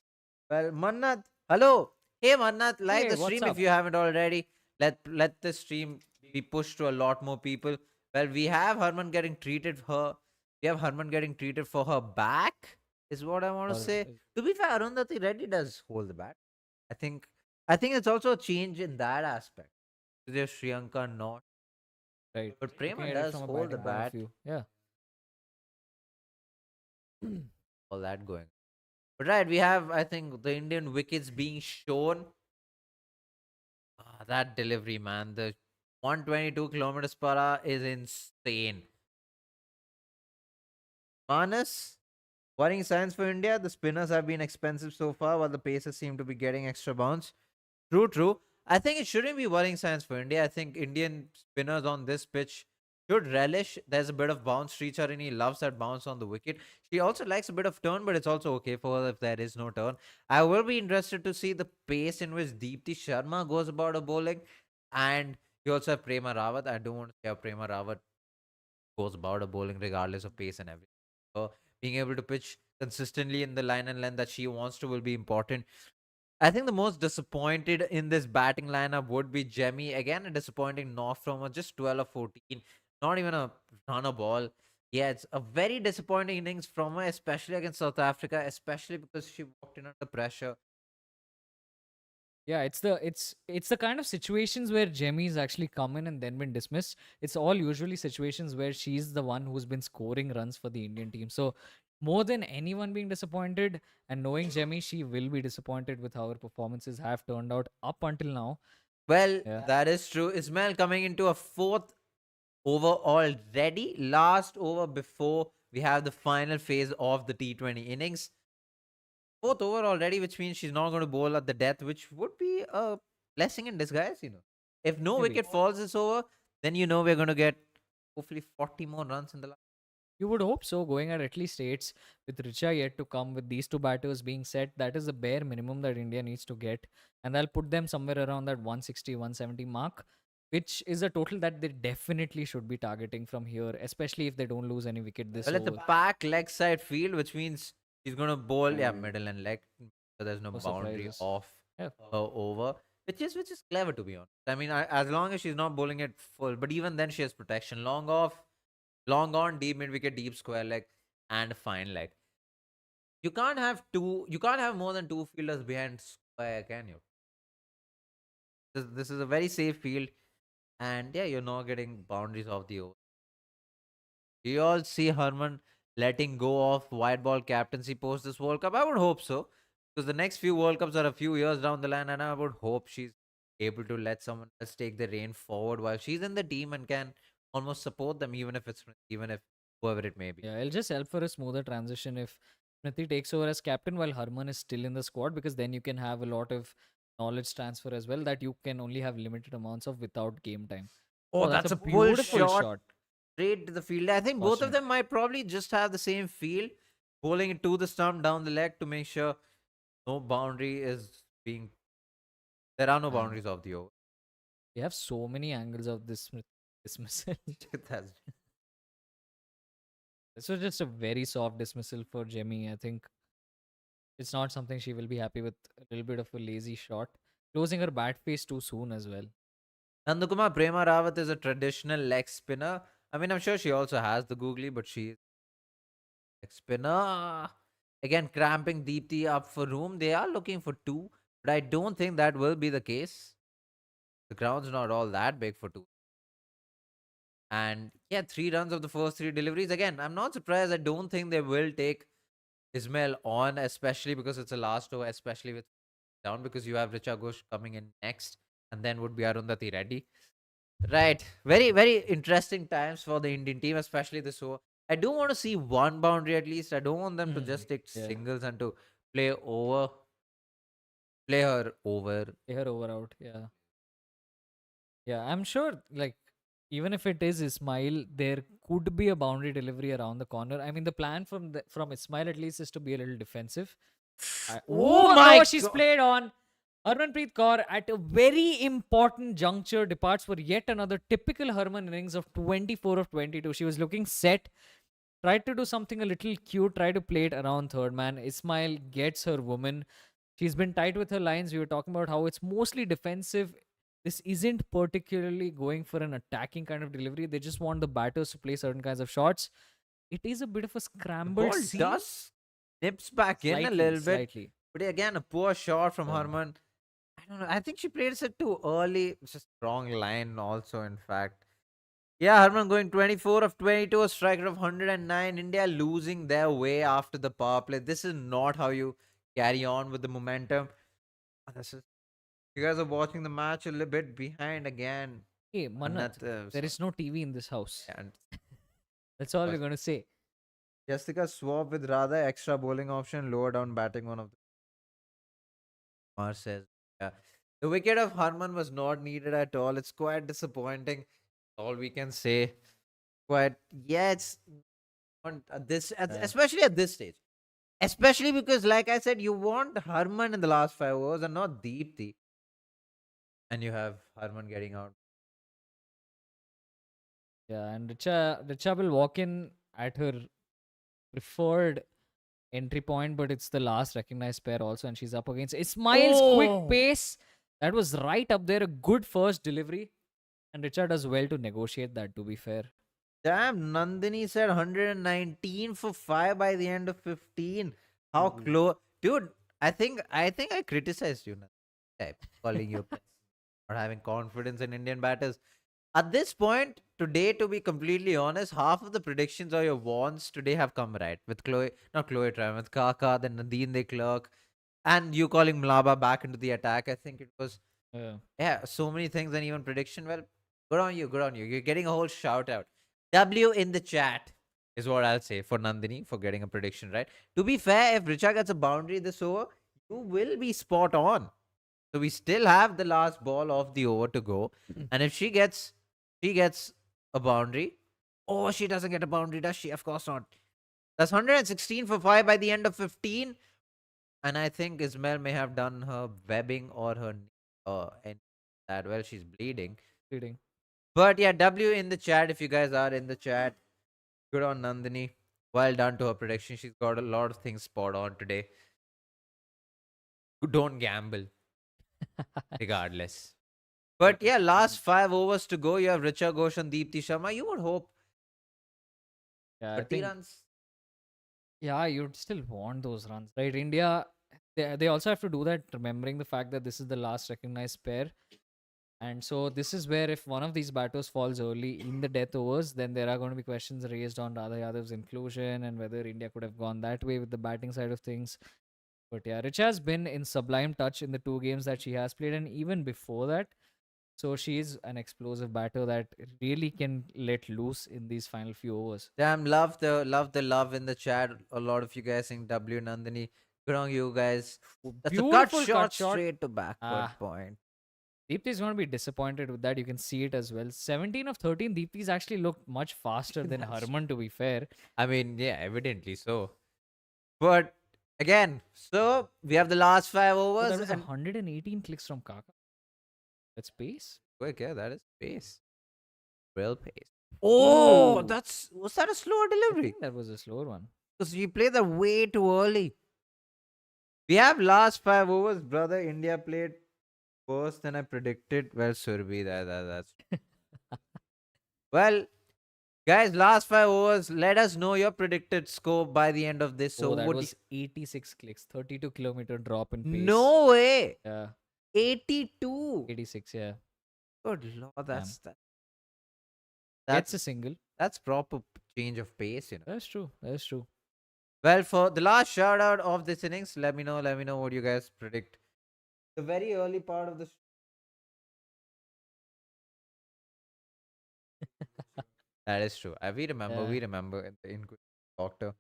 Well, Mannat, hello. Hey, Mannat, like Hey, the what's stream up? if you haven't already. Let the stream be pushed to a lot more people. Well, we have Herman getting treated for her. We have Herman getting treated for her back, is what I want to Or say. To be fair, Arundhati Reddy does hold the bat. I think I think it's also a change in that aspect. There's Sriyanka not. right. But Looking Prema at it does from a hold the batting point of bat. view. Yeah. All that going. But right, we have, I think, the Indian wickets being shown. That delivery, man. The 122 kilometers per hour is insane. Manas, worrying signs for India. The spinners have been expensive so far, while the pacers seem to be getting extra bounce. True. I think it shouldn't be worrying signs for India. I think Indian spinners on this pitch should relish. There's a bit of bounce. Sricharini loves that bounce on the wicket. She also likes a bit of turn, but it's also okay for her if there is no turn. I will be interested to see the pace in which Deepti Sharma goes about her bowling. And you also have Prema Rawat. I don't want to see how Prema Rawat goes about her bowling regardless of pace and everything. So being able to pitch consistently in the line and length that she wants to will be important. I think the most disappointed in this batting lineup would be Jemmy. Again, a disappointing knock from her, just 12 or 14. Not even a run a ball. Yeah, it's a very disappointing innings from her, especially against South Africa, especially because she walked in under pressure. Yeah, it's the kind of situations where Jemmy's actually come in and then been dismissed. It's all usually situations where she's the one who's been scoring runs for the Indian team. So more than anyone being disappointed and knowing Jemmy, she will be disappointed with how her performances have turned out up until now. Well, Yeah. that is true. Ismail coming into a fourth over already. Last over before we have the final phase of the T20 innings. Fourth over already, which means she's not going to bowl at the death, which would be a blessing in disguise. If no Maybe. wicket falls this over, then we're going to get hopefully 40 more runs in the last. You would hope so, going at least eights with Richa yet to come, with these two batters being set. That is the bare minimum that India needs to get. And I'll put them somewhere around that 160, 170 mark, which is a total that they definitely should be targeting from here, especially if they don't lose any wicket this Well, it's a over. pack leg side field, which means she's going to bowl, middle and leg. So there's no No boundary surprises. off Yeah. her over. which is clever to be honest. I mean, as long as she's not bowling it full, but even then she has protection. Long off, long on, deep mid wicket, deep square leg, and fine leg. You can't have two. You can't have more than two fielders behind square, can you? This is a very safe field, and yeah, you're not getting boundaries off the over. Do you all see Herman letting go of white ball captaincy post this World Cup? I would hope so, because the next few World Cups are a few years down the line, and I would hope she's able to let someone else take the reign forward while she's in the team and can almost support them, even if whoever it may be. Yeah, it'll just help for a smoother transition if Smriti takes over as captain while Harman is still in the squad, because then you can have a lot of knowledge transfer as well that you can only have limited amounts of without game time. Oh, Oh, that's a that's a pull beautiful shot shot. straight to the field. I think both of Fortunate. them might probably just have the same feel, bowling it to the stump down the leg to make sure no boundary is being. There are no And boundaries of the over. we have so many angles of this dismissal. That's This was just a very soft dismissal for Jemmy. I think it's not something she will be happy with. A little bit of a lazy shot. Closing her bat face too soon as well. Nandakumar Prema Rawat is a traditional leg spinner. I mean, I'm sure she also has the googly, but she's leg spinner. Again, cramping Deepthi up for room. They are looking for two, but I don't think that will be the case. The ground's not all that big for two. And yeah, 3 runs of the first three deliveries. Again, I'm not surprised. I don't think they will take Ismail on, especially because it's a last over, especially with down, because you have Richa Ghosh coming in next, and then would be Arundhati Reddy. Right. Very, very interesting times for the Indian team, especially this over. I do want to see one boundary at least. I don't want them to just take Yeah. singles and to play over, play her over. Play her over out. Yeah. Yeah. I'm sure, like, even if it is Ismail, there could be a boundary delivery around the corner. I mean, the plan from Ismail at least is to be a little defensive. Oh No, my she's god. played on. Harmanpreet Kaur at a very important juncture departs for yet another typical Harman innings of 24 of 22. She was looking set, tried to do something a little cute, tried to play it around third man. Ismail gets her woman. She's been tight with her lines. We were talking about how it's mostly defensive. This isn't particularly going for an attacking kind of delivery. They just want the batters to play certain kinds of shots. It is a bit of a The scrambled ball scene. does nips back in a Slightly, little bit. slightly. But again, a poor shot from Yeah. Harman. I don't know. I think she played it too early. It's just wrong line also, in fact. Yeah, Harman going 24 of 22, a striker of 109. India losing their way after the power play. This is not how you carry on with the momentum. This is, you guys are watching the match a little bit behind again. Hey, Manat, there Sorry. is no TV in this house. And That's all we're going to say. Jessica swap with rather extra bowling option, lower down batting one of the Mar says. Yeah. The wicket of Harman was not needed at all. It's quite disappointing. All we can say. Quite yeah, it's on Yeah. especially at this stage. Especially because, like I said, you want Harman in the last 5 overs and not Deepthi. And you have Harman getting out. Yeah, and Richa will walk in at her preferred entry point, but it's the last recognized pair also, and she's up against Ismail's quick Oh, pace. That was right up there. A good first delivery. And Richa does well to negotiate that, to be fair. damn. Nandini said 119 for 5 by the end of 15. How close. Dude, I think I criticized you. Nandini, calling you not having confidence in Indian batters. At this point, today, to be completely honest, half of the predictions or your wants today have come right. With Chloe, not Chloe Tran, with Kaka, then Nadine De Klerk, and you calling Mlaba back into the attack. I think it was, Yeah. yeah, so many things and even prediction. Well, good on you, good on you. You're getting a whole shout out. W in the chat is what I'll say for Nandini for getting a prediction right. To be fair, if Richa gets a boundary this over, you will be spot on. So we still have the last ball of the over to go. And if she gets a boundary. Oh, she doesn't get a boundary, does she? Of course not. That's 116 for 5 by the end of 15. And I think Ismail may have done her webbing or her and that. Well, she's bleeding. Leading. But yeah, W in the chat if you guys are in the chat. Good on Nandini. Well done to her prediction. She's got a lot of things spot on today. Don't gamble. regardless. That But is yeah, true. last 5 overs to go. You have Richa Ghosh and Deepti Sharma. You would hope Yeah, I 30 think, runs. yeah, you'd still want those runs, right? India, they also have to do that, remembering the fact that this is the last recognized pair. And so this is where if one of these batters falls early in the death overs, then there are going to be questions raised on Radha Yadav's inclusion and whether India could have gone that way with the batting side of things. But yeah, Richa has been in sublime touch in the 2 games that she has played, and even before that. So she is an explosive batter that really can let loose in these final few overs. Damn, love the love in the chat. A lot of you guys saying W Nandini. Good on you guys. That's a cut Beautiful cut shot shot. straight to backward Ah, point. Deepti is going to be disappointed with that. You can see it as well. 17 of 13, Deepti's actually looked much faster than That's Harman, to be fair. I mean, yeah, evidently so. But again, so we have the last five Oh, that overs was and 118 clicks from Kaka. That's pace. quick, yeah, that is pace. Real pace. Oh, Ooh, that's was that a slower I delivery? think that was a slower one. Because you played that way too early. We have last 5 overs, brother. India played worse than I predicted. Well, Surbi, that's well, guys. Last 5 overs. Let us know your predicted score by the end of this. So, Oh, that would you, was 86 clicks, 32-kilometer drop in pace. no way, Yeah, 82. 86. Yeah, Good lord, damn. that's Gets a single. that's proper change of pace. That's true. That's true. Well, for the last shout out of this innings, let me know what you guys predict. The very early part of the that is true. We Yeah. remember in the Inquisitive Doctor.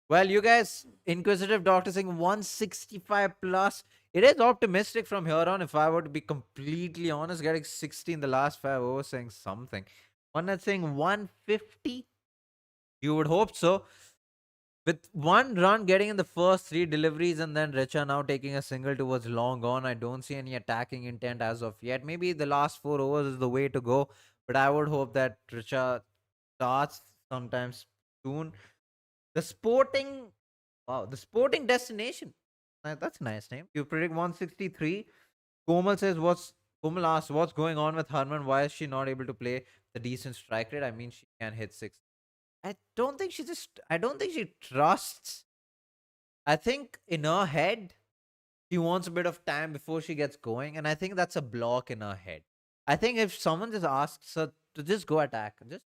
Well, you guys, Inquisitive Doctor saying 165 plus. It is optimistic from here on. If I were to be completely honest, getting 60 in the last 5 overs saying something. One that's saying 150. You would hope so. With one run getting in the first three deliveries and then Richa now taking a single towards long gone, I don't see any attacking intent as of yet. Maybe the last 4 overs is the way to go, but I would hope that Richa starts sometimes soon. The Sporting, wow, the Sporting Destination. That's a nice name. You predict 163. Komal says, Komal asks, what's going on with Harman? Why is she not able to play the decent strike rate? I mean, she can hit six. I don't think she trusts. I think in her head, she wants a bit of time before she gets going, and I think that's a block in her head. I think if someone just asks her to just go attack, just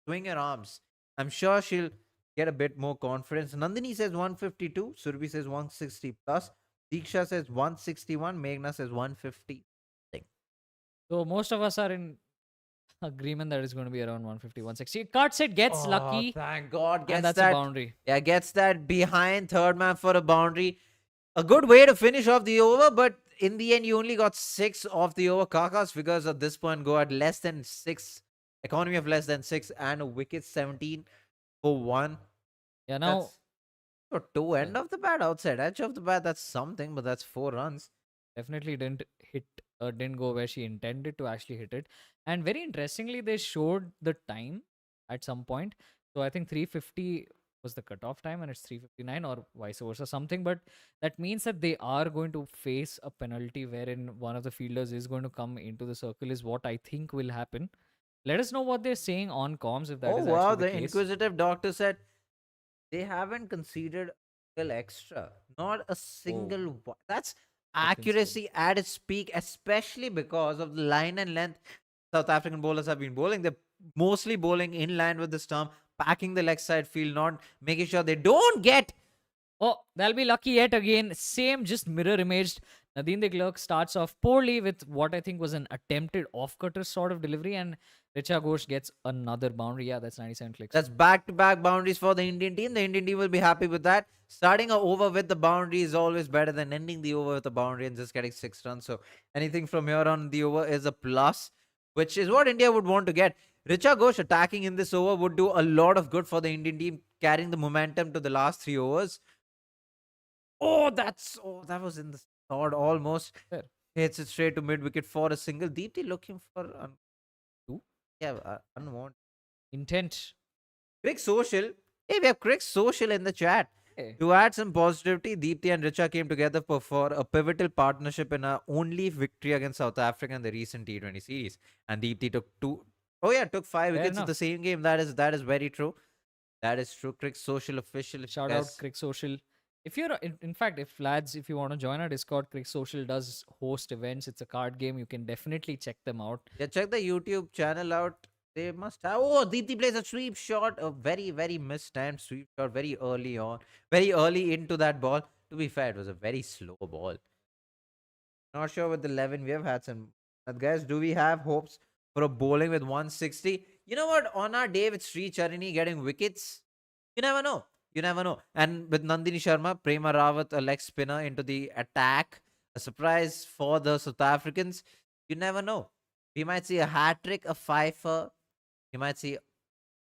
swing her arms, I'm sure she'll get a bit more confidence. Nandini says 152, Surbi says 160 plus, Diksha says 161, Meghna says 150. Think. So most of us are in agreement that it's going to be around 150, 160. Card set gets Oh, lucky, thank God, and gets that's a that. boundary. Yeah, gets that behind third man for a boundary. A good way to finish off the over, but in the end, you only got six off the over. Kaka's figures at this point go at less than six, economy of less than six, and a wicket 17 for one. Yeah, now, That's for two yeah, end of the bat, outside edge of the bat. That's something, but that's 4 runs. definitely didn't go where she intended to actually hit it. And very interestingly, they showed the time at some point. So I think 350 was the cutoff time and it's 359 or vice versa, something. But that means that they are going to face a penalty wherein one of the fielders is going to come into the circle, is what I think will happen. Let us know what they're saying on comms if that Oh is wow, actually the the case. inquisitive doctor said they haven't conceded a single extra. Not a Oh, single one. That's that's insane. accuracy at its peak, especially because of the line and length South African bowlers have been bowling. They're mostly bowling in line with the stump, packing the leg side field, not making sure they don't get. Oh, they'll be lucky yet again. Same, just mirror imaged. Nadine de Klerk starts off poorly with what I think was an attempted off-cutter sort of delivery, and Richa Ghosh gets another boundary. Yeah, that's 97 clicks. That's back-to-back boundaries for the Indian team. The Indian team will be happy with that. Starting a over with the boundary is always better than ending the over with a boundary and just getting 6 runs. So anything from here on the over is a plus, which is what India would want to get. Richa Ghosh attacking in this over would do a lot of good for the Indian team, carrying the momentum to the last 3 overs. That was in the third almost. Fair. Hits it straight to mid wicket for a single. Deepti looking for Two. yeah, unwanted. Intent. Crick Social. Hey, we have Crick Social in the chat. Okay. To add some positivity, Deepthi and Richa came together for a pivotal partnership in a only victory against South Africa in the recent T20 series. And Deepthi took two. Oh yeah, took five Fair wickets in the enough. same game. That is very true. That is true. Crick Social official, if you Shout out guys. Crick Social. If you're, in fact, if lads, if you want to join our Discord, Crick Social does host events. It's a card game. You can definitely check them out. Yeah, check the YouTube channel out. They must have. Oh, Deepthi plays a sweep shot, a very, very mistimed sweep shot, very early on, very early into that ball. To be fair, it was a very slow ball. Not sure with the 11 we have had some. But guys, do we have hopes for a bowling with 160? You know what? On our day with Sri Charini getting wickets, you never know. You never know. And with Nandini Sharma, Prema Rawat, a leg spinner into the attack, a surprise for the South Africans. You never know. We might see a hat trick, a fifer. You might see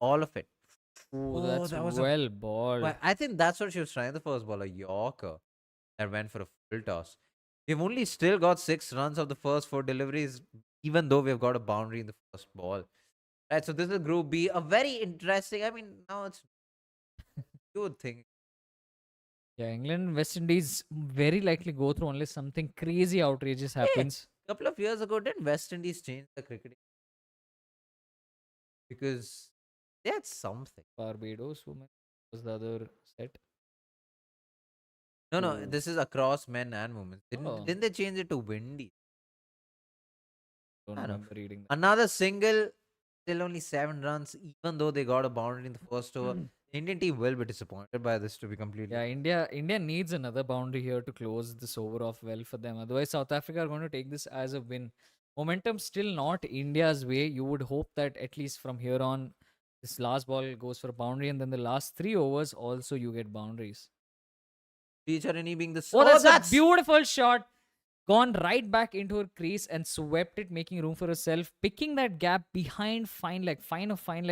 all of it. Oh, Oh, that's that was a. well balled. Well, I think that's what she was trying the first ball, a Yorker that went for a full toss. We've only still got 6 runs of the first 4 deliveries, even though we've got a boundary in the first ball. Right, so this is Group B. A very interesting. I mean, now it's good thing. Yeah, England, West Indies very likely go through unless something crazy outrageous Hey, happens. a couple of years ago, didn't West Indies change the cricketing because they had something? Barbados women was the other set. No, no, Oh, this is across men and women. Didn't oh, didn't they change it to windy? don't I don't know. remember reading Another single, still only 7 runs, even though they got a boundary in the first over. that. The Indian team will be disappointed by this, to be completely. Yeah, India needs another boundary here to close this over off well for them. Otherwise, South Africa are going to take this as a win. Momentum still not India's way. You would hope that at least from here on, this last ball goes for a boundary, and then the last 3 overs also you get boundaries. Charini being the. Oh, Oh, that's a that's. beautiful shot. Gone right back into her crease and swept it, making room for herself, picking that gap behind fine leg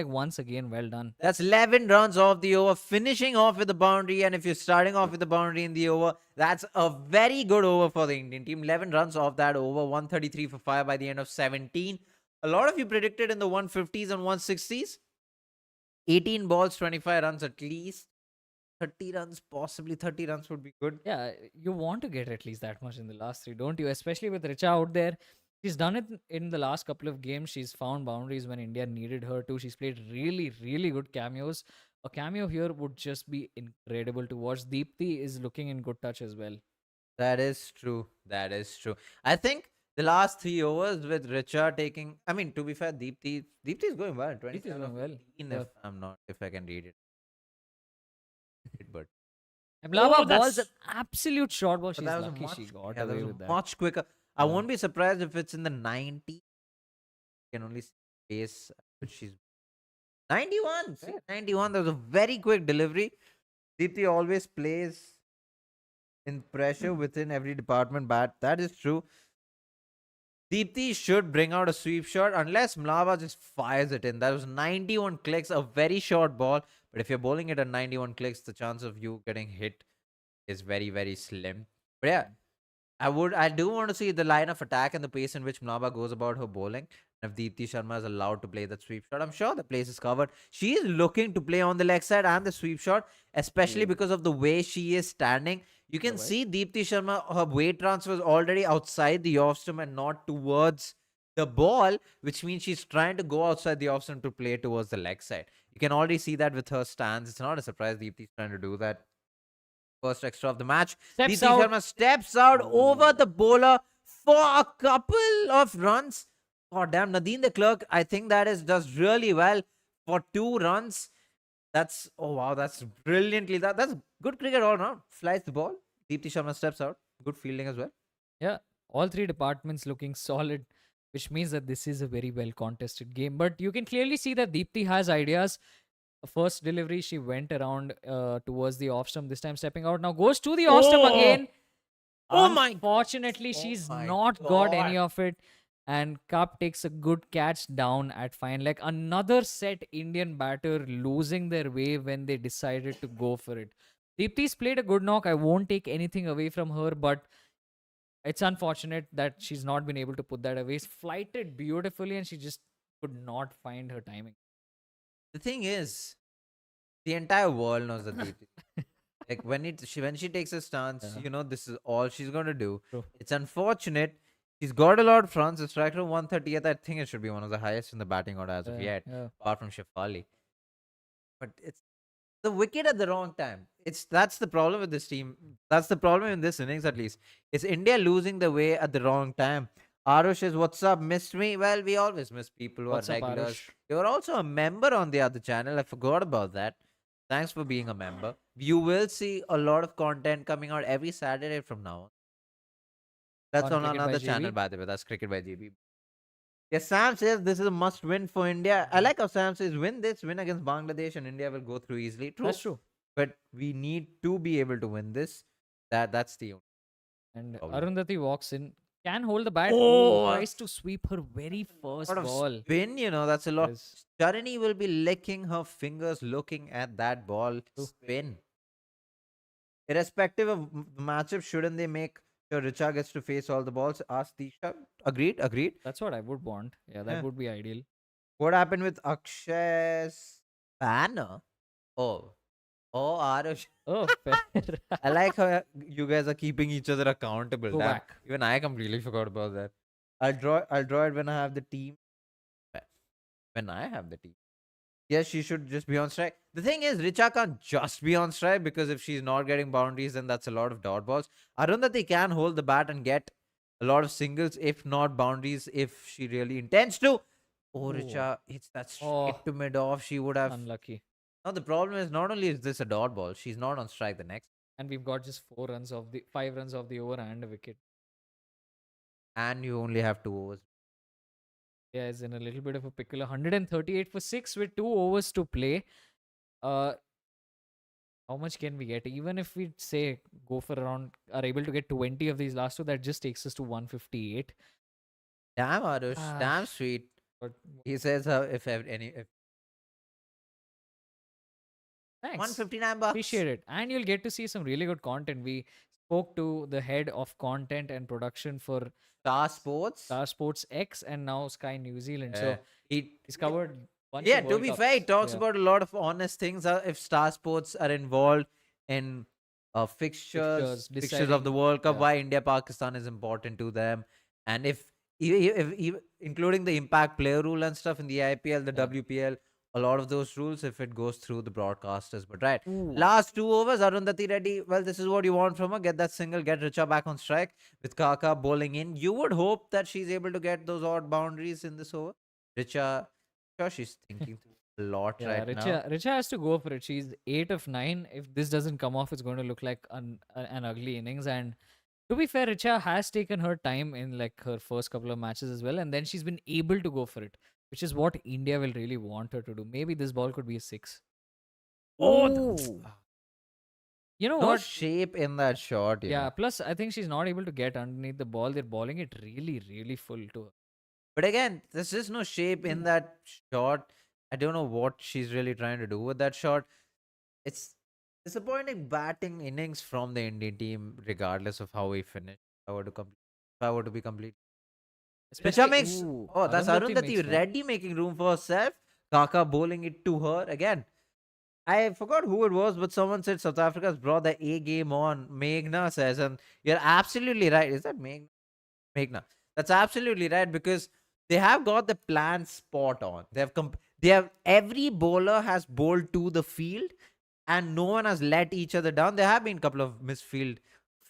once again. Well done. That's 11 runs off the over, finishing off with the boundary. And if you're starting off with the boundary in the over, that's a very good over for the Indian team. 11 runs off that over, 133 for 5 by the end of 17. A lot of you predicted in the 150s and 160s. 18 balls, 25 runs at least. 30 runs, possibly 30 runs would be good. Yeah, you want to get at least that much in the last three, don't you? Especially with Richa out there. She's done it in the last couple of games. She's found boundaries when India needed her to. She's played really, really good cameos. A cameo here would just be incredible to watch. Deepthi is looking in good touch as well. That is true. That is true. I think the last 3 overs with Richa taking. I mean, to be fair, Deepthi is going well. Deepthi is 27 of going well. 15, Yeah. if I'm not, if I can read it. But Amlaba balls an that's. absolute short ball. But She's that was a lucky she much. got Yeah, that away was with a that. much quicker. I Yeah. won't be surprised if it's in the 90. You can only see pace, but she's 91. See, Fair. 91. That was a very quick delivery. Deepthi always plays in pressure within every department. Bat. That is true. Deepthi should bring out a sweep shot unless Mlava just fires it in. That was 91 clicks, a very short ball. But if you're bowling it at 91 clicks, the chance of you getting hit is very, very slim. But yeah, I do want to see the line of attack and the pace in which Mlaba goes about her bowling. If Deepthi Sharma is allowed to play that sweep shot, I'm sure the place is covered. She is looking to play on the leg side and the sweep shot, especially Oh. because of the way she is standing. You Yeah, can why? see Deepthi Sharma, her weight transfer is already outside the off stump and not towards the ball, which means she's trying to go outside the off stump to play towards the leg side. You can already see that with her stance. It's not a surprise Deepthi is trying to do that. First extra of the match. Steps Deepthi out. Sharma steps out over the bowler for a couple of runs. God damn, Nadine the Clerk, I think that is does really well for 2 runs. That's oh wow, that's brilliantly that's good cricket all round. Flies the ball. Deepthi Sharma steps out. Good fielding as well. Yeah, all three departments looking solid, which means that this is a very well contested game. But you can clearly see that Deepthi has ideas. First delivery, she went around towards the off stump, this time stepping out. Now goes to the off stump Oh, again. oh my, Unfortunately, oh she's my not got any god. of it. And Cup takes a good catch down at fine leg. Another set Indian batter losing their way when they decided to go for it. Deepti's played a good knock. I won't take anything away from her, but it's unfortunate that she's not been able to put that away. It's flighted beautifully and she just could not find her timing. The thing is, the entire world knows that Deepthi. Like when she takes a stance, Yeah, this is all she's gonna do. true. It's unfortunate. She's got a lot of runs. The strike rate 130th. I think it should be one of the highest in the batting order as of Yeah, yet, yeah. apart from Shefali. But it's the wicket at the wrong time. That's the problem with this team. That's the problem in this innings at least. It's India losing the way at the wrong time. Arush is what's up? Missed me? Well, we always miss people who are What's up, regulars. Arush? You're also a member on the other channel. I forgot about that. Thanks for being a member. You will see a lot of content coming out every Saturday from now on. That's On on Cricket by another channel, GB. by the way. That's Cricket by GB. Yes, Sam says this is a must win for India. I Mhm. like how Sam says win this, win against Bangladesh, and India will go through easily. That's True. true. But we need to be able to win this. That's the only And problem. Arundhati walks in, can hold the bat. Oh, Oh, tries to sweep her very a first lot of ball. spin, that's a lot. Yes, Charini will be licking her fingers looking at that ball true. spin. Irrespective of the matchup, shouldn't they make sure Richa gets to face all the balls? Ask Disha. Agreed, agreed. That's what I would want. Yeah, that Yeah. would be ideal. What happened with Akshay's banner? Oh, oh, Arush. Oh, fair. I like how you guys are keeping each other accountable. Go Damn, back. even I completely forgot about that. I'll draw it when I have the team. When I have the team. Yes, she should just be on strike. The thing is, Richa can't just be on strike because if she's not getting boundaries, then that's a lot of dot balls. Arundhati can hold the bat and get a lot of singles, if not boundaries, if she really intends to. Oh, Oh, Richa hits that oh, straight to mid off. She would have. unlucky. Now, the problem is not only is this a dot ball, she's not on strike the next, And we've got just 4 runs of the 5 runs of the over and a wicket. and you only have 2 overs. Yeah, is in a little bit of a pickle. 138 for 6 with 2 overs to play. Uh, how much can we get? Even if we say go for around, are able to get 20 of these last two, that just takes us to 158. Damn, Arush. Ah, Damn sweet. but He says if thanks. 159 bucks. Appreciate it. And you'll get to see some really good content. We spoke to the head of content and production for Star Sports. Star Sports X and now Sky New Zealand. Uh, So he he's covered bunch Yeah, of to World be fair, he Cups. talks Yeah. about a lot of honest things. If Star Sports are involved in Fixtures, fixtures of the deciding. World Cup, Yeah. why India Pakistan is important to them, and if including the impact player rule and stuff in the IPL, the Yeah. WPL, a lot of those rules if it goes through the broadcasters. But right, Ooh. last 2 overs, Arundhati Reddy. Well, this is what you want from her. Get that single, get Richa back on strike with Kaka bowling in. You would hope that she's able to get those odd boundaries in this over. Richa, sure, she's thinking a lot Yeah, right now. Richa has to go for it. She's 8 of 9. If this doesn't come off, it's going to look like an ugly innings. And to be fair, Richa has taken her time in like her first couple of matches as well, and then she's been able to go for it, which is what India will really want her to do. Maybe this ball could be a 6. Oh, Ooh. You know no what? shape in that shot, Yeah, plus I think she's not able to get underneath the ball. They're balling it really, really full to her. But again, there's just no shape in that shot. I don't know what she's really trying to do with that shot. It's disappointing batting innings from the Indian team, regardless of how we finish. If I were to be complete. Richa Especially, makes. ooh, Oh, that's Arundhati makes Arundhati one. Reddy making room for herself. Kaka bowling it to her again. I forgot who it was, but someone said South Africa's brought the A game on. Meghna says, and you're absolutely right. Is that Meghna? Meghna. That's absolutely right because they have got the plan spot on. They have every bowler has bowled to the field, and no one has let each other down. There have been a couple of misfield.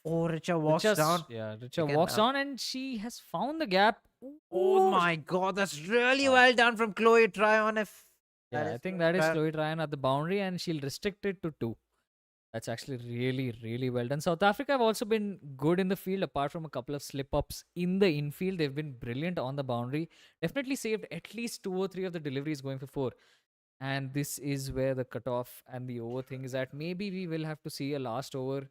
Oh, Richa walks down. Richa Again, walks on and she has found the gap. oh Ooh. my god, that's really Wow. well done from Chloe Tryon. If that Yeah, I is think Chloe that is Tryon. Chloe Tryon at the boundary and she'll restrict it to 2. That's actually really, really well done. South Africa have also been good in the field, apart from a couple of slip ups in the infield. They've been brilliant on the boundary. Definitely saved at least 2 or 3 of the deliveries going for 4. And this is where the cutoff and the over thing is at. Maybe we will have to see a last over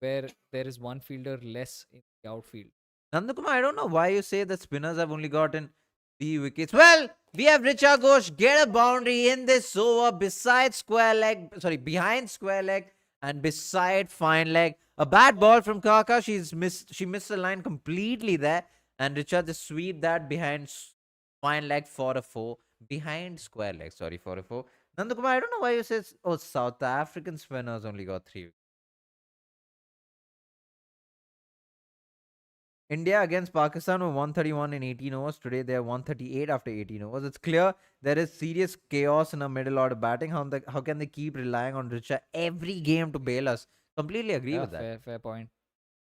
where there is one fielder less in the outfield. Nandakumar, I don't know why you say that spinners have only gotten 3 wickets. Well, we have Richa Ghosh get a boundary in this over beside square leg, sorry, behind square leg and beside fine leg. A bad ball from Kaka. She missed the line completely there. And Richa just sweep that behind fine leg for a 4. Behind square leg, sorry, for a 4. Nandakumar, I don't know why you said, oh, South African spinners only got 3 wickets. India against Pakistan were 131 in 18 overs. Today they are 138 after 18 overs. It's clear there is serious chaos in a middle order batting. How can they keep relying on Richa every game to bail us? Completely agree Yeah, with that. fair point.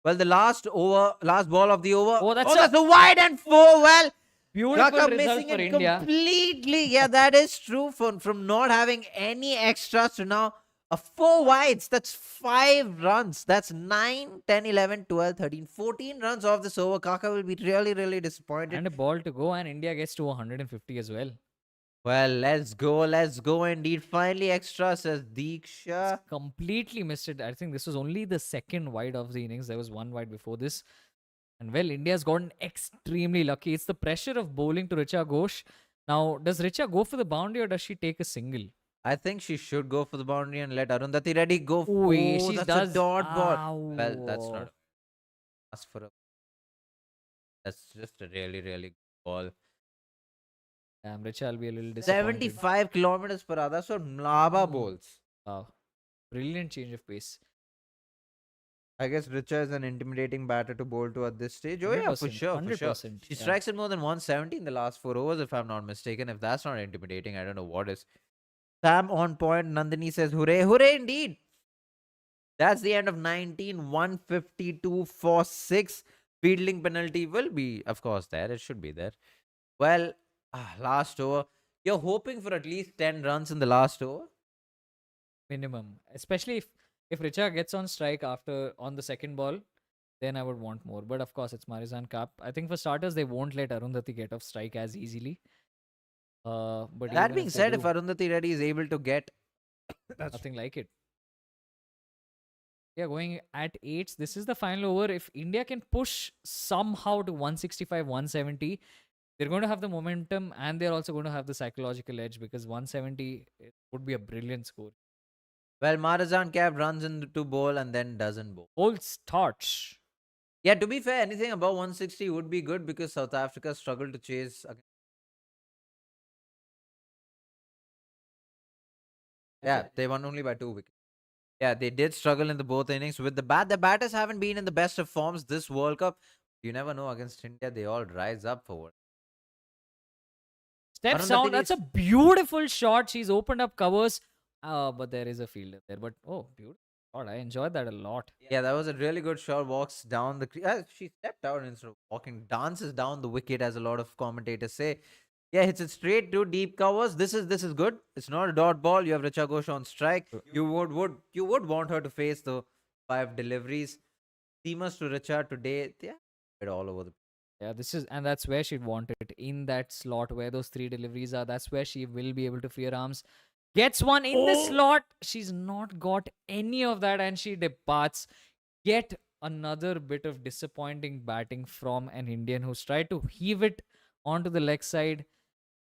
Well, the last ball of the over. Oh, Oh, that's a wide and four. Well, beautiful Kaka result missing for it India. completely. Yeah, that is true. From not having any extras to now a four wides. That's 5 runs. That's 9, 10, 11, 12, 13, 14 runs off this over. Kaka will be really, really disappointed. And a ball to go, and India gets to 150 as well. Well, let's go. Let's go indeed. Finally, extra, says Deeksha. Completely missed it. I think this was only the second wide of the innings. There was one wide before this. And well, India's gotten extremely lucky. It's the pressure of bowling to Richa Ghosh. Now, does Richa go for the boundary or does she take a single? I think she should go for the boundary and let Arundhati Reddy go. Oh, Oh, she that's a does. dot ball. Well, that's Ow. not ask for a. That's just a really, really good ball. Damn, Richa will be a little disappointed. 75 kilometers per hour. That's what Mlaba bowls. Wow. Brilliant change of pace. I guess Richa is an intimidating batter to bowl to at this stage. Oh, yeah, for 100%. sure, for sure. 100%. She Yeah. strikes at more than 170 in the last 4 overs, if I'm not mistaken. If that's not intimidating, I don't know what is. Sam on point. Nandini says, hooray, hooray indeed. That's the end of 19, 152 for 6. Fielding penalty will be, of course, there. It should be there. Well, last over. You're hoping for at least 10 runs in the last over? Minimum. Especially if Richa gets on strike after on the second ball, then I would want more. But of course, it's Marizan Cup. I think for starters, they won't let Arundhati get off strike as easily. But That even being if they said, if do, Arundhati Reddy is able to get. That's nothing like it. Yeah, going at 8s. This is the final over. If India can push somehow to 165, 170, they're going to have the momentum and they're also going to have the psychological edge because 170 would be a brilliant score. Well, Marizan Cap runs into bowl and then doesn't bowl. Holds torch. Yeah, to be fair, anything above 160 would be good because South Africa struggled to chase. Yeah, they won only by 2 wickets. Yeah, they did struggle in the both innings with the bat. The batters haven't been in the best of forms this World Cup. You never know against India; they all rise up forward. Steps down. That's a beautiful shot. She's opened up covers. But there is a fielder there. But oh, beautiful. God, I enjoyed that a lot. Yeah, that was a really good shot. Walks down the. She stepped out instead of walking. Dances down the wicket, as a lot of commentators say. Yeah, hits it straight to deep covers. This is good. It's not a dot ball. You have Richa Ghosh on strike. You would want her to face the 5 deliveries. Seamers to Richa today. Yeah, it all over the. Yeah, and that's where she'd want it in that slot where those 3 deliveries are. That's where she will be able to free her arms. Gets one in the slot. She's not got any of that and she departs. Yet another bit of disappointing batting from an Indian who's tried to heave it onto the leg side.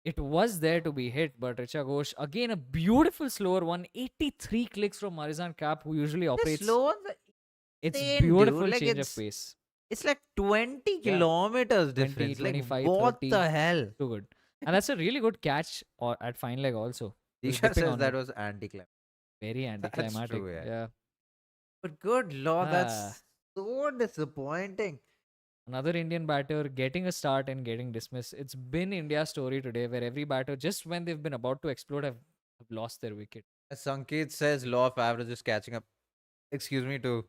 It was there to be hit, but Richa Ghosh, again, a beautiful slower one. 83 clicks from Marizan Cap, who usually operates. Slow. It's Insane, beautiful dude. Like change of pace. It's like 20 Yeah. kilometers 20, difference. 25, like, what 30. the hell? Too good. And that's a really good catch at fine leg also. He was Disha dipping says on that it. was anti-climactic. Very anticlimactic. true, yeah. Yeah. But good lord, Ah. that's so disappointing. Another Indian batter getting a start and getting dismissed. It's been India's story today where every batter, just when they've been about to explode, have lost their wicket. As Sanket says, law of averages catching up. Excuse me, to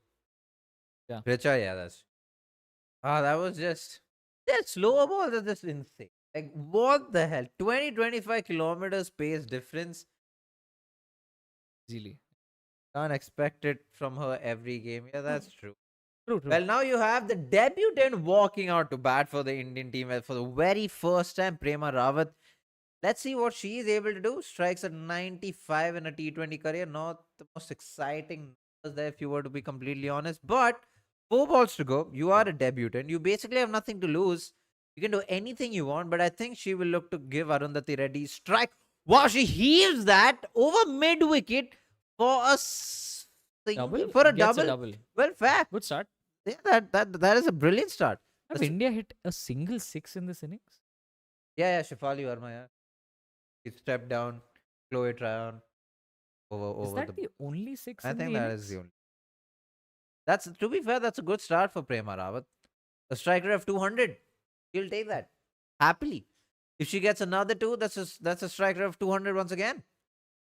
Yeah. Richa. Yeah, that's. That was just. That slower balls are just insane. Like, what the hell? 20-25 kilometers pace difference. Easily. Can't expect it from her every game. Yeah, that's true. True. Well, now you have the debutant walking out to bat for the Indian team for the very first time, Prema Rawat. Let's see what she is able to do. Strikes at 95 in a T20 career. Not the most exciting numbers there, if you were to be completely honest. But 4 balls to go. You are a debutant. You basically have nothing to lose. You can do anything you want. But I think she will look to give Arundhati Reddy strike. Wow, she heaves that over mid wicket for a Double? for a Gets double. Well, fair. Good start. Yeah, that is a brilliant start. Have India hit a single 6 in this innings? Yeah, Shefali Verma, yeah. He stepped down, Chloe Tryon over Is that the only 6 I in think the that innings? is the only. That's, to be fair, that's a good start for Prema Rawat. A strike rate of 200. She'll take that happily. If she gets another two, that's a strike rate of 200 once again.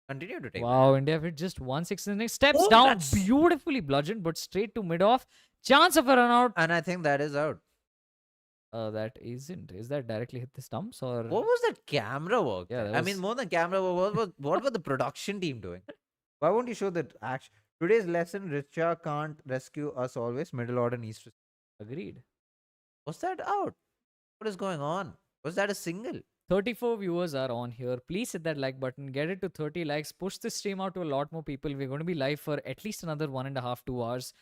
Continue to take that. Wow, India hit just 1-6 in the next. Steps Oh, down, that's. beautifully bludgeoned, but straight to mid off. Chance of a run out. And I think that is out. That isn't. Is that directly hit the stumps or? What was that camera work? Yeah, there? that I mean, was- more than camera work, what was the production team doing? Why won't you show that action? Today's lesson: Richa can't rescue us always. Middle order needs to. Agreed. Was that out? What is going on? Was that a single? 34 viewers are on here. Please hit that like button. Get it to 30 likes. Push this stream out to a lot more people. We're going to be live for at least another 1.5, 2 hours.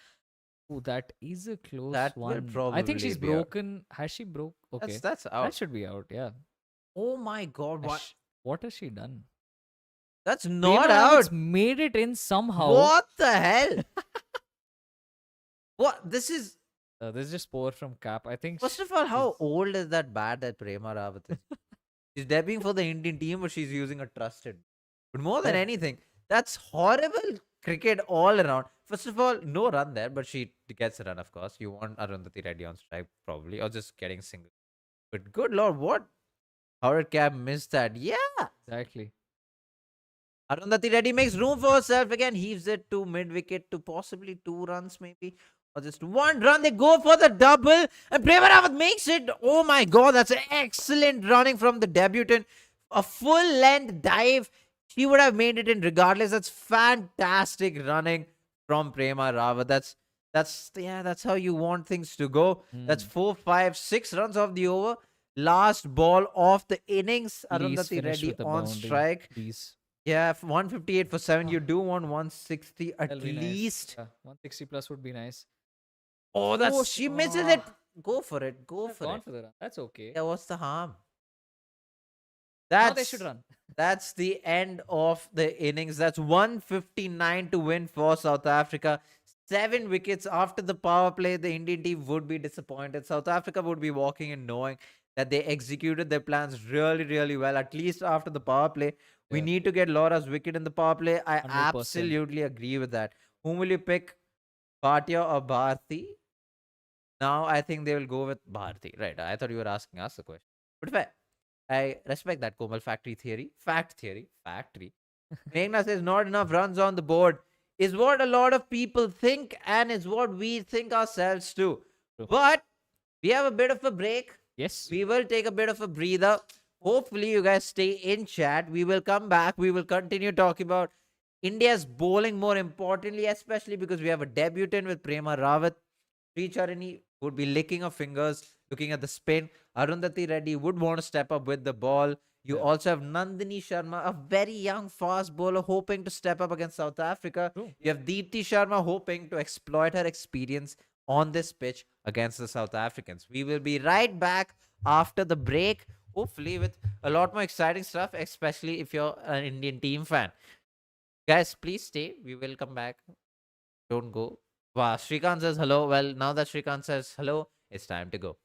Oh, that is a close That will one. I probably think she's be out. broken. Has she broke? Okay. That's That out. should be out. Yeah. Oh my god! What? What has she done? That's not Prema Rawat's out. made it in somehow. What the hell? What? This is. This is just poor from Cap. I think. First of all, how she's- old is that bat that Prema Rawat is? She's debuting for the Indian team, but she's using a trusted. But more than Yeah. anything, that's horrible cricket all around. First of all, no run there, but she gets a run, of course. You want Arundhati Reddy on strike, probably, or just getting single. But good lord, what? How did Cap miss that? Yeah. Exactly. Arundhati Reddy makes room for herself again, heaves it to mid wicket to possibly 2 runs, maybe, or just 1 run. They go for the double, and Prema Rawat makes it. Oh my god, that's an excellent running from the debutant. A full length dive. She would have made it in regardless. That's fantastic running from Prema Rawat. That's how you want things to go. That's 4, 5, 6 runs off the over. Last ball of the innings. Please Arundhati finish Reddy with a on boundary, strike. Please. Yeah, 158 for 7. You do want 160 at That'll be nice. least. Yeah, 160 plus would be nice. Oh, Oh, she misses it. Go for it. Go Should've for gone it. for the run. That's okay. Yeah, what's the harm? Now they should run. That's the end of the innings. That's 159 to win for South Africa. 7 wickets after the power play. The Indian team would be disappointed. South Africa would be walking in knowing that they executed their plans really, really well, at least after the power play. We Yeah. need to get Laura's wicket in the power play. I 100%. absolutely agree with that. Whom will you pick? Bhatia or Bharti? Now I think they will go with Bharti. Right. I thought you were asking us the question. But fair. I respect that Komal factory theory. Factory. Meghna says not enough runs on the board is what a lot of people think and is what we think ourselves too. True. But we have a bit of a break. Yes. We will take a bit of a breather. Hopefully, you guys stay in chat. We will come back. We will continue talking about India's bowling more importantly, especially because we have a debutant with Prema Rawat. Sricharini would be licking her fingers, looking at the spin. Arundhati Reddy would want to step up with the ball. You Yeah. also have Nandini Sharma, a very young fast bowler, hoping to step up against South Africa. True. You have Deepti Sharma hoping to exploit her experience on this pitch against the South Africans. We will be right back after the break, hopefully with a lot more exciting stuff, especially if you're an Indian team fan. Guys, please stay. We will come back. Don't go. Wow, Shrikant says hello. Well, now that Shrikant says hello, it's time to go.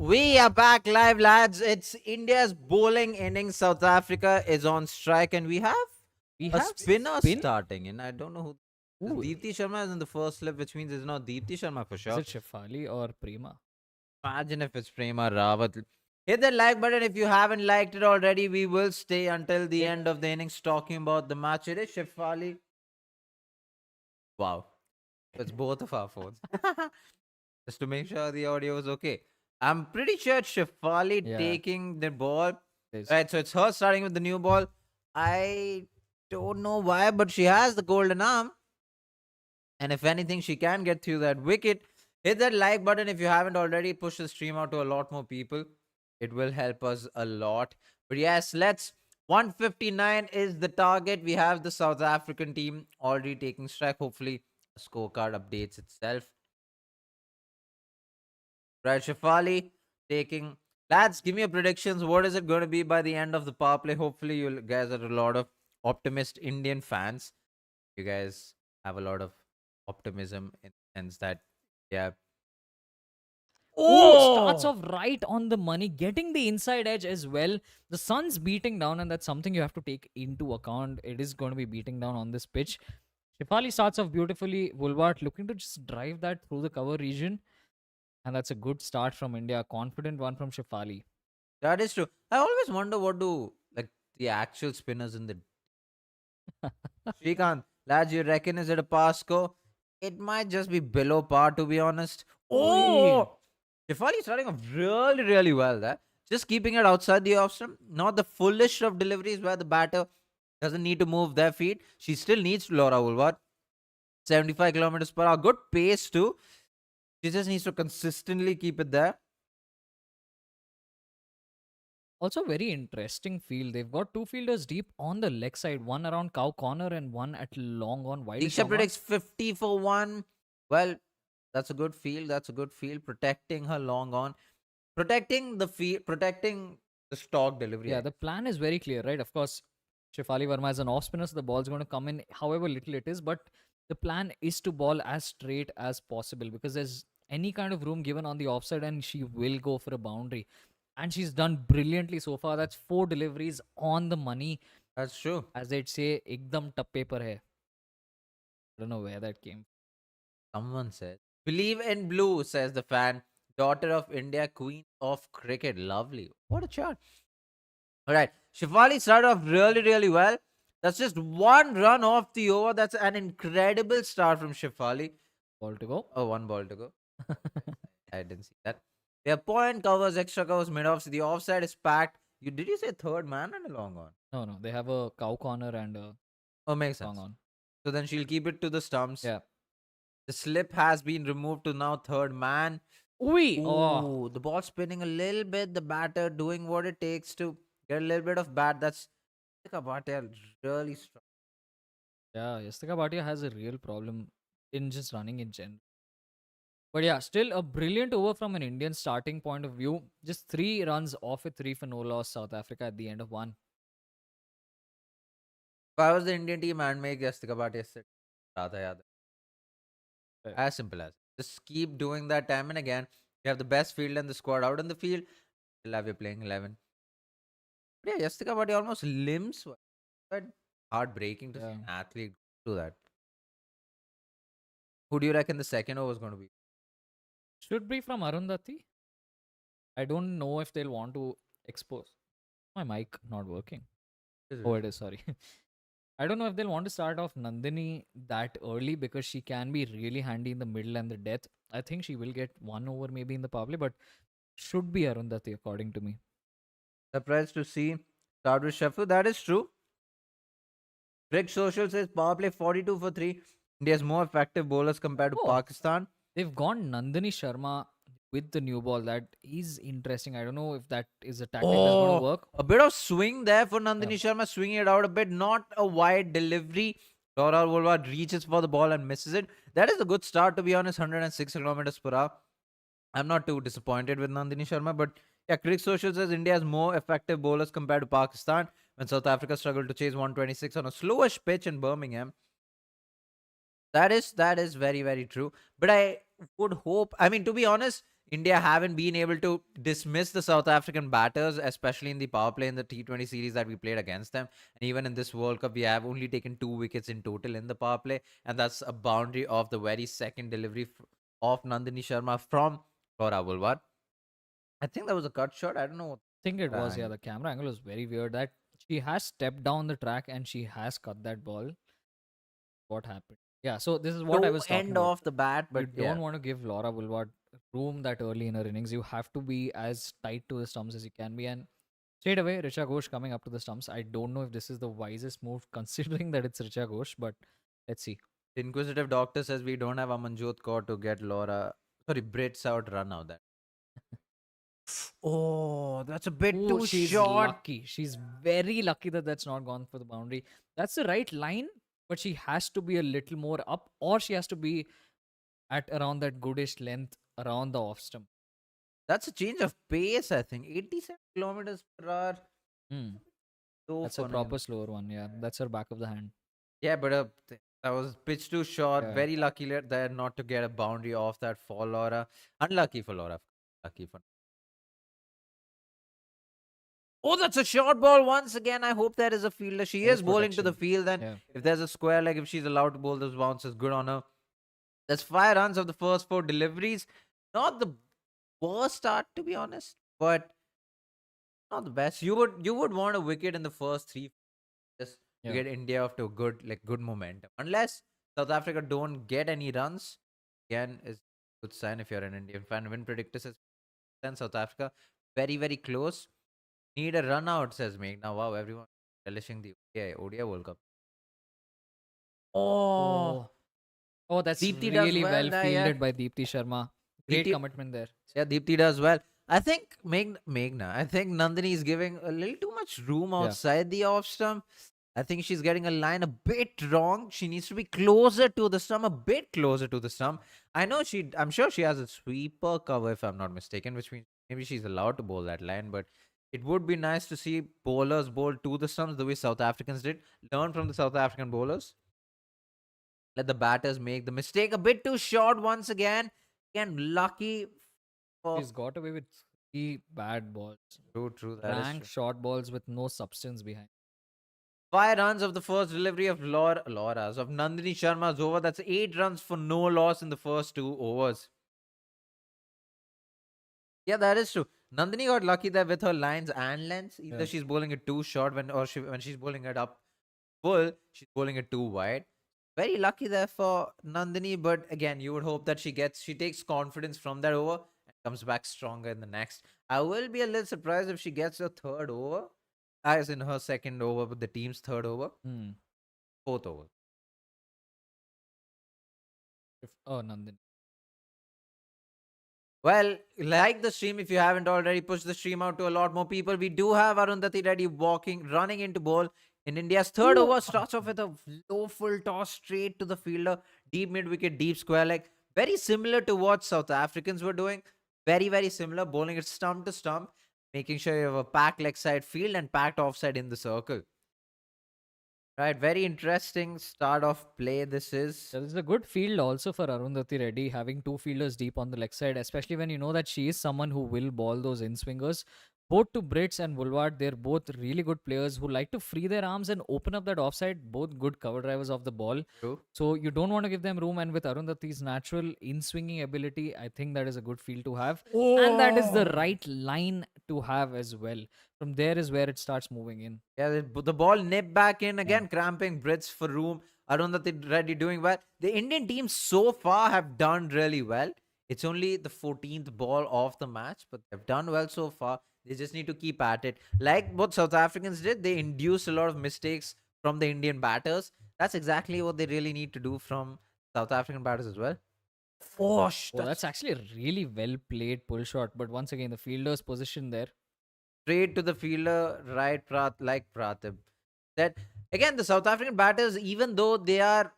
We are back live, lads. It's India's bowling innings. South Africa is on strike, and we have We a have spinner spin. starting. And I don't know who. Ooh, Deepthi Sharma is in the first slip, which means it's not Deepthi Sharma for is sure. it Shefali or Prima? Imagine if it's Prema Rawat. Hit that like button if you haven't liked it already. We will stay until the end of the innings talking about the match. It is Shefali. Wow. It's both of our phones. Just to make sure the audio is okay. I'm pretty sure it's Shefali Yeah, taking the ball. it is. Right, so it's her starting with the new ball. I don't know why, but she has the golden arm. And if anything, she can get through that wicket. Hit that like button if you haven't already. Push the stream out to a lot more people. It will help us a lot. But yes, let's. 159 is the target. We have the South African team already taking strike. Hopefully, a scorecard updates itself. Right, Shafali taking. Lads, give me your predictions. What is it going to be by the end of the power play? Hopefully, you guys are a lot of optimist Indian fans. You guys have a lot of optimism in the sense that, yeah. Ooh, starts Oh! off right on the money, getting the inside edge as well. The sun's beating down, and that's something you have to take into account. It is going to be beating down on this pitch. Shefali starts off beautifully. Woolwart looking to just drive that through the cover region. And that's a good start from India. Confident one from Shefali. That is true. I always wonder what do like the actual spinners in the Srikanth, lads, you reckon is it a pass go? It might just be below par to be honest. Oi. Oh, Shefali starting off really, really well there. Just keeping it outside the off stump, not the fullest of deliveries where the batter doesn't need to move their feet. She still needs to Laura Woolward. 75 kilometers per hour. Good pace too. She just needs to consistently keep it there. Also, very interesting field. They've got two fielders deep on the leg side, one around cow corner and one at long on wide. Diksha predicts 50 for one. Well, that's a good field. That's a good field. Protecting her long on. Protecting the field. Protecting the stock delivery. Yeah, the plan is very clear, right? Of course, Shefali Verma is an off spinner, so the ball's going to come in however little it is. But the plan is to ball as straight as possible because there's any kind of room given on the offside and she will go for a boundary. And she's done brilliantly so far. That's 4 deliveries on the money. That's true. As they'd say, ekdam tappe par hai. I don't know where that came. Someone said. Believe in blue, says the fan. Daughter of India, queen of cricket. Lovely. What a chart. All right. Shefali started off really, really well. That's just one run off the over. That's an incredible start from Shefali. Ball to go. Oh, one ball to go. I didn't see that. Their point covers, extra covers, mid offs. The offside is packed. Did you say third man and a long on? No, they have a cow corner and a Oh, makes long sense. on. So then she'll keep it to the stumps. Yeah. The slip has been removed to now third man. Ooh. Oh, the ball spinning a little bit. The batter doing what it takes to get a little bit of bat. That's Bhatia really strong. Yeah, Yastika Bhatia has a real problem in just running in general. But yeah, still a brilliant over from an Indian starting point of view. Just 3 runs off with 3 for no loss. South Africa at the end of 1. If I was the Indian team, I'd make Yastika Bhatia sit. Radha Yadav. Right. As simple as. Just keep doing that time and again. You have the best field in the squad out in the field. You'll have your playing 11. But yeah, Yastika Bhatia almost limbs. But heartbreaking to see an athlete do that. Who do you reckon the second over is going to be? Should be from Arundhati. I don't know if they'll want to expose. My mic not working. Oh, it is. Sorry. I don't know if they'll want to start off Nandini that early because she can be really handy in the middle and the death. I think she will get 1 over maybe in the power play, but should be Arundhati according to me. Surprised to see start with Sheffield. That is true. Rick Social says power play 42 for 3. India has more effective bowlers compared to Pakistan. They've gone Nandini Sharma with the new ball. That is interesting. I don't know if that is a tactic that's going to work. A bit of swing there for Nandini Sharma, swinging it out a bit. Not a wide delivery. Laura Woolward reaches for the ball and misses it. That is a good start, to be honest. 106 kilometers per hour. I'm not too disappointed with Nandini Sharma, but yeah, Crick Social says India has more effective bowlers compared to Pakistan when South Africa struggled to chase 126 on a slowish pitch in Birmingham. That is very, very true. But I would hope, I mean, to be honest, India haven't been able to dismiss the South African batters, especially in the power play in the T20 series that we played against them. And even in this World Cup, we have only taken 2 wickets in total in the power play. And that's a boundary of the very second delivery of Nandini Sharma from Laura Woolward. I think that was a cut shot. I don't know what Think it was, yeah. angle. The camera angle was very weird. That she has stepped down the track and she has cut that ball. What happened? Yeah, so this is what I Toe was talking end about. off the bat, You but yeah. don't want to give Laura Boulevard room that early in her innings. You have to be as tight to the stumps as you can be. And straight away, Richa Ghosh coming up to the stumps. I don't know if this is the wisest move considering that it's Richa Ghosh, but let's see. The inquisitive doctor says we don't have Amanjot Kaur to get Laura. Sorry, Brits out run out that. Oh, that's a bit Oh, too she's short. lucky. She's very lucky that that's not gone for the boundary. That's the right line, but she has to be a little more up, or she has to be at around that goodish length around the off stump. That's a change of pace, I think. 87 kilometers per hour. Hmm. So That's a funny. proper slower one. Yeah, that's her back of the hand. Yeah, but that was pitch too short. Yeah. Very lucky there not to get a boundary off that for Laura. Unlucky for Laura. Lucky for. Oh, that's a short ball once again. I hope there is a fielder. She Nice is bowling to the protection. field. And Yeah. if there's a square leg, if she's allowed to bowl those bounces, good on her. That's 5 runs of the first 4 deliveries. Not the worst start, to be honest, but not the best. You would want a wicket in the first three just to Yeah. get India off to a good momentum. Unless South Africa don't get any runs, again is a good sign if you're an Indian fan. Win predictor says South Africa very close. Need a run out, says Meghna. Wow, everyone relishing the ODI World Cup. Oh, Oh. Oh, that's Deepthi does really well well there. Yeah, fielded by Deepthi Sharma. Great Deepthi. commitment there. Yeah, Deepthi does well. I think Meghna. I think Nandini is giving a little too much room Yeah. outside the off stump. I think she's getting a line a bit wrong. She needs to be closer to the stump, a bit closer to the stump. I'm sure she has a sweeper cover, if I'm not mistaken, which means maybe she's allowed to bowl that line. But it would be nice to see bowlers bowl to the stumps the way South Africans did. Learn from the South African bowlers. Let the batters make the mistake. A bit too short once again. Again, lucky for. She's got away with 3 bad balls. True. That is Rank true. short balls with no substance behind. 5 runs of the first delivery of Laura's of Nandini Sharma's over. That's 8 runs for no loss in the first 2 overs. Yeah, that is true. Nandini got lucky there with her lines and lengths. Either Yeah. she's bowling it too short when she's bowling it up full, she's bowling it too wide. Very lucky there for Nandini, but again, you would hope that she takes confidence from that over and comes back stronger in the next. I will be a little surprised if she gets a third over, as in her second over with the team's third over, Hmm. fourth over. Oh, Nandini. Well, like the stream if you haven't already. Push the stream out to a lot more people. We do have Arundhati Reddy running into ball in India's third Ooh. over. Starts off with a low full toss straight to the fielder. Deep mid wicket, deep square leg. Very similar to what South Africans were doing. Very similar. Bowling it stump to stump. Making sure you have a packed leg side field and packed offside in the circle. Right. Very interesting start of play this is. This is a good field also for Arundhati Reddy, having 2 fielders deep on the leg side, especially when you know that she is someone who will ball those in swingers. Both to Brits and Woolward, they're both really good players who like to free their arms and open up that offside. Both good cover drivers of the ball. True. So you don't want to give them room. And with Arundhati's natural in swinging ability, I think that is a good field to have. And that is the right line to have as well. From there is where it starts moving in. Yeah, the ball nipped back in again, cramping Brits for room. Arundhati Reddy doing well. The Indian team so far have done really well. It's only the 14th ball of the match, but they've done well so far. They just need to keep at it. Like what South Africans did, they induced a lot of mistakes from the Indian batters. That's exactly what they really need to do from South African batters as well. Oh, that's actually a really well played pull shot. But once again, the fielder's position there. Straight to the fielder, right, like Praatibh. That again, the South African batters, even though they are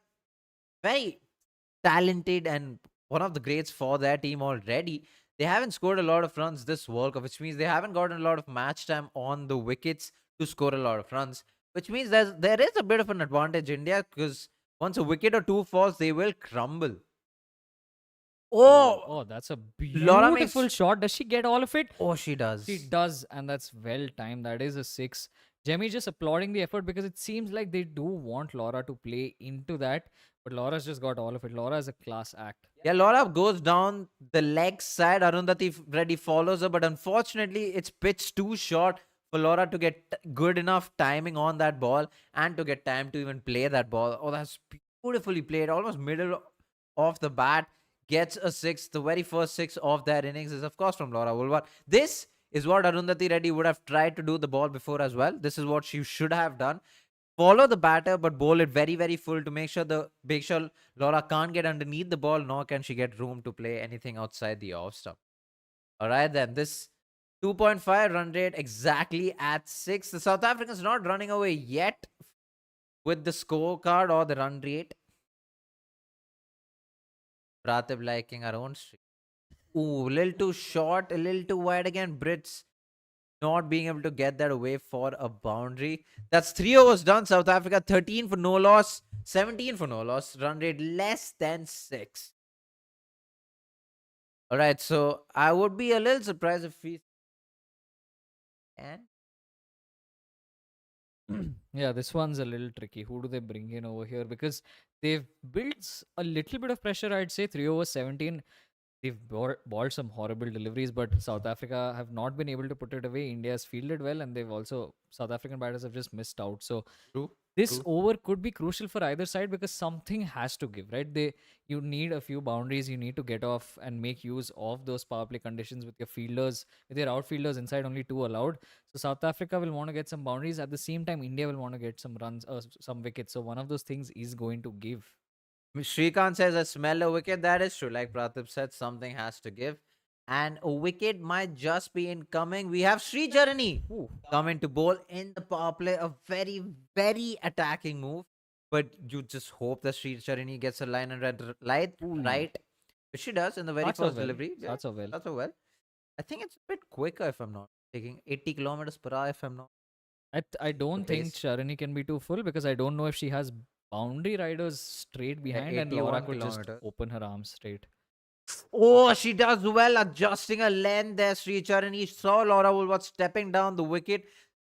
very talented and one of the greats for their team already, they haven't scored a lot of runs this World Cup, which means they haven't gotten a lot of match time on the wickets to score a lot of runs. Which means there is a bit of an advantage India because once a wicket or two falls, they will crumble. Oh, That's a Laura beautiful makes. shot. Does she get all of it? Oh, she She does. does, and that's well timed. That is a six. Jemmy just applauding the effort because it seems like they do want Laura to play into that, but Laura's just got all of it. Laura is a class act. Yeah, Laura goes down the leg side. Arundhati Reddy follows her, but unfortunately, it's pitched too short for Laura to get good enough timing on that ball and to get time to even play that ball. Oh, that's beautifully played. Almost middle of the bat. Gets a six. The very first six of that innings is, of course, from Laura Woolward. This is what Arundhati Reddy would have tried to do the ball before as well. This is what she should have done. Follow the batter, but bowl it very, very full to make sure Laura can't get underneath the ball, nor can she get room to play anything outside the off stump. All right, then this 2.5 run rate exactly at six. The South Africans not running away yet with the scorecard or the run rate. Praatibh liking our own streak. Ooh, a little too short, a little too wide again. Brits not being able to get that away for a boundary. That's 3 overs done. South Africa 13 for no loss, 17 for no loss. Run rate less than 6. All right, so I would be a little surprised if we can. Yeah, this one's a little tricky. Who do they bring in over here? Because they've built a little bit of pressure, I'd say. 3 over 17. They've balled some horrible deliveries, but South Africa have not been able to put it away. India's fielded well, and they've also, South African batters have just missed out. So True, this true. over could be crucial for either side because something has to give, right? You need a few boundaries, you need to get off and make use of those power play conditions with your fielders, with your outfielders inside, only two allowed. So South Africa will want to get some boundaries. At the same time, India will want to get some runs, some wickets. So one of those things is going to give. Shrikant says, I smell a wicket. That is true. Like Pratip said, something has to give. And a wicket might just be incoming. We have Sri Charani coming to bowl in the power play. A very, very attacking move. But you just hope that Sri Charani gets a line and light Ooh. right. Which she does in the very Starts off first well. delivery. Yeah, Starts off well. that's so well. I think it's a bit quicker if I'm not taking 80 kilometers per hour if I'm not I the don't think pace. Sharani can be too full because I don't know if she has boundary riders straight Yeah, behind and Laura 81 could just kilometers. open her arms straight. Oh, she does well adjusting her length there, Sri Charani. Saw Laura Woolworth stepping down the wicket.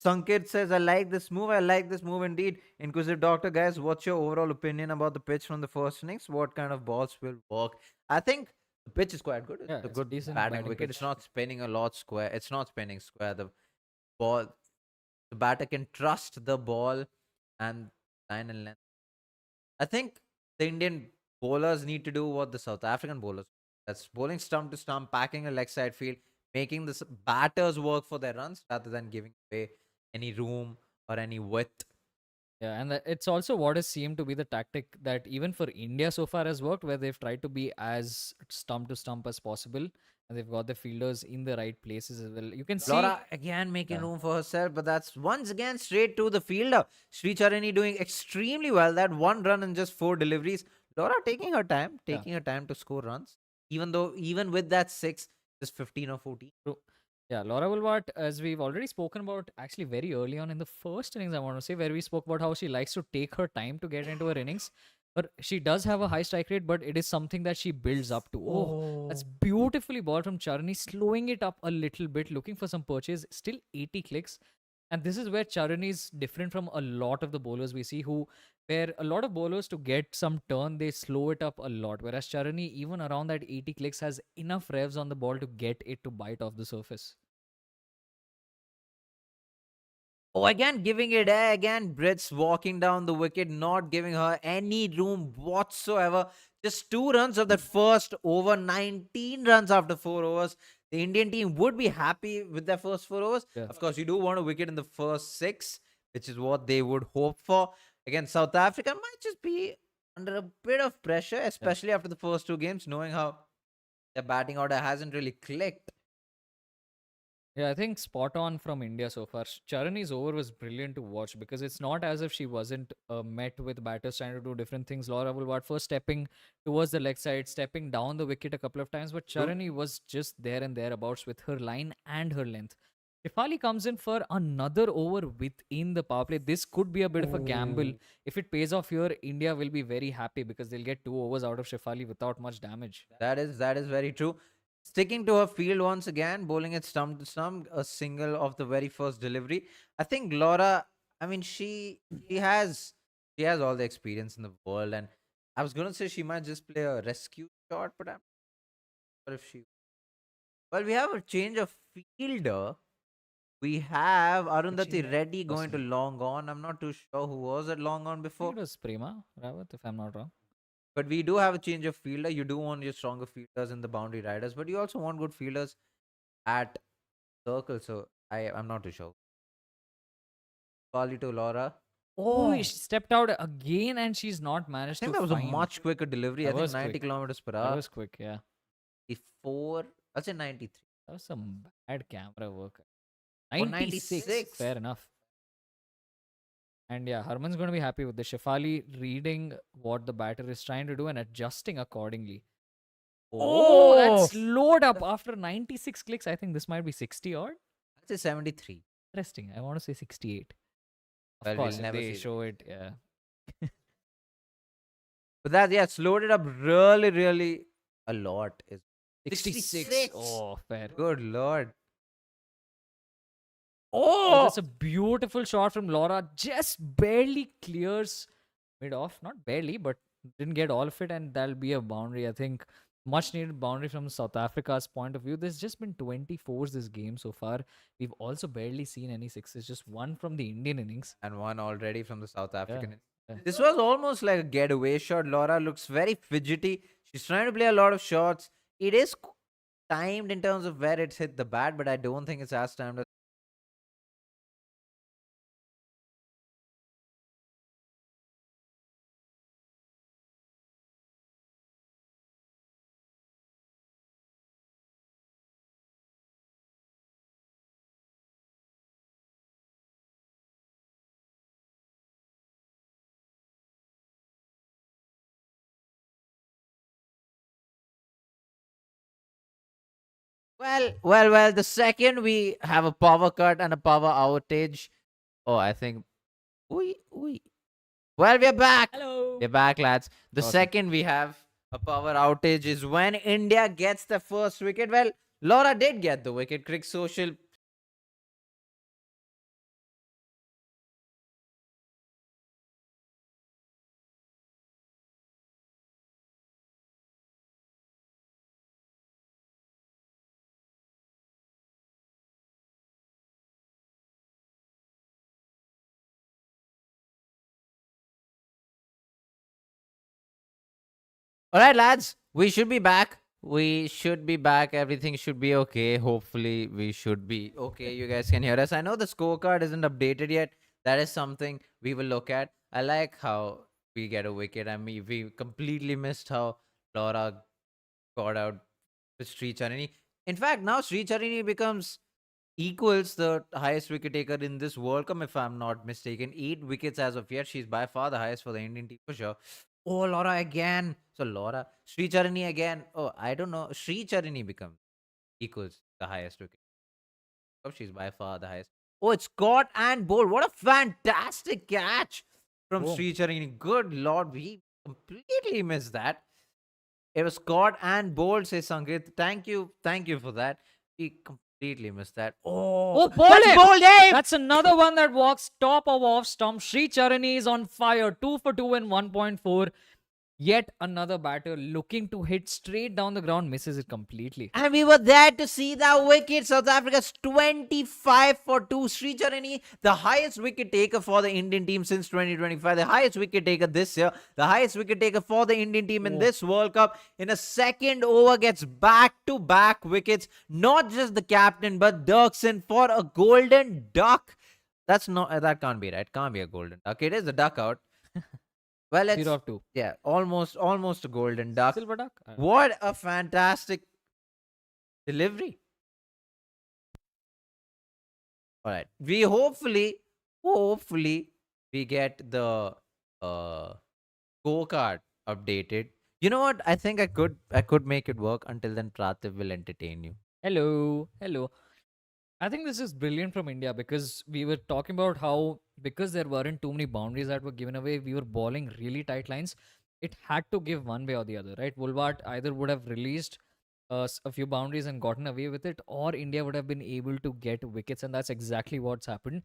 Sanket says, I like this move. I like this move indeed. Inquisitive Doctor, guys, what's your overall opinion about the pitch from the first innings? What kind of balls will work? I think the pitch is quite good. Yeah, It's a it's a good decent batting batting wicket. It's pitch. not spinning a lot square. It's not spinning square. The ball, the batter can trust the ball and line and length. I think the Indian bowlers need to do what the South African bowlers. That's bowling stump to stump, packing a leg side field, making the batters work for their runs rather than giving away any room or any width. Yeah, and it's also what has seemed to be the tactic that even for India so far has worked, where they've tried to be as stump to stump as possible, and they've got the fielders in the right places as well. You can see, Laura again making yeah, room for herself, but that's once again straight to the fielder. Sri Charani doing extremely well. That one run in just 4 deliveries. Laura yeah. taking her time to score runs. Even with that six, just 15 or 14. True. Yeah, Laura Woolwart, as we've already spoken about actually very early on in the first innings, I want to say, where we spoke about how she likes to take her time to get into her innings. But she does have a high strike rate, but it is something that she builds up to. Oh, that's Oh. beautifully ball from Charani, slowing it up a little bit, looking for some purchase, still 80 clicks. And this is where Charani is different from a lot of the bowlers we see where a lot of bowlers to get some turn, they slow it up a lot. Whereas Charani, even around that 80 clicks, has enough revs on the ball to get it to bite off the surface. Oh, again giving it air. Again, Brits walking down the wicket, not giving her any room whatsoever. Just 2 runs of that first over, 19 runs after 4 overs. The Indian team would be happy with their first 4 overs. Yeah. Of course, you do want a wicket in the first six, which is what they would hope for. Again, South Africa might just be under a bit of pressure, Yeah. especially after the first 2 games, knowing how their batting order hasn't really clicked. Yeah, I think spot on from India so far. Charani's over was brilliant to watch because it's not as if she wasn't met with batters trying to do different things. Laura Woolward first stepping towards the leg side, stepping down the wicket a couple of times, but True. Charani was just there and thereabouts with her line and her length. Shefali comes in for another over within the power play. This could be a bit of a gamble. Ooh. If it pays off here, India will be very happy because they'll get 2 overs out of Shefali without much damage. That is very true. Sticking to her field once again, bowling it stump to stump, a single of the very first delivery. I think Laura. I mean, she has all the experience in the world, and I was gonna say she might just play a rescue shot, but I'm not sure if she. Well, we have a change of fielder. We have Which Arundhati Reddy going to person? long on. I'm not too sure who was at long on I think before. it was Prema Rawat, if I'm not wrong. But we do have a change of fielder. You do want your stronger fielders in the boundary riders, but you also want good fielders at circle. So I'm not too sure. Quality to Laura. Oh, she Oh, stepped out again and she's not I managed think to that was a find. much quicker delivery. I That think was 90 quick. kilometers per That hour. was quick, yeah. 94. I'll say 93 That was some bad camera work. or 96, 96. fair enough. And yeah, Harman's going to be happy with the Shefali reading what the batter is trying to do and adjusting accordingly. Oh, Oh, that's slowed up after 96 clicks. I think this might be 60 odd. I'll say 73. Interesting. I want to say 68. Of Well, course, we'll if never they see show that. it, yeah. But that, yeah, slowed it up really, really a lot. Is 66. 66. Oh, fair. Good lord. Oh, Oh, that's a beautiful shot from Laura. Just barely clears mid off. Not barely, but didn't get all of it. And that'll be a boundary. I think much needed boundary from South Africa's point of view. There's just been 24s this game so far. We've also barely seen any sixes, just one from the Indian innings. and one already from the South Yeah. African. Yeah. This was almost like a getaway shot. Laura looks very fidgety. She's trying to play a lot of shots. It is timed in terms of where it's hit the bat, but I don't think it's as timed as. Well. The second we have a power cut and a power outage. Oh, I think. We. Well, we're back. Hello. We're back, lads. The Awesome. second we have a power outage is when India gets the first wicket. Well, Laura did get the wicket. Crick Social. All right, lads. We should be back. We should be back. Everything should be okay. Hopefully, we should be okay. You guys can hear us. I know the scorecard isn't updated yet. That is something we will look at. I like how we get a wicket. I mean, we completely missed how Laura got out with Sri Charini. In fact, now Sri Charini becomes equals the highest wicket taker in this World Cup, if I'm not mistaken. 8 wickets as of yet. She's by far the highest for the Indian team for sure. Oh, Laura again. So Laura, Sri Charini again. Oh, I don't know. Sri Charini becomes equals the highest wicket. Oh, she's by far the highest. Oh, it's caught and bowled. What a fantastic catch from Boom. Sri Charini. Good lord, we completely missed that. It was caught and bowled, says Sanket. Thank you for that. We completely missed that. Oh, Oh, bowled that's it. bowled, Dave! That's another one that walks top of off stump. Sri Charani is on fire. 2 for 2 in 1.4. Yet another batter looking to hit straight down the ground misses it completely. And we were there to see that wicket. South Africa's 25 for 2. Sri Charani, the highest wicket taker for the Indian team since 2025. The highest wicket taker this year. The highest wicket taker for the Indian team in Oh. this World Cup. In a second over, gets back-to-back wickets. Not just the captain, but Dirksen for a golden duck. That can't be right. Can't be a golden duck. It is a duck out. Well, 0 it's of 2. yeah, almost a golden duck. Silver duck? What a fantastic delivery. All right. We hopefully we get the scorecard updated. You know what? I think I could make it work. Until then, Praatibh will entertain you. Hello. Hello. I think this is brilliant from India because we were talking about how, because there weren't too many boundaries that were given away, we were bowling really tight lines. It had to give one way or the other, right? Woolwart either would have released a few boundaries and gotten away with it, or India would have been able to get wickets, and that's exactly what's happened.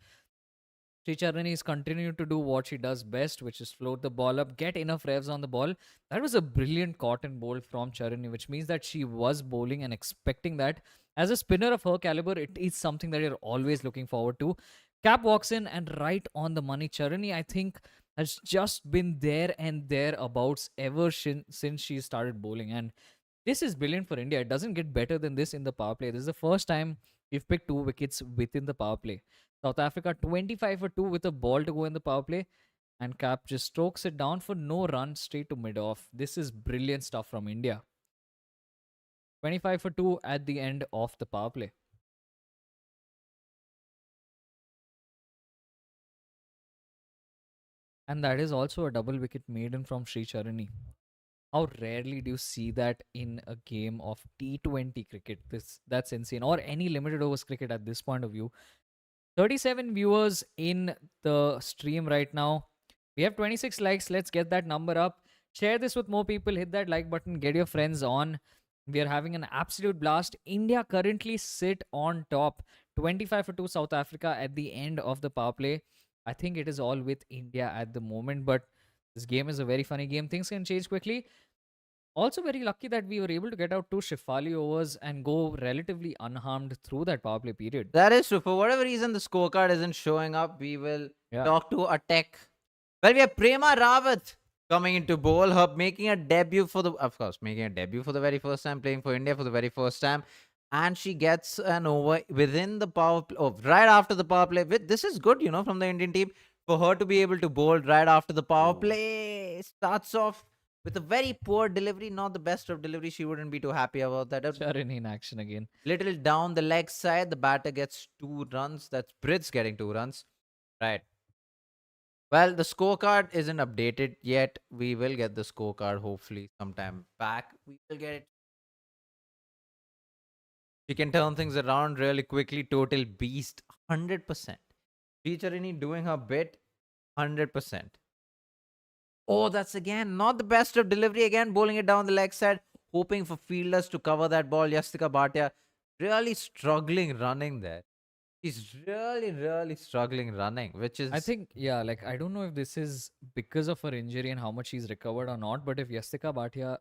Sricharani is continuing to do what she does best, which is float the ball up, get enough revs on the ball. That was a brilliant caught and bowl from Charani, which means that she was bowling and expecting that. As a spinner of her caliber, it is something that you're always looking forward to. Cap walks in and right on the money. Charani, I think, has just been there and thereabouts ever since she started bowling. And this is brilliant for India. It doesn't get better than this in the power play. This is the first time we've picked 2 wickets within the power play. South Africa 25 for 2 with a ball to go in the power play, and Cap just strokes it down for no run straight to mid off. This is brilliant stuff from India. 25 for 2 at the end of the power play. And that is also a double wicket maiden from Sri Charani. How rarely do you see that in a game of T20 cricket? That's insane. Or any limited overs cricket at this point of view. 37 viewers in the stream right now. We have 26 likes. Let's get that number up. Share this with more people. Hit that like button. Get your friends on. We are having an absolute blast. India currently sit on top. 25 for 2 South Africa at the end of the power play. I think it is all with India at the moment, but this game is a very funny game. Things can change quickly. Also, very lucky that we were able to get out 2 Shefali overs and go relatively unharmed through that power play period. That is true. For whatever reason, the scorecard isn't showing up. We will Yeah. talk to a tech. Well, we have Prema Rawat coming into bowl. Her making a debut for the, of course, making a debut for the very first time, playing for India for the very first time. And she gets an over within the power play, oh, right after the power play. This is good, from the Indian team for her to be able to bowl right after the power play. Starts off with a very poor delivery, not the best of delivery. She wouldn't be too happy about that. Charini in action again. Little down the leg side, the batter gets 2 runs. That's Brits getting 2 runs. Right. Well, the scorecard isn't updated yet. We will get the scorecard hopefully sometime back. We will get it. She can turn things around really quickly. Total beast, 100%. Featurini doing her bit, 100%. Oh, that's again not the best of delivery. Again, bowling it down the leg side, hoping for fielders to cover that ball. Yastika Bhatia really struggling running there. He's really, really struggling running, which is. I think, yeah, like I don't know if this is because of her injury and how much she's recovered or not, but if Yastika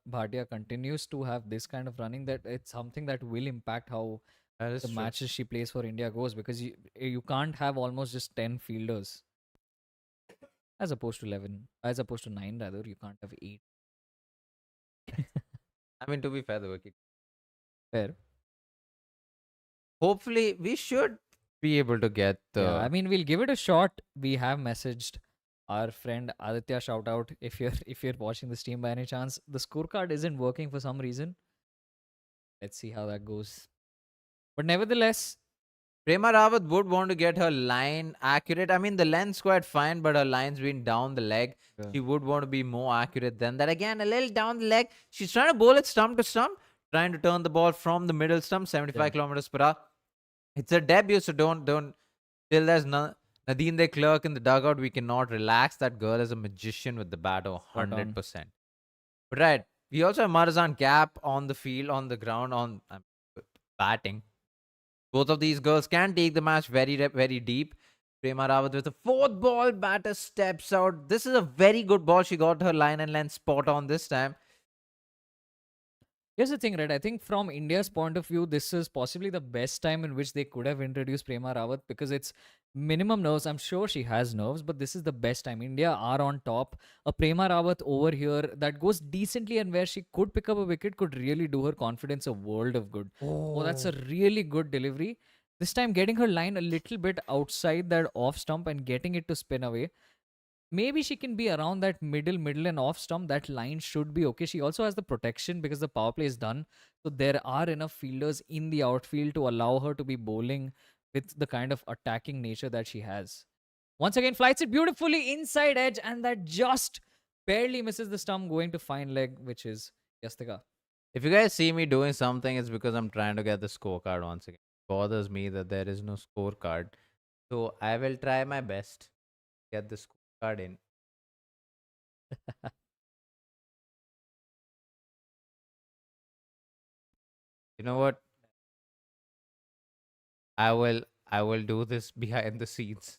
Bhatia continues to have this kind of running, that it's something that will impact how That is the true. matches she plays for India goes, because you can't have almost just 10 fielders as opposed to 11, as opposed to 9 rather. You can't have 8. I mean, to be fair, the wicket. Fair. Hopefully, we should be able to get the. Yeah, I mean, we'll give it a shot. We have messaged our friend Aditya. Shout out if you're watching the stream by any chance. The scorecard isn't working for some reason. Let's see how that goes. But nevertheless, Prema Rawat would want to get her line accurate. I mean, the length's quite fine, but her line's been down the leg. Yeah. She would want to be more accurate than that. Again, a little down the leg. She's trying to bowl it stump to stump, trying to turn the ball from the middle stump, 75 kilometers per hour. It's a debut, so don't. Till there's Nadine De Klerk in the dugout, we cannot relax. That girl is a magician with the bat, 100%. But right, we also have Marazan Gap on the field, on the ground, on batting. Both of these girls can take the match very, very deep. Prema Rawat with a 4th ball, batter steps out. This is a very good ball. She got her line and length spot on this time. here's the thing, right? I think from India's point of view, this is possibly the best time in which they could have introduced Prema Rawat, because it's minimum nerves. I'm sure she has nerves, but this is the best time. India are on top. A Prema Rawat over here that goes decently and where she could pick up a wicket could really do her confidence a world of good. Oh, that's a really good delivery. This time getting her line a little bit outside that off stump and getting it to spin away. Maybe she can be around that middle and off stump. That line should be okay. She also has the protection because the power play is done. So there are enough fielders in the outfield to allow her to be bowling with the kind of attacking nature that she has. Once again, flights it beautifully inside edge, and that just barely misses the stump going to fine leg, which is Yastika. If you guys see me doing something, it's because I'm trying to get the scorecard once again. bothers me that there is no scorecard. So I will try my best to get the scorecard in. You know what? I will do this behind the scenes.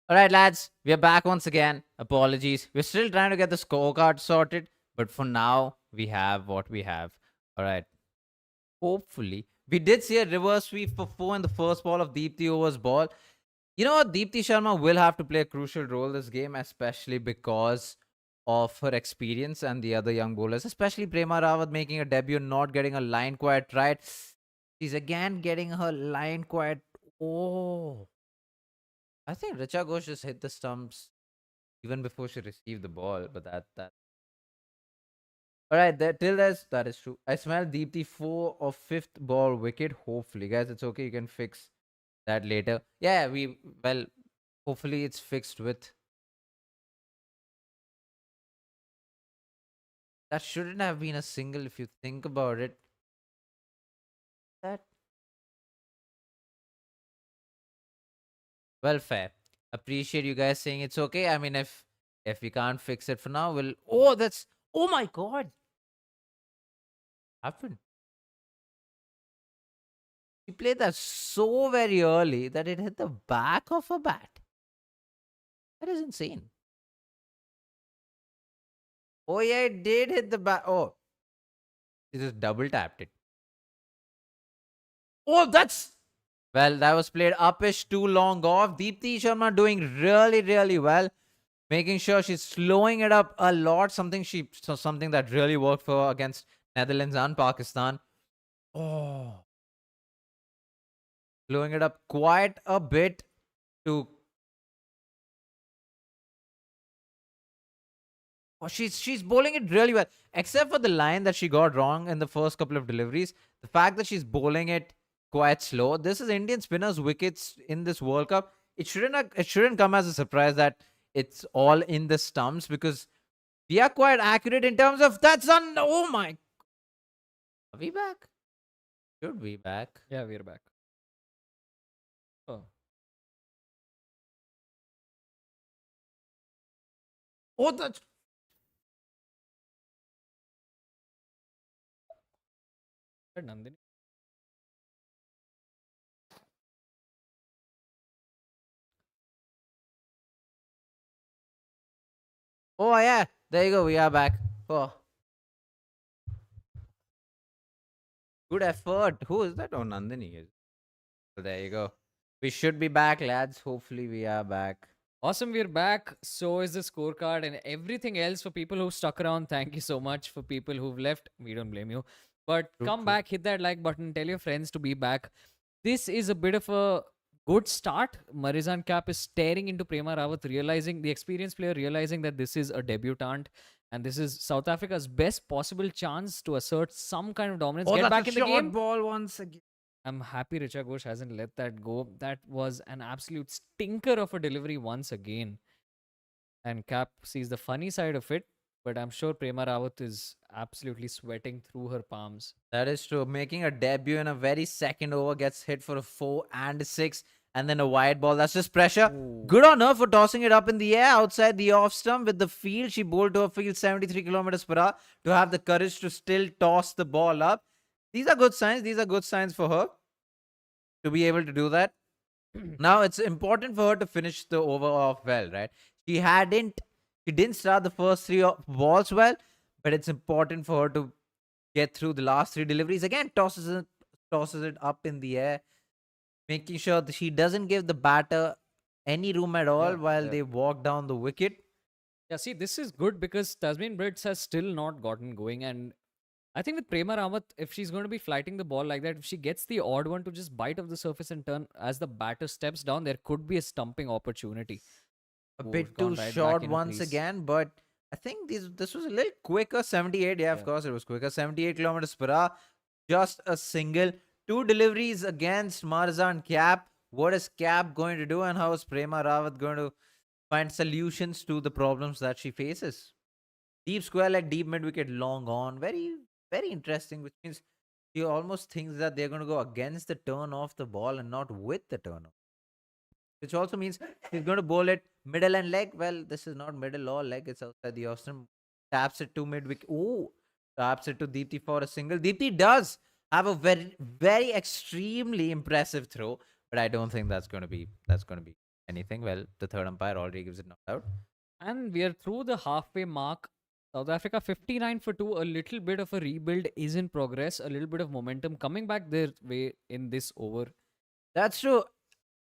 All right, lads, we are back once again. Apologies. We're still trying to get the scorecard sorted, but for now, we have what we have. All right. Hopefully, we did see a reverse sweep for 4 in the first ball of Deepthi Over's ball. You know what? Deepthi Sharma will have to play a crucial role this game, especially because of her experience and the other young bowlers, especially Prema Rawat making a debut, not getting a line quite right. She's again getting her line quite. Oh, I think Richa Ghosh just hit the stumps even before she received the ball, but that. All right, till that is true. I smell Deepthi 4 or 5th ball wicket. Hopefully, guys, it's okay. You can fix that later. Yeah, hopefully it's fixed with. That shouldn't have been a single if you think about it. That well, fair. Appreciate you guys saying it's okay. I mean, if we can't fix it for now, we'll. Oh, that's. Oh my God, happened. He played that so very early that it hit the back of a bat. That is insane. Oh yeah, it did hit the back. Oh, he just double tapped it. Oh, that's well. That was played upish, too long off. Deepthi Sharma doing really, really well, making sure she's slowing it up a lot. Something that really worked for her against Netherlands and Pakistan. Oh, slowing it up quite a bit to. Oh, she's bowling it really well, except for the line that she got wrong in the first couple of deliveries. The fact that she's bowling it quite slow. This is Indian spinners' wickets in this World Cup. It shouldn't come as a surprise that it's all in the stumps because we are quite accurate in terms of that's on. Oh my, are we back? Should we back? Yeah, we're back. Oh, Oh, that's that Nandini. oh yeah. There you go. We are back. Oh, good effort. Who is that? Oh, Nandini is. So there you go. We should be back, lads. Hopefully, we are back. Awesome, we're back. So is the scorecard and everything else. For people who stuck around, thank you so much. For people who've left, we don't blame you. But True, come true. back, hit that like button, tell your friends to be back. This is a bit of a good start. Marizan Cap is staring into Prema Rawat, realizing the experienced player realizing that this is a debutante and this is South Africa's best possible chance to assert some kind of dominance. Oh, Get that's back a in the short game. ball once again. I'm happy Richa Ghosh hasn't let that go. That was an absolute stinker of a delivery once again. And Cap sees the funny side of it, but I'm sure Prema Rawat is absolutely sweating through her palms. That is true. Making a debut in a very second over, gets hit for a 4 and 6, and then a wide ball. That's just pressure. Ooh. Good on her for tossing it up in the air outside the off stump with the field. She bowled to a field 73 kilometers per hour to have the courage to still toss the ball up. These are good signs. These are good signs for her to be able to do that. Now it's important for her to finish the over off well, right? She didn't start the first three balls well, but it's important for her to get through the last three deliveries. Again, tosses it up in the air, making sure that she doesn't give the batter any room at all Yeah, while yeah. they walk down the wicket. Yeah, see, this is good because Tasmin Brits has still not gotten going. And I think with Prema Rawat, if she's going to be flighting the ball like that, if she gets the odd one to just bite off the surface and turn as the batter steps down, there could be a stumping opportunity. A Oh, bit too gone right back short in a once crease. again, but I think this was a little quicker. 78, yeah, of Yeah. course it was quicker. 78 kilometers per hour, just a single. Two deliveries against Marzan Cap. What is Cap going to do, and how is Prema Rawat going to find solutions to the problems that she faces? Deep square leg, deep mid wicket, long on. Very, very interesting, which means you almost thinks that they're going to go against the turn of the ball and not with the turn, which also means he's going to bowl it middle and leg. Well, this is not middle or leg, it's outside the Austin. Taps it to mid wicket. Oh, taps it to Deepti for a single. Deepti does have a very, very extremely impressive throw, but I don't think that's going to be anything. Well, the third umpire already gives it not out. And we are through the halfway mark. South Africa 59 for 2. A little bit of a rebuild is in progress. A little bit of momentum coming back their way in this over. That's true.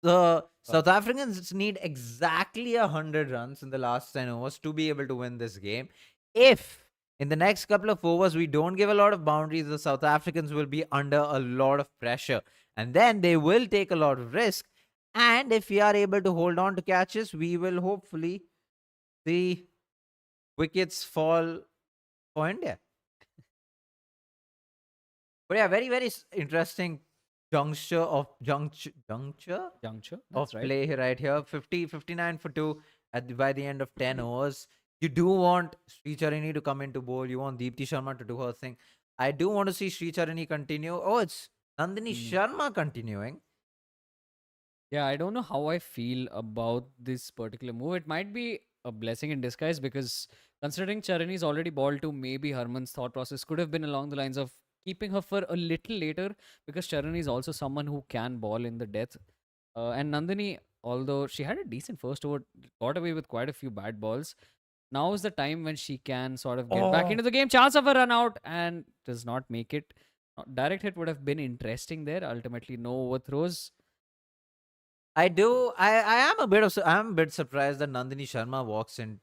The Uh, South Africans need exactly 100 runs in the last 10 overs to be able to win this game. If in the next couple of overs we don't give a lot of boundaries, the South Africans will be under a lot of pressure, and then they will take a lot of risk. And if we are able to hold on to catches, we will hopefully see wickets fall for India. But yeah, very, very interesting juncture Juncture. of That's right. play right here. 59 for 2 by the end of 10 overs. You do want Sri Charini to come into bowl. You want Deepti Sharma to do her thing. I do want to see Sri Charini continue. Oh, it's Nandini Mm. Sharma continuing. Yeah, I don't know how I feel about this particular move. It might be a blessing in disguise because considering Charani's already ball to, maybe Harman's thought process could have been along the lines of keeping her for a little later because Charani is also someone who can ball in the death. And Nandini, although she had a decent first over, got away with quite a few bad balls. Now is the time when she can sort of get back Oh, into the game. Chance of a run out and does not make it. Direct hit would have been interesting there. Ultimately, no overthrows. I do. I am a bit surprised that Nandini Sharma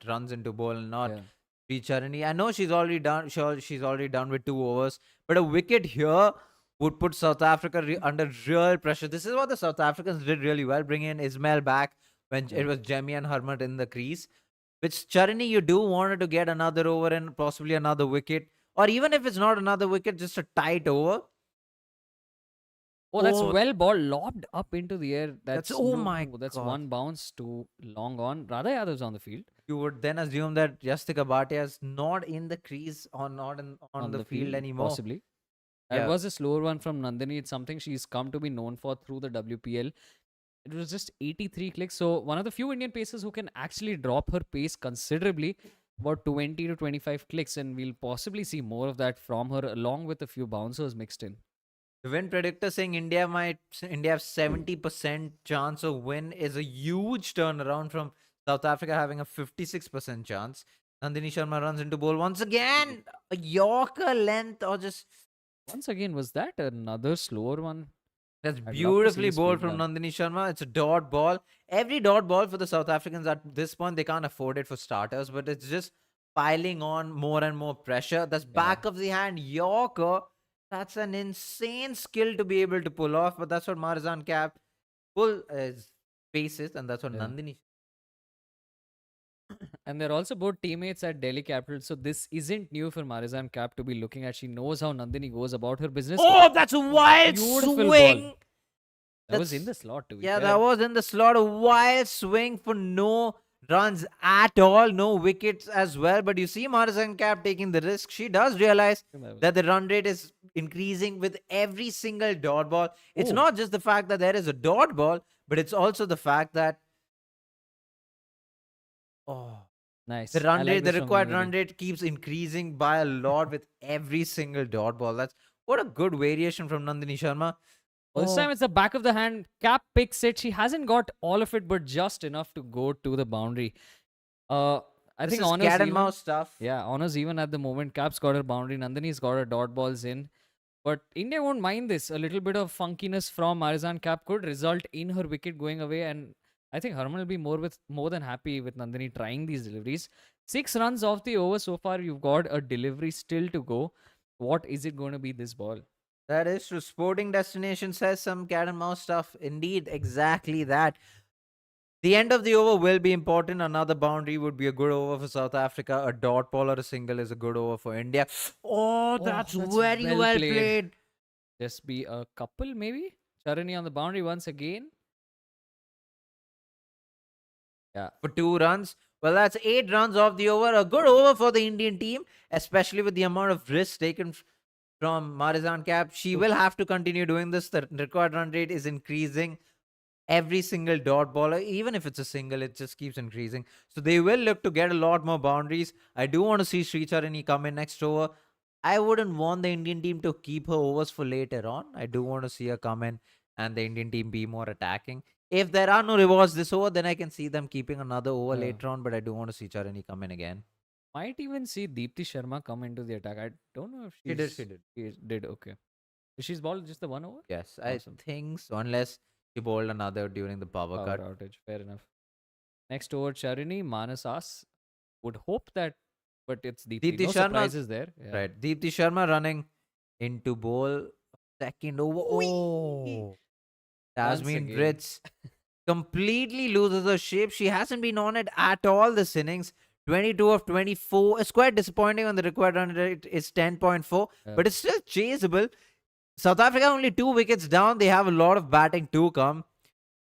runs into ball and not Yeah. Sri Charani. I know she's already done. Sure, she's already done with 2 overs, but a wicket here would put South Africa under real pressure. This is what the South Africans did really well, bringing in Ismail back when Yeah. it was Jemmy and Hermit in the crease. With Charani, you do want her to get another over and possibly another wicket, or even if it's not another wicket, just a tight over. Oh, that's Oh, well ball lobbed up into the air. that's That's oh my no, that's god. one bounce too long on. Radha Yadav's on the field, You would then assume that Yastika Bhatia is not in the crease or not on on the the field field, anymore. possibly. That Yeah. was a slower one from Nandini. It's something she's come to be known for through the WPL. It was just 83 clicks. So one of the few Indian pacers who can actually drop her pace considerably, about 20 to 25 clicks, and we'll possibly see more of that from her, along with a few bouncers mixed in. The win predictor saying India have 70% chance of win is a huge turnaround from South Africa having a 56% chance. Nandini Sharma runs into bowl once again. A Yorker length or just Once again, was that another slower one? that's I'd love to see beautifully the bowled speed from done. Nandini Sharma. It's a dot ball. Every dot ball for the South Africans at this point, they can't afford it for starters, but it's just piling on more and more pressure. That's Yeah. back of the hand Yorker. That's an insane skill to be able to pull off, but that's what Marzan Cap pull faces, and that's what Yeah. Nandini. And they're also both teammates at Delhi Capital. So this isn't new for Marizan Cap to be looking at. She knows how Nandini goes about her business. Oh, that's a Oh, wild beautiful ball. swing. That was in That's the slot, to be Yeah, fair. that was in the slot. A wild swing for no runs at all, no wickets as well. But you see Marzan Cap taking the risk. She does realize that the run rate is increasing with every single dot ball. It's Oh, not just the fact that there is a dot ball, but it's also the fact that oh, nice. I like the this from required run Nandini. rate keeps increasing by a lot with every single dot ball. That's what a good variation from Nandini Sharma. Well, this Oh, time it's the back of the hand. Cap picks it. She hasn't got all of it, but just enough to go to the boundary. Uh, I this think is honors cat and even. mouse stuff. Yeah, honors even at the moment. Cap's got her boundary. Nandini's got her dot balls in. But India won't mind this. A little bit of funkiness from Marizan Cap could result in her wicket going away. And I think Harman will be more than happy with Nandini trying these deliveries. 6 runs off the over so far. You've got a delivery still to go. What is it going to be this ball? That is true. Sporting Destination says some cat and mouse stuff. Indeed, exactly that. The end of the over will be important. Another boundary would be a good over for South Africa. A dot ball or a single is a good over for India. Oh, Oh, that's that's very well well played. played. Just be a couple, maybe. Charani on the boundary once again. Yeah. For 2 runs. Well, that's 8 runs off the over. A good over for the Indian team, especially with the amount of risk taken from Marizan Cap. She will have to continue doing this. The required run rate is increasing. Every single dot baller, even if it's a single, it just keeps increasing. So they will look to get a lot more boundaries. I do want to see Sri Charani come in next over. I wouldn't want the Indian team to keep her overs for later on. I do want to see her come in and the Indian team be more attacking. If there are no rewards this over, then I can see them keeping another over Yeah. later on. But I do want to see Charani come in again. Might even see Deepti Sharma come into the attack. I don't know if She did. She did. she did okay. She's balled just the one over? Yes, I Awesome. think so. Unless she bowled another during the power Power cut. outage. Fair enough. Next over, Charini, Manas As. Would hope that, but it's Deepti. Deepti No Sharma, surprises there. Yeah. right? Deepti Sharma running into bowl. Second over. Whee! Oh, Once Tasmin again. Brits completely loses her shape. She hasn't been on it at all this innings. 22 of 24. It's quite disappointing when the required run rate is 10.4, Yeah. but it's still chaseable. South Africa only 2 wickets down. They have a lot of batting to come.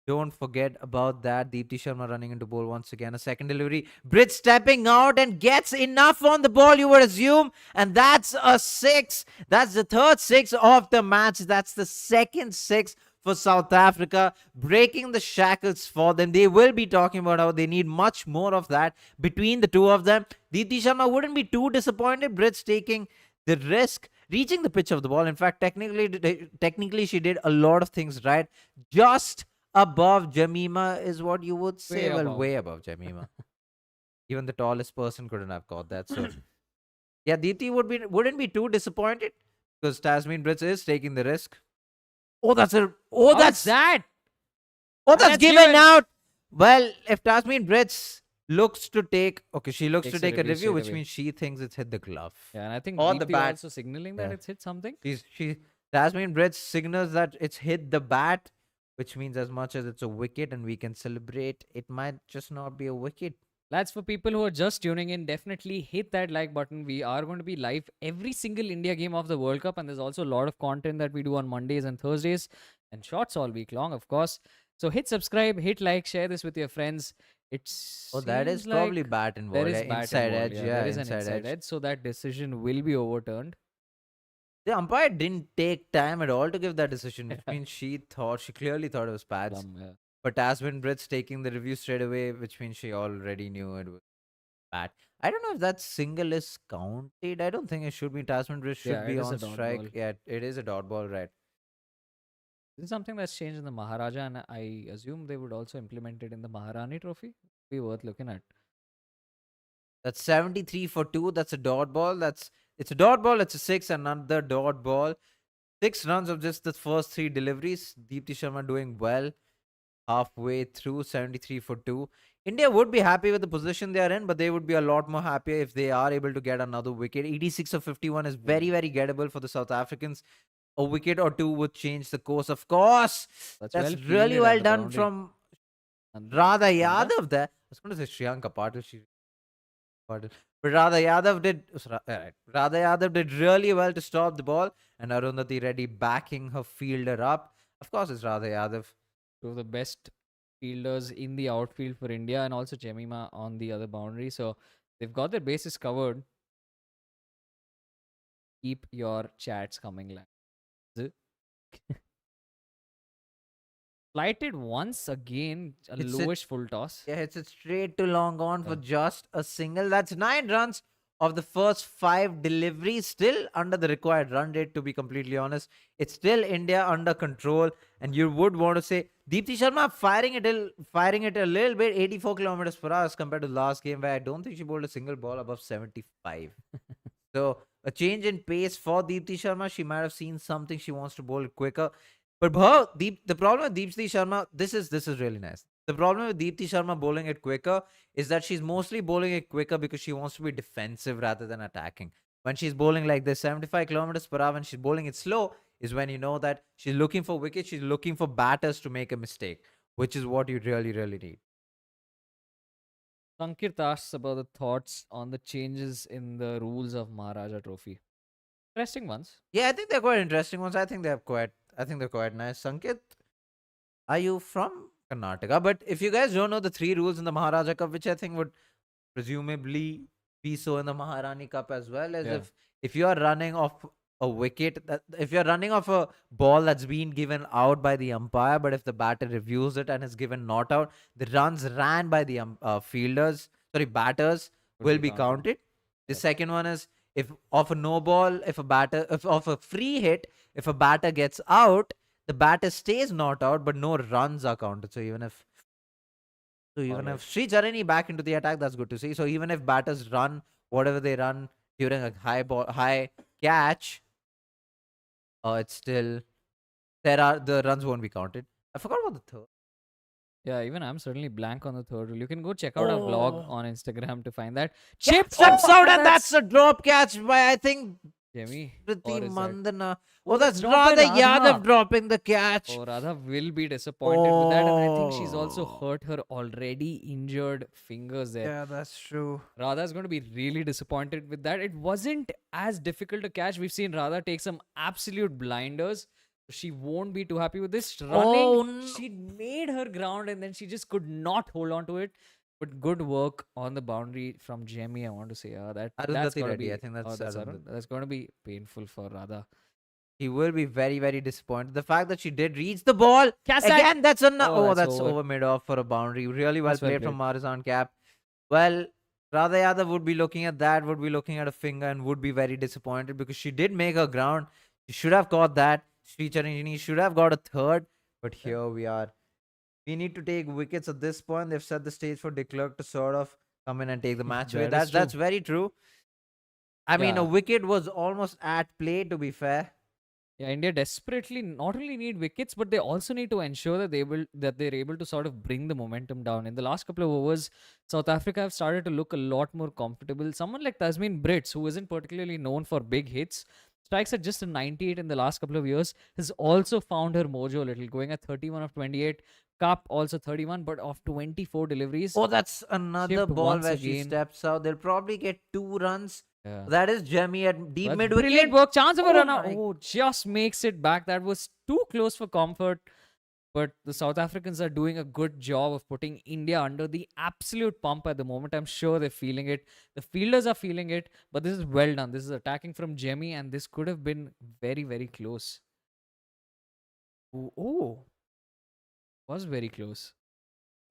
Don't forget about that. Deepti Sharma running into bowl once again. A second delivery. Brit stepping out and gets enough on the ball, you would assume. And that's a six. That's the third six of the match. That's the second six for South Africa, breaking the shackles for them. They will be talking about how they need much more of that between the two of them. Deepti Sharma wouldn't be too disappointed. Brit's taking the risk, reaching the pitch of the ball. In fact, technically, she did a lot of things right. Just above Jamima is what you would say. Way Well, above. way above Jamima. Even the tallest person couldn't have caught that. So yeah, Deepti wouldn't be too disappointed because Tasmin Brits is taking the risk. Oh, that's a How's that? that's given out. Well, if Tasmin Brits looks to take she looks Takes to a take a review review, straight which away. means she thinks it's hit the glove. Yeah, and I think Or the Deepti bat. also signaling that Yeah. it's hit something. Tasmin Brits signals that it's hit the bat, which means as much as it's a wicket and we can celebrate, it might just not be a wicket. Lads, for people who are just tuning in, definitely hit that like button. We are going to be live every single India game of the World Cup, and there's also a lot of content that we do on Mondays and Thursdays, and shorts all week long, of course. So hit subscribe, hit like, share this with your friends. It's That is probably bat involved. there is Yeah, bat inside involved. edge. Yeah, Yeah, there is an inside inside edge, so that decision will be overturned. The umpire didn't take time at all to give that decision, which means she clearly thought it was pads. Yeah. But Tasmin Brits taking the review straight away, which means she already knew it was bat. I don't know if that single is counted. I don't think it should be. Tasmin Brits should Yeah, be it is a on dot strike. ball. Yeah, it is a dot ball, right? This is something that's changed in the Maharaja, and I assume they would also implement it in the Maharani Trophy. Be worth looking at. That's 73 for 2. That's a dot ball. It's a dot ball. It's a six. Another dot ball. 6 runs of just the first 3 deliveries. Deepti Sharma doing well halfway through. 73 for 2. India would be happy with the position they are in, but they would be a lot more happier if they are able to get another wicket. 86 of 51 is very, very gettable for the South Africans. A wicket or two would change the course, of course. That's well really fielded well at the done boundary. from And Radha Radha? Yadav there. I was going to say Shriyanka Patil. But Radha Yadav did Radha Yadav did really well to stop the ball, and Arundhati Reddy backing her fielder up. Of course, it's Radha Yadav. Two of the best fielders in the outfield for India, and also Jemima on the other boundary. So they've got their bases covered. Keep your chats coming, lads. Flighted once again, a It's lowish full toss. Yeah, it's a straight to long on for just a single. That's 9 runs of the first 5 deliveries, still under the required run rate, to be completely honest. It's still India under control. And you would want to say Deepti Sharma firing it a little bit, 84 kilometers per hour as compared to last game, where I don't think she bowled a single ball above 75. So a change in pace for Deepti Sharma. She might have seen something. She wants to bowl it quicker. But the problem with Deepti Sharma, this is really nice. The problem with Deepti Sharma bowling it quicker is that she's mostly bowling it quicker because she wants to be defensive rather than attacking. When she's bowling like this, 75 kilometers per hour, when she's bowling it slow, is when you know that she's looking for wickets, she's looking for batters to make a mistake, which is what you really, really need. Sankit asks about the thoughts on the changes in the rules of Maharaja Trophy. Interesting ones. Yeah, I think they're quite interesting ones. I think they're quite nice. Sankit, are you from Karnataka? But if you guys don't know the 3 rules in the Maharaja Cup, which I think would presumably be so in the Maharani Cup as well, as Yeah. if you are running off a wicket, if you're running off a ball that's been given out by the umpire, but if the batter reviews it and is given not out, the runs ran by the batters Would will be be counted. counted. The Yep. second one is if off a no ball, if off a free hit, if a batter gets out, the batter stays not out, but no runs are counted. So even if Alright. Sri Charani back into the attack, that's good to see. So even if batters run whatever they run during a high catch, it's still the runs won't be counted. I forgot about the third. Yeah, even I'm certainly blank on the third rule. You can go check out our vlog Oh, on Instagram to find that. yeah, Chip! steps out, and That's that's a drop catch by I think Jimmy. Priti Or is that? Mandana. Oh, Oh, that's that's dropped by Radha Yadav Radha. dropping the catch. Oh, Radha will be disappointed with that. And I think she's also Oh, hurt her already injured fingers there. yeah, that's true. Radha's going to be really disappointed with that. It wasn't as difficult to catch. We've seen Radha take some absolute blinders. She won't be too happy with this. Running, Oh no. she made her ground and then she just could not hold on to it. But good work on the boundary from Jamie, I want to say. That's Arundhati going to Reddy. I be. think Oh, that's that's Arun. Arundhati. That's going to be painful for Radha. He will be very, very disappointed. The fact that she did reach the ball Catch that! again, Oh, that's that's over. over mid off for a boundary. Really well That's well played from played. Marizan Cap. Well, Radha Yadav would be looking at that, would be looking at a finger, and would be very disappointed because she did make her ground. She should have caught that. Sri Charanjini should have got a third, but Yeah. here we are. We need to take wickets at this point. They've set the stage for De Klerk to sort of come in and take the match away. That is That's true. very true. I mean, a Yeah. wicket was almost at play, to be fair. Yeah, India desperately not only need wickets, but they also need to ensure that they're able to sort of bring the momentum down. In the last couple of overs, South Africa have started to look a lot more comfortable. Someone like Tasmin Brits, who isn't particularly known for big hits, strikes at just a 98 in the last couple of years, has also found her mojo a little, going at 31 of 28. Cup also 31, but of 24 deliveries, Oh, that's another chipped ball once where she again. steps out. They'll probably get 2 runs. Yeah. That is Jemmy at deep That's mid brilliant wicket. work. Chance of a Oh run out. my! Oh, just makes it back. That was too close for comfort. But the South Africans are doing a good job of putting India under the absolute pump at the moment. I'm sure they're feeling it. The fielders are feeling it. But this is well done. This is attacking from Jemmy, and this could have been very, very close. Oh, Was very close.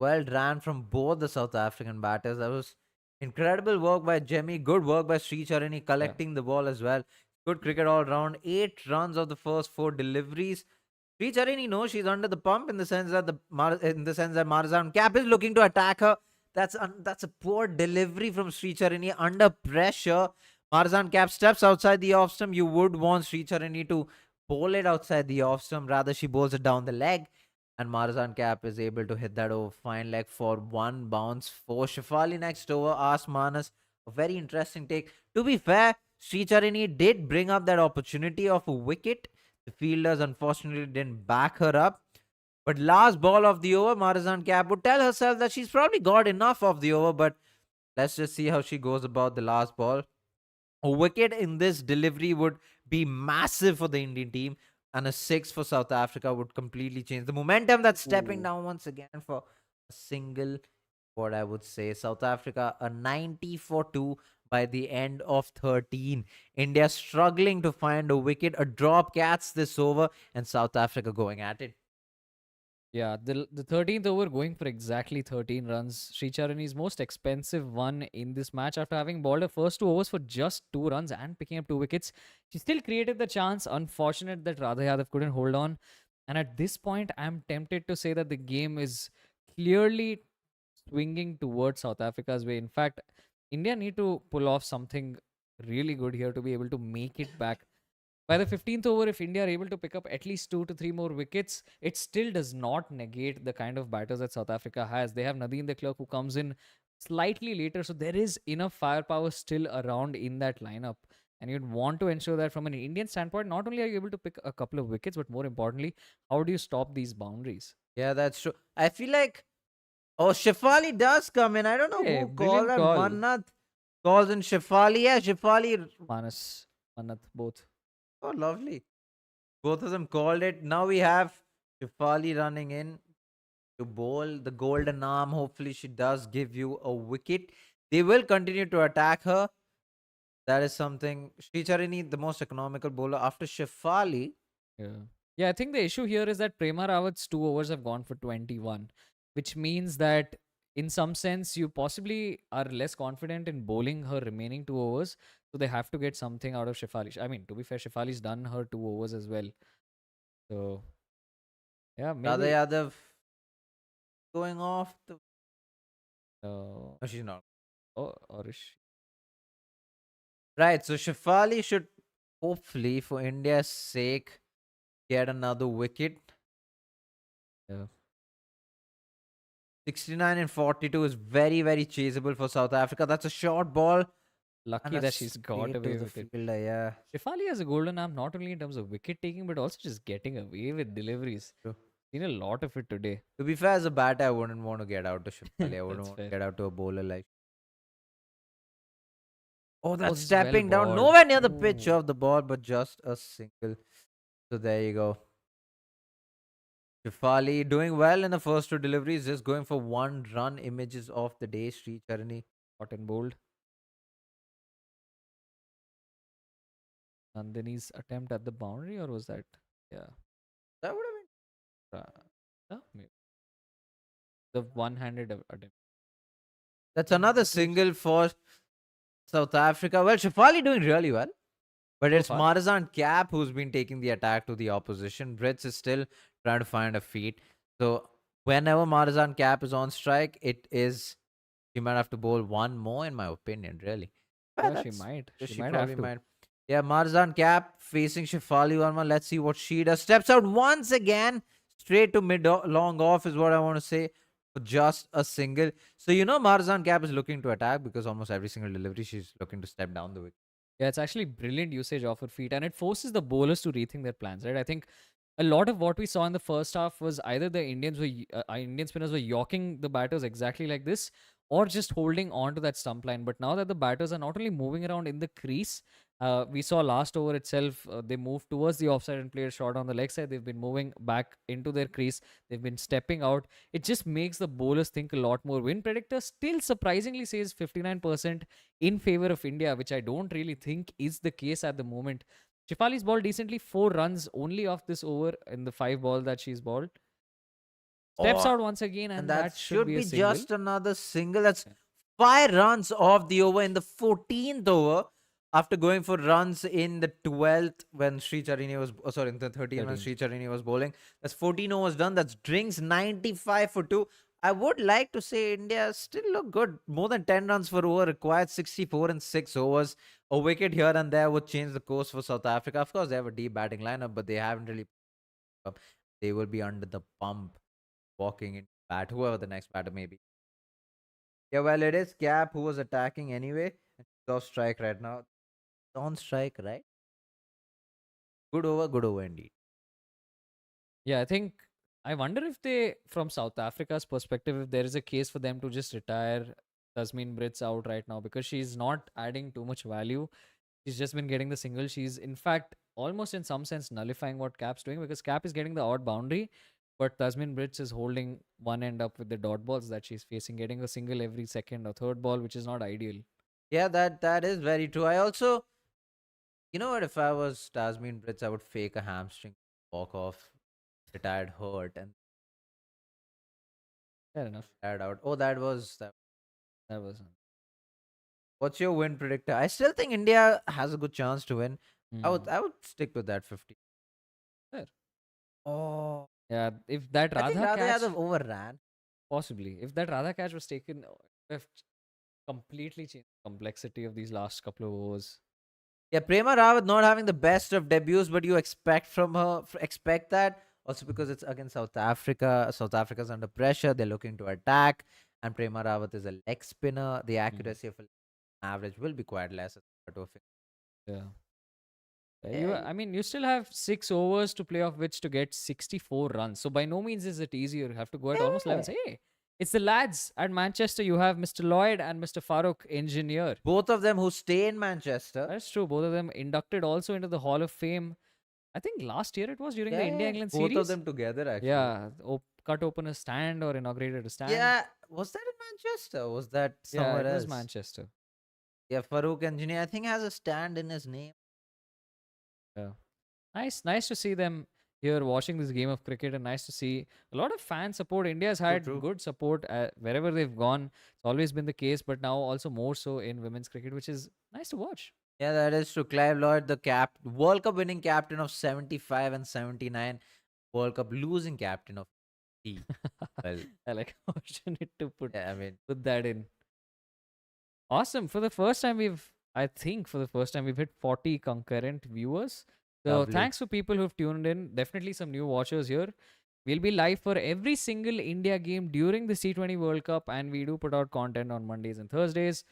well ran from both the South African batters. That was incredible work by Jemmy. Good work by Sri Charani Yeah. collecting the ball as well. Good cricket all round. 8 runs of the first 4 deliveries. Sri Charani knows she's under the pump in the sense that Marizan Cap is looking to attack her. That's a poor delivery from Sri Charani under pressure. Marizan Cap steps outside the off stump. You would want Sri Charani to bowl it outside the off stump. Rather, she bowls it down the leg. And Marizan Cap is able to hit that over fine leg for one bounce for Shafali next over. Ask Manas. A very interesting take. To be fair, Sri Charini did bring up that opportunity of a wicket. The fielders unfortunately didn't back her up. But last ball of the over, Marizan Cap would tell herself that she's probably got enough of the over. But let's just see how she goes about the last ball. A wicket in this delivery would be massive for the Indian team, and a six for South Africa would completely change the momentum. That's stepping Ooh. down once again for a single. What I would say, South Africa a 90 for 2 by the end of 13. India struggling to find a wicket, a drop catch this over, and South Africa going at it. Yeah, the 13th over going for exactly 13 runs. Sricharani's most expensive one in this match after having bowled her first 2 overs for just 2 runs and picking up 2 wickets. She still created the chance. Unfortunate that Radha Yadav couldn't hold on. And at this point, I'm tempted to say that the game is clearly swinging towards South Africa's way. In fact, India need to pull off something really good here to be able to make it back. By the 15th over, if India are able to pick up at least 2 to 3 more wickets, it still does not negate the kind of batters that South Africa has. They have Nadine de Klerk who comes in slightly later, so there is enough firepower still around in that lineup. And you'd want to ensure that from an Indian standpoint, not only are you able to pick a couple of wickets, but more importantly, how do you stop these boundaries? Yeah, that's true. I feel like, oh, Shefali does come in. I don't know Hey, who called brilliant that. call, Mannath calls in Shefali. Yeah, Shefali. Manas, Manath, both. Oh, lovely. Both of them called it. Now we have Shefali running in to bowl the golden arm. Hopefully, she does give you a wicket. They will continue to attack her. That is something. Sricharini, the most economical bowler after Shefali. Yeah. Yeah, I think the issue here is that Prema Rawat's 2 overs have gone for 21, which means that in some sense you possibly are less confident in bowling her remaining 2 overs. So they have to get something out of Shefali. I mean, to be fair, Shefali's done her 2 overs as well. So yeah, Radha maybe Yadav going off. uh No, she's not. or is she? Right. So Shefali should hopefully, for India's sake, get another wicket. Yeah. 69 and 42 is very, very chaseable for South Africa. That's a short ball and Lucky that that's she's got straight to away the with it. fielder. Yeah. Shefali has a golden arm not only in terms of wicket taking but also just getting away with deliveries. True. Seen a lot of it today. To be fair, as a batter, I wouldn't want to get out to Shefali. I wouldn't That's want to fair. get out to a bowler like. Oh, Oh, that's this is well stepping down. balled. Nowhere near the pitch Ooh. of the ball, but just a single. So there you go. Shefali doing well in the first two deliveries, just going for one run. Images of the day, Sri Charani. Hot and bold. Nandini's attempt at the boundary, or was that? Yeah. That would have been. No, the one-handed attempt. That's another single for South Africa. Well, Shefali doing really well. But So it's far. Marzan Cap who's been taking the attack to the opposition. Brits is still trying to find a feet. So whenever Marzan Cap is on strike, it is she might have to bowl one more, in my opinion, really. But Yeah, she that's might. She she might probably have to. might. Yeah, Marzan Cap facing Shefali Verma. Let's see what she does. Steps out once again, straight to mid long off is what I want to say. For just a single. So Marzan Cap is looking to attack because almost every single delivery she's looking to step down the wicket. Yeah, it's actually brilliant usage of her feet, and it forces the bowlers to rethink their plans, right? I think a lot of what we saw in the first half was either the Indian spinners were yorking the batters exactly like this, or just holding on to that stump line. But now that the batters are not only moving around in the crease, we saw last over itself, they moved towards the offside and played a shot on the leg side. They've been moving back into their crease. They've been stepping out. It just makes the bowlers think a lot more. Win predictor still surprisingly says 59% in favor of India, which I don't really think is the case at the moment. Shefali's balled decently, 4 runs only off this over in the 5 balls that she's balled. Steps Oh, out once again, and and that that should should be a be single. just another single. That's 5 runs off the over in the 14th over after going for runs in the 12th when Sri Charini was, oh, sorry, in the 13th when 13th. Sri Charini was bowling. That's 14 overs done. That's drinks 95 for 2. I would like to say India still look good. More than 10 runs per over required 64 in 6 overs. A wicket here and there would change the course for South Africa. Of course, they have a deep batting lineup, but they haven't really. They will be under the pump walking in bat, whoever the next batter may be. Yeah, well, it is Cap who was attacking anyway. And she's off strike right now. On strike, right? Good over indeed. Yeah, I think I wonder if they, from South Africa's perspective, if there is a case for them to just retire Tasmin Brits out right now because she's not adding too much value. She's just been getting the single. She's in fact almost in some sense nullifying what Cap's doing because Cap is getting the odd boundary, but Tasmin Brits is holding one end up with the dot balls that she's facing, getting a single every second or third ball, which is not ideal. Yeah, that is very true. I also, you know what? If I was Tasmin Brits, I would fake a hamstring, walk off, retired hurt, and Fair enough. That out. Oh, that was. That was. What's your win predictor? I still think India has a good chance to win. Hmm. I would stick with that 50. Fair. Oh, Yeah, if that I think Radha Radha catch, Yadav overran. possibly, if that Radha catch was taken, it would have completely changed the complexity of these last couple of overs. Yeah, Prema Rawat not having the best of debuts, but you expect from her, expect that. Also because it's against South Africa. South Africa's under pressure. They're looking to attack. And Prema Rawat is a leg spinner. The Mm. accuracy of an average will be quite less. Yeah. Yeah, I mean, you still have 6 overs to play off which to get 64 runs. So by no means is it easier. You have to go at almost 11. yeah. Say, hey, it's the lads at Manchester. You have Mr. Lloyd and Mr. Farooq, engineer. Both of them who stay in Manchester. That's true. Both of them inducted also into the Hall of Fame. I think last year it was during the Yeah, India England both of series. them together actually. Yeah, cut open a stand or inaugurated a stand. Yeah, was that in Manchester? Was that Yeah, somewhere it was else? Manchester. Yeah, Farouk Engineer, I think has a stand in his name. Yeah. Nice to see them here watching this game of cricket, and nice to see a lot of fan support. India's True, had true. good support wherever they've gone. It's always been the case, but now also more so in women's cricket, which is nice to watch. Yeah, that is true. Clive Lloyd, the World Cup winning captain of 75 and 79, World Cup losing captain of T. Well, I like how you need to yeah, I mean, put that in. Awesome. I think for the first time, we've hit 40 concurrent viewers. So lovely. thanks for people who've tuned in. Definitely some new watchers here. We'll be live for every single India game during the T20 World Cup, and we do put out content on Mondays and Thursdays.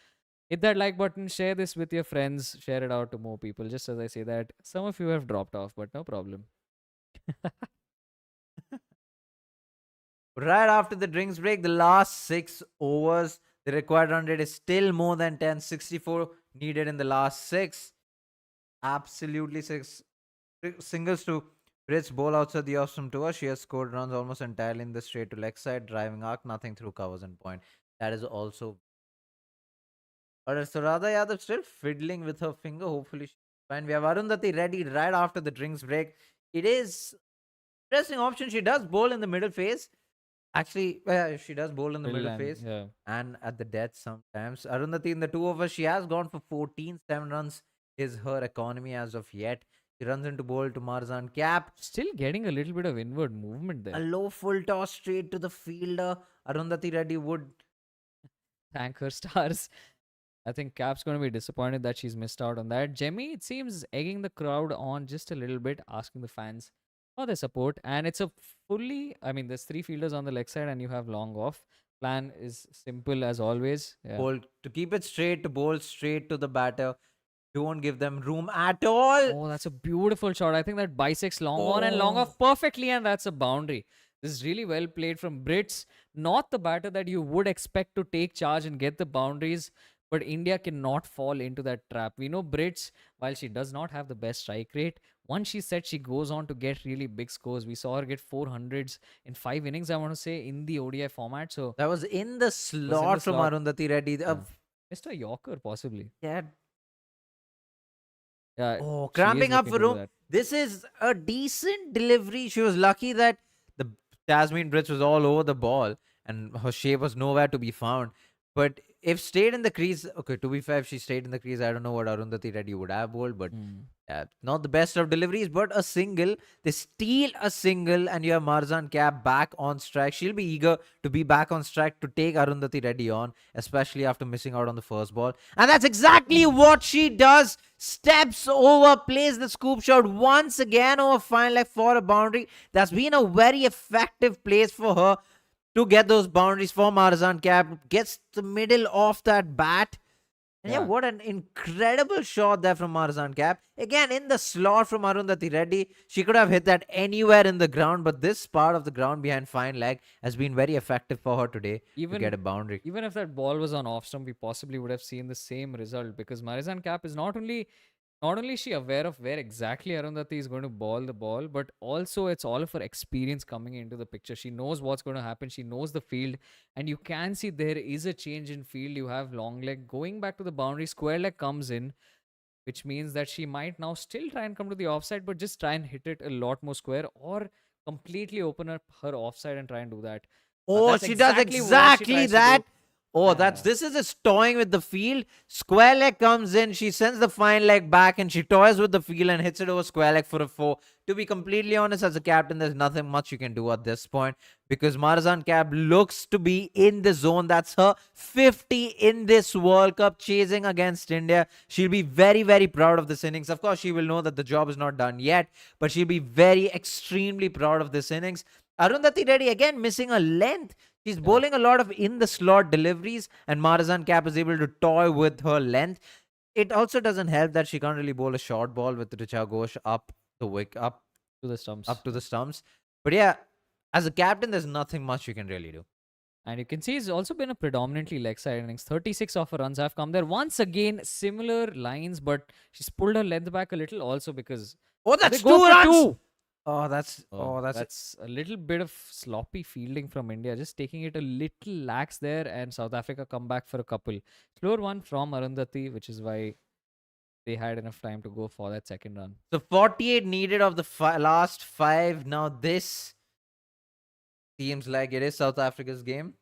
Hit that like button, share this with your friends, share it out to more people. Just as I say that, some of you have dropped off, but no problem. Right after the drinks break, the last 6 overs, the required run rate is still more than 10. 64 needed in the last 6. Absolutely 6 singles to Brits ball outside the off to her. She has scored runs almost entirely in the straight to leg side, driving arc, nothing through covers and point. That is also. But Surada Yadav still fiddling with her finger. Hopefully, she's fine. We have Arundhati ready right after the drinks break. It is interesting option. She does bowl in the middle phase. Actually, she does bowl in the Middle middle and phase yeah. and at the death sometimes. Arundhati in the 2 overs, she has gone for 14. 7 runs is her economy as of yet. She runs into bowl to Marzan Cap. Still getting a little bit of inward movement A there. low full toss straight to the fielder. Arundhati Reddy would. Thank her stars. I think Cap's going to be disappointed that she's missed out on that. Jemmy, it seems, egging the crowd on just a little bit, asking the fans for their support. And it's a there's 3 fielders on the leg side and you have long off. Plan is simple as always. Yeah. Bowl to keep it straight, to bowl straight to the batter. Don't give them room at all. Oh, that's a beautiful shot. I think that bisects long on and long Oh, off perfectly, and that's a boundary. This is really well played from Brits. Not the batter that you would expect to take charge and get the boundaries, but India cannot fall into that trap. We know Brits, while she does not have the best strike rate, once she said she goes on to get really big scores. We saw her get 400s in 5 innings, I want to say, in the ODI format. So that was in the it was in the slot from slot. Arundhati Reddy. Yeah. Mr. Yorker, possibly. Yeah. Yeah, Oh, she is cramping up looking for to do room. that. This is a decent delivery. She was lucky that the Tasmin Bridge was all over the ball and her shape was nowhere to be found. But if stayed in the crease, okay, to be fair, if she stayed in the crease, I don't know what Arundhati Reddy would have bowled, but Hmm. not the best of deliveries, but a single. They steal a single, and you have Marzan Cap back on strike. She'll be eager to be back on strike to take Arundhati Reddy on, especially after missing out on the first ball. And that's exactly what she does. Steps over, plays the scoop shot once again over fine leg for a boundary. That's been a very effective place for her to get those boundaries for Marzan Cap. Gets the middle of that bat. And yeah, Yeah. what an incredible shot there from Marzan Cap. Again, in the slot from Arundhati Reddy. She could have hit that anywhere in the ground, but this part of the ground behind fine leg has been very effective for her today to get Even a boundary. even if that ball was on off stump, we possibly would have seen the same result because Marizan Cap is not only is she aware of where exactly Arundhati is going to ball the ball, but also it's all of her experience coming into the picture. She knows what's going to happen. She knows the field, and you can see there is a change in field. You have long leg going back to the boundary, square leg comes in, which means that she might now still try and come to the offside, but just try and hit it a lot more square or completely open up her offside and try and do that. Oh, That's she does exactly what she exactly tries to do. that. Oh, this is just toying with the field. Square leg comes in, she sends the fine leg back and she toys with the field and hits it over square leg for a 4. To be completely honest, as a captain, there's nothing much you can do at this point because Marazan Cap looks to be in the zone. That's her 50 in this World Cup chasing against India. She'll be very, very proud of this innings. Of course, she will know that the job is not done yet, but she'll be very extremely proud of this innings. Arundhati Reddy again missing a length. She's bowling a lot of in the slot deliveries, and Marazan Cap is able to toy with her length. It also doesn't help that she can't really bowl a short ball with Richa Ghosh up the wick, To the stumps. up to the stumps. But yeah, as a captain, there's nothing much you can really do. And you can see it's also been a predominantly leg side innings. 36 of her runs have come there. Once again, similar lines, but she's pulled her length back a little also because Oh, they that's go two for runs. two. That's A little bit of sloppy fielding from India, just taking it a little lax there, and South Africa come back for a couple. Slower one from Arundhati, which is why they had enough time to go for that second run. so 48 needed of the last 5. Now this seems like it is South Africa's game,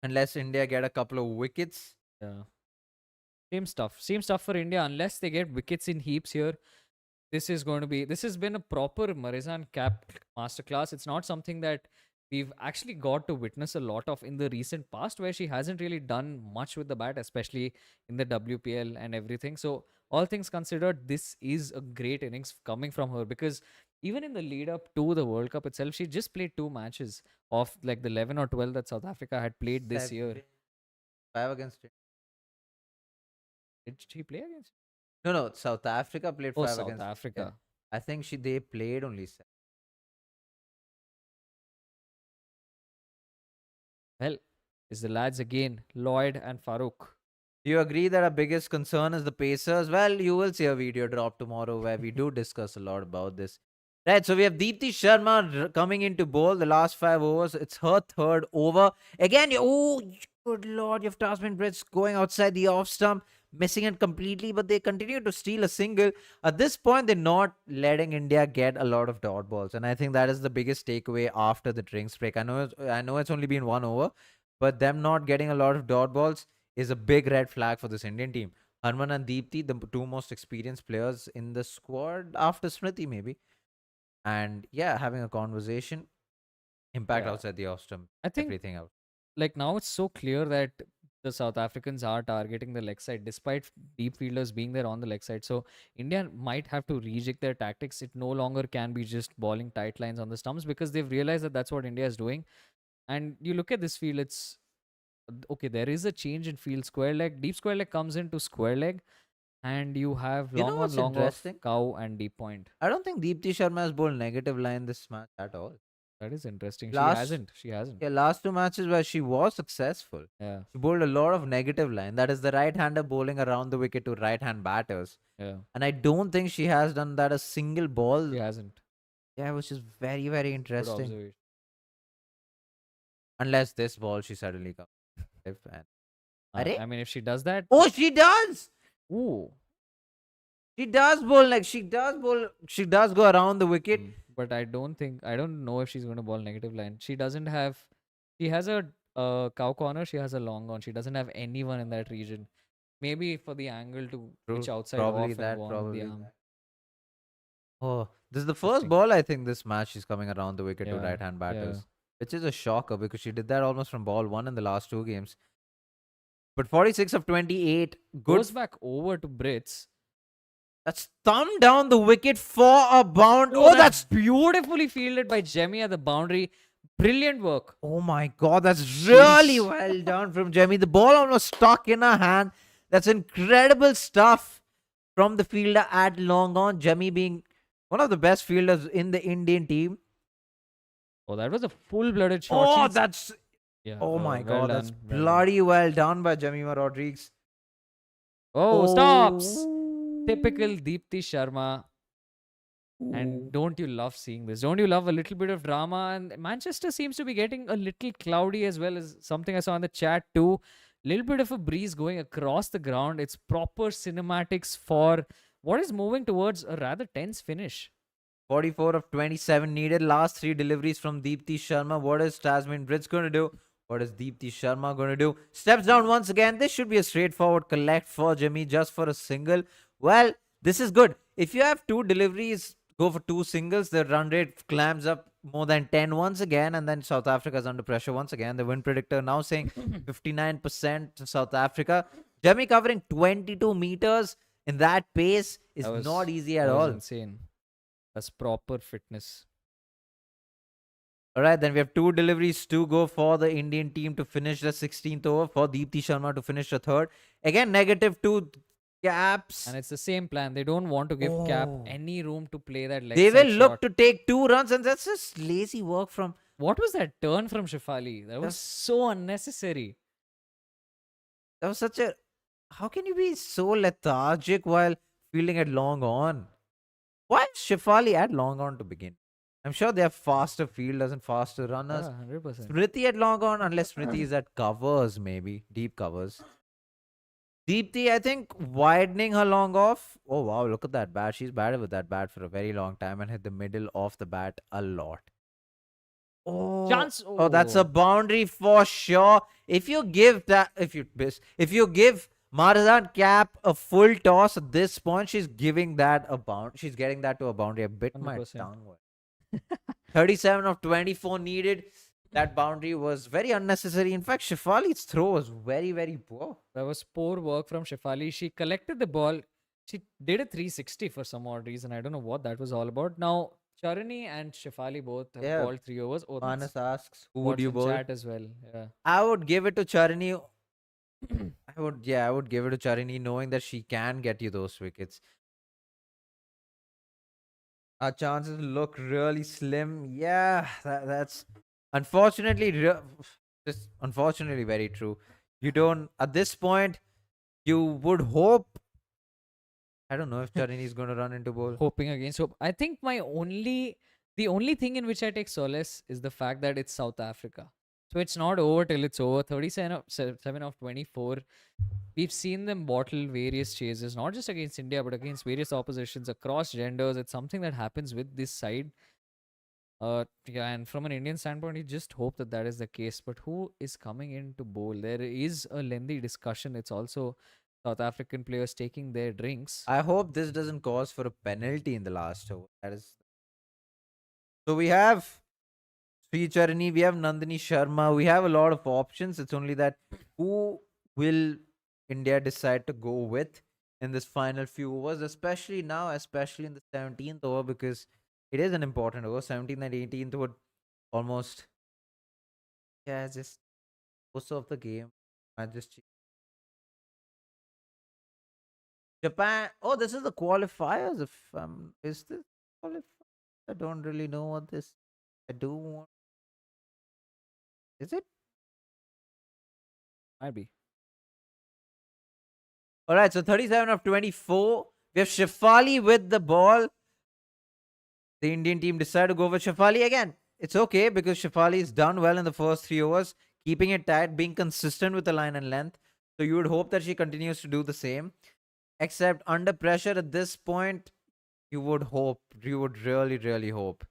unless India get a couple of wickets. Yeah. Same stuff for India, unless they get wickets in heaps here. This has been a proper Marizan Cap masterclass. It's not something that we've actually got to witness a lot of in the recent past, where she hasn't really done much with the bat, especially in the WPL and everything. So, all things considered, this is a great innings coming from her, because even in the lead up to the World Cup itself, she just played 2 matches of like the 11 or 12 that South Africa had played this year. 5 against India. Did she play against? No. South Africa played Oh, 5 South against India. Africa. I think they played only 7. Well, it's the lads again, Lloyd and Farouk. Do you agree that our biggest concern is the Pacers? Well, you will see a video drop tomorrow where we do discuss a lot about this. Right, so we have Deepti Sharma coming into bowl the last 5 overs. It's her third over. Again, good lord, you have Tasman Brits going outside the off stump, missing it completely, but they continue to steal a single. At this point, they're not letting India get a lot of dot balls, and I think that is the biggest takeaway after the drinks break. I know it's only been 1 over, but them not getting a lot of dot balls is a big red flag for this Indian team. Harman and Deepti, the 2 most experienced players in the squad after Smriti, maybe. And yeah, having a conversation, impact Yeah. outside the off stump, I think everything else. like now it's so clear that the South Africans are targeting the leg side despite deep fielders being there on the leg side. So India might have to rejig their tactics. It no longer can be just balling tight lines on the stumps, because they've realized that that's what India is doing. And you look at this field, it's okay. There is a change in field. Square leg, deep square leg comes into square leg, and you have You know long on, what's long off, interesting? cow, and deep point. I don't think Deepti Sharma has bowled negative line this match at all. That is interesting. Last She hasn't. Yeah, last 2 matches where she was successful, Yeah. she bowled a lot of negative line. That is the right-hander bowling around the wicket to right-hand batters. Yeah. And I don't think she has done that a single ball. She hasn't. Yeah, which is very, very Good interesting. observation. Unless this ball she suddenly comes. And Arey? I mean, if she does that, Oh, she does! ooh. She does bowl like she does bowl. She does go around the wicket. But I don't know if she's going to ball negative line. She doesn't have. She has a cow corner. She has a long on. She doesn't have anyone in that region. Maybe for the angle to reach outside Probably off and that. go on Probably the arm. that. Oh, this is the first Interesting. ball I think this match she's coming around the wicket to Yeah, right-hand batters, yeah. which is a shocker because she did that almost from ball 1 in the last 2 games. But 46 of 28, good. Goes back over to Brits. That's thumb down the wicket for a bound. Oh, Oh, that's beautifully fielded by Jemmy at the boundary. Brilliant work. oh my god, that's really Sheesh. well done from Jemmy. The ball almost stuck in her hand. That's incredible stuff from the fielder at long on. Jemmy being one of the best fielders in the Indian team. Oh, that was a full-blooded shot. Oh, She's- that's yeah. oh my well god, done, that's well done. bloody well done by Jemima Rodriguez. Oh, stops. Typical Deepti Sharma. And don't you love seeing this? Don't you love a little bit of drama? And Manchester seems to be getting a little cloudy as well, as something I saw in the chat too. Little bit of a breeze going across the ground. It's proper cinematics for what is moving towards a rather tense finish. 44 of 27 needed. Last 3 deliveries from Deepti Sharma. What is Tasmin Bridge going to do? What is Deepti Sharma going to do? Steps down once again. This should be a straightforward collect for Jimmy just for a single. Well, this is good. If you have 2 deliveries, go for 2 singles. The run rate climbs up more than 10 once again. And then South Africa is under pressure once again. The win predictor now saying 59% to South Africa. Jimmy covering 22 meters in that pace is not easy at that was all. insane. That's proper fitness. All right, then we have 2 deliveries to go for the Indian team to finish the 16th over, for Deepti Sharma to finish the third. Again, -2 caps. And it's the same plan. They don't want to give Cap Oh. any room to play that leg They side will look shot. to take 2 runs, and that's just lazy work from. What was that turn from Shefali? That was so unnecessary. That was such a. How can you be so lethargic while fielding at long on? Why is Shefali at long on to begin? I'm sure they have faster fielders and faster runners. Yeah, 100%. Smriti at long on, unless Smriti is at covers, maybe deep covers. Deepti, I think, widening her long off. Oh wow, look at that bat. She's batted with that bat for a very long time and hit the middle of the bat a lot. Oh, Chance. oh, that's a boundary for sure. If you give that, if you give Marzan Cap a full toss at this point, she's giving that a bound. She's getting that to a boundary. I bit my 100%. tongue. 37 of 24 needed. That boundary was very unnecessary. In fact, Shefali's throw was very, very poor. That was poor work from Shefali. She collected the ball. She did a 360 for some odd reason. I don't know what that was all about. Now, Charani and Shefali both have bowled 3 overs. Oh, Manas asks, who what's would you in bowl? chat as well. Yeah. I would give it to Charani. I would give it to Charani, knowing that she can get you those wickets. Our chances look really slim. Yeah, that's unfortunately just unfortunately very true. You don't at this point. You would hope. I don't know if Charini is going to run into bowl. Hoping against hope. I think the only thing in which I take solace is the fact that it's South Africa. So it's not over till it's over. 37 of 24. We've seen them bottle various chases, not just against India, but against various oppositions across genders. It's something that happens with this side. Yeah, and from an Indian standpoint, you just hope that that is the case. But who is coming in to bowl? There is a lengthy discussion. It's also South African players taking their drinks. I hope this doesn't cause for a penalty in the last over. That is. So we have Sri Charani, we have Nandini Sharma, we have a lot of options. It's only that who will India decide to go with in this final few overs, especially now, especially in the 17th over, because it is an important over. 17th and 18th would almost, just most of the game. I just Japan. Oh, this is the qualifiers. If is this qualifier? I don't really know what this. I do want. Is it? Might be. All right, so 37 of 24. We have Shefali with the ball. The Indian team decided to go with Shefali again. It's okay because Shefali has done well in the first 3 overs, keeping it tight, being consistent with the line and length. So you would hope that she continues to do the same. Except under pressure at this point, you would really, really hope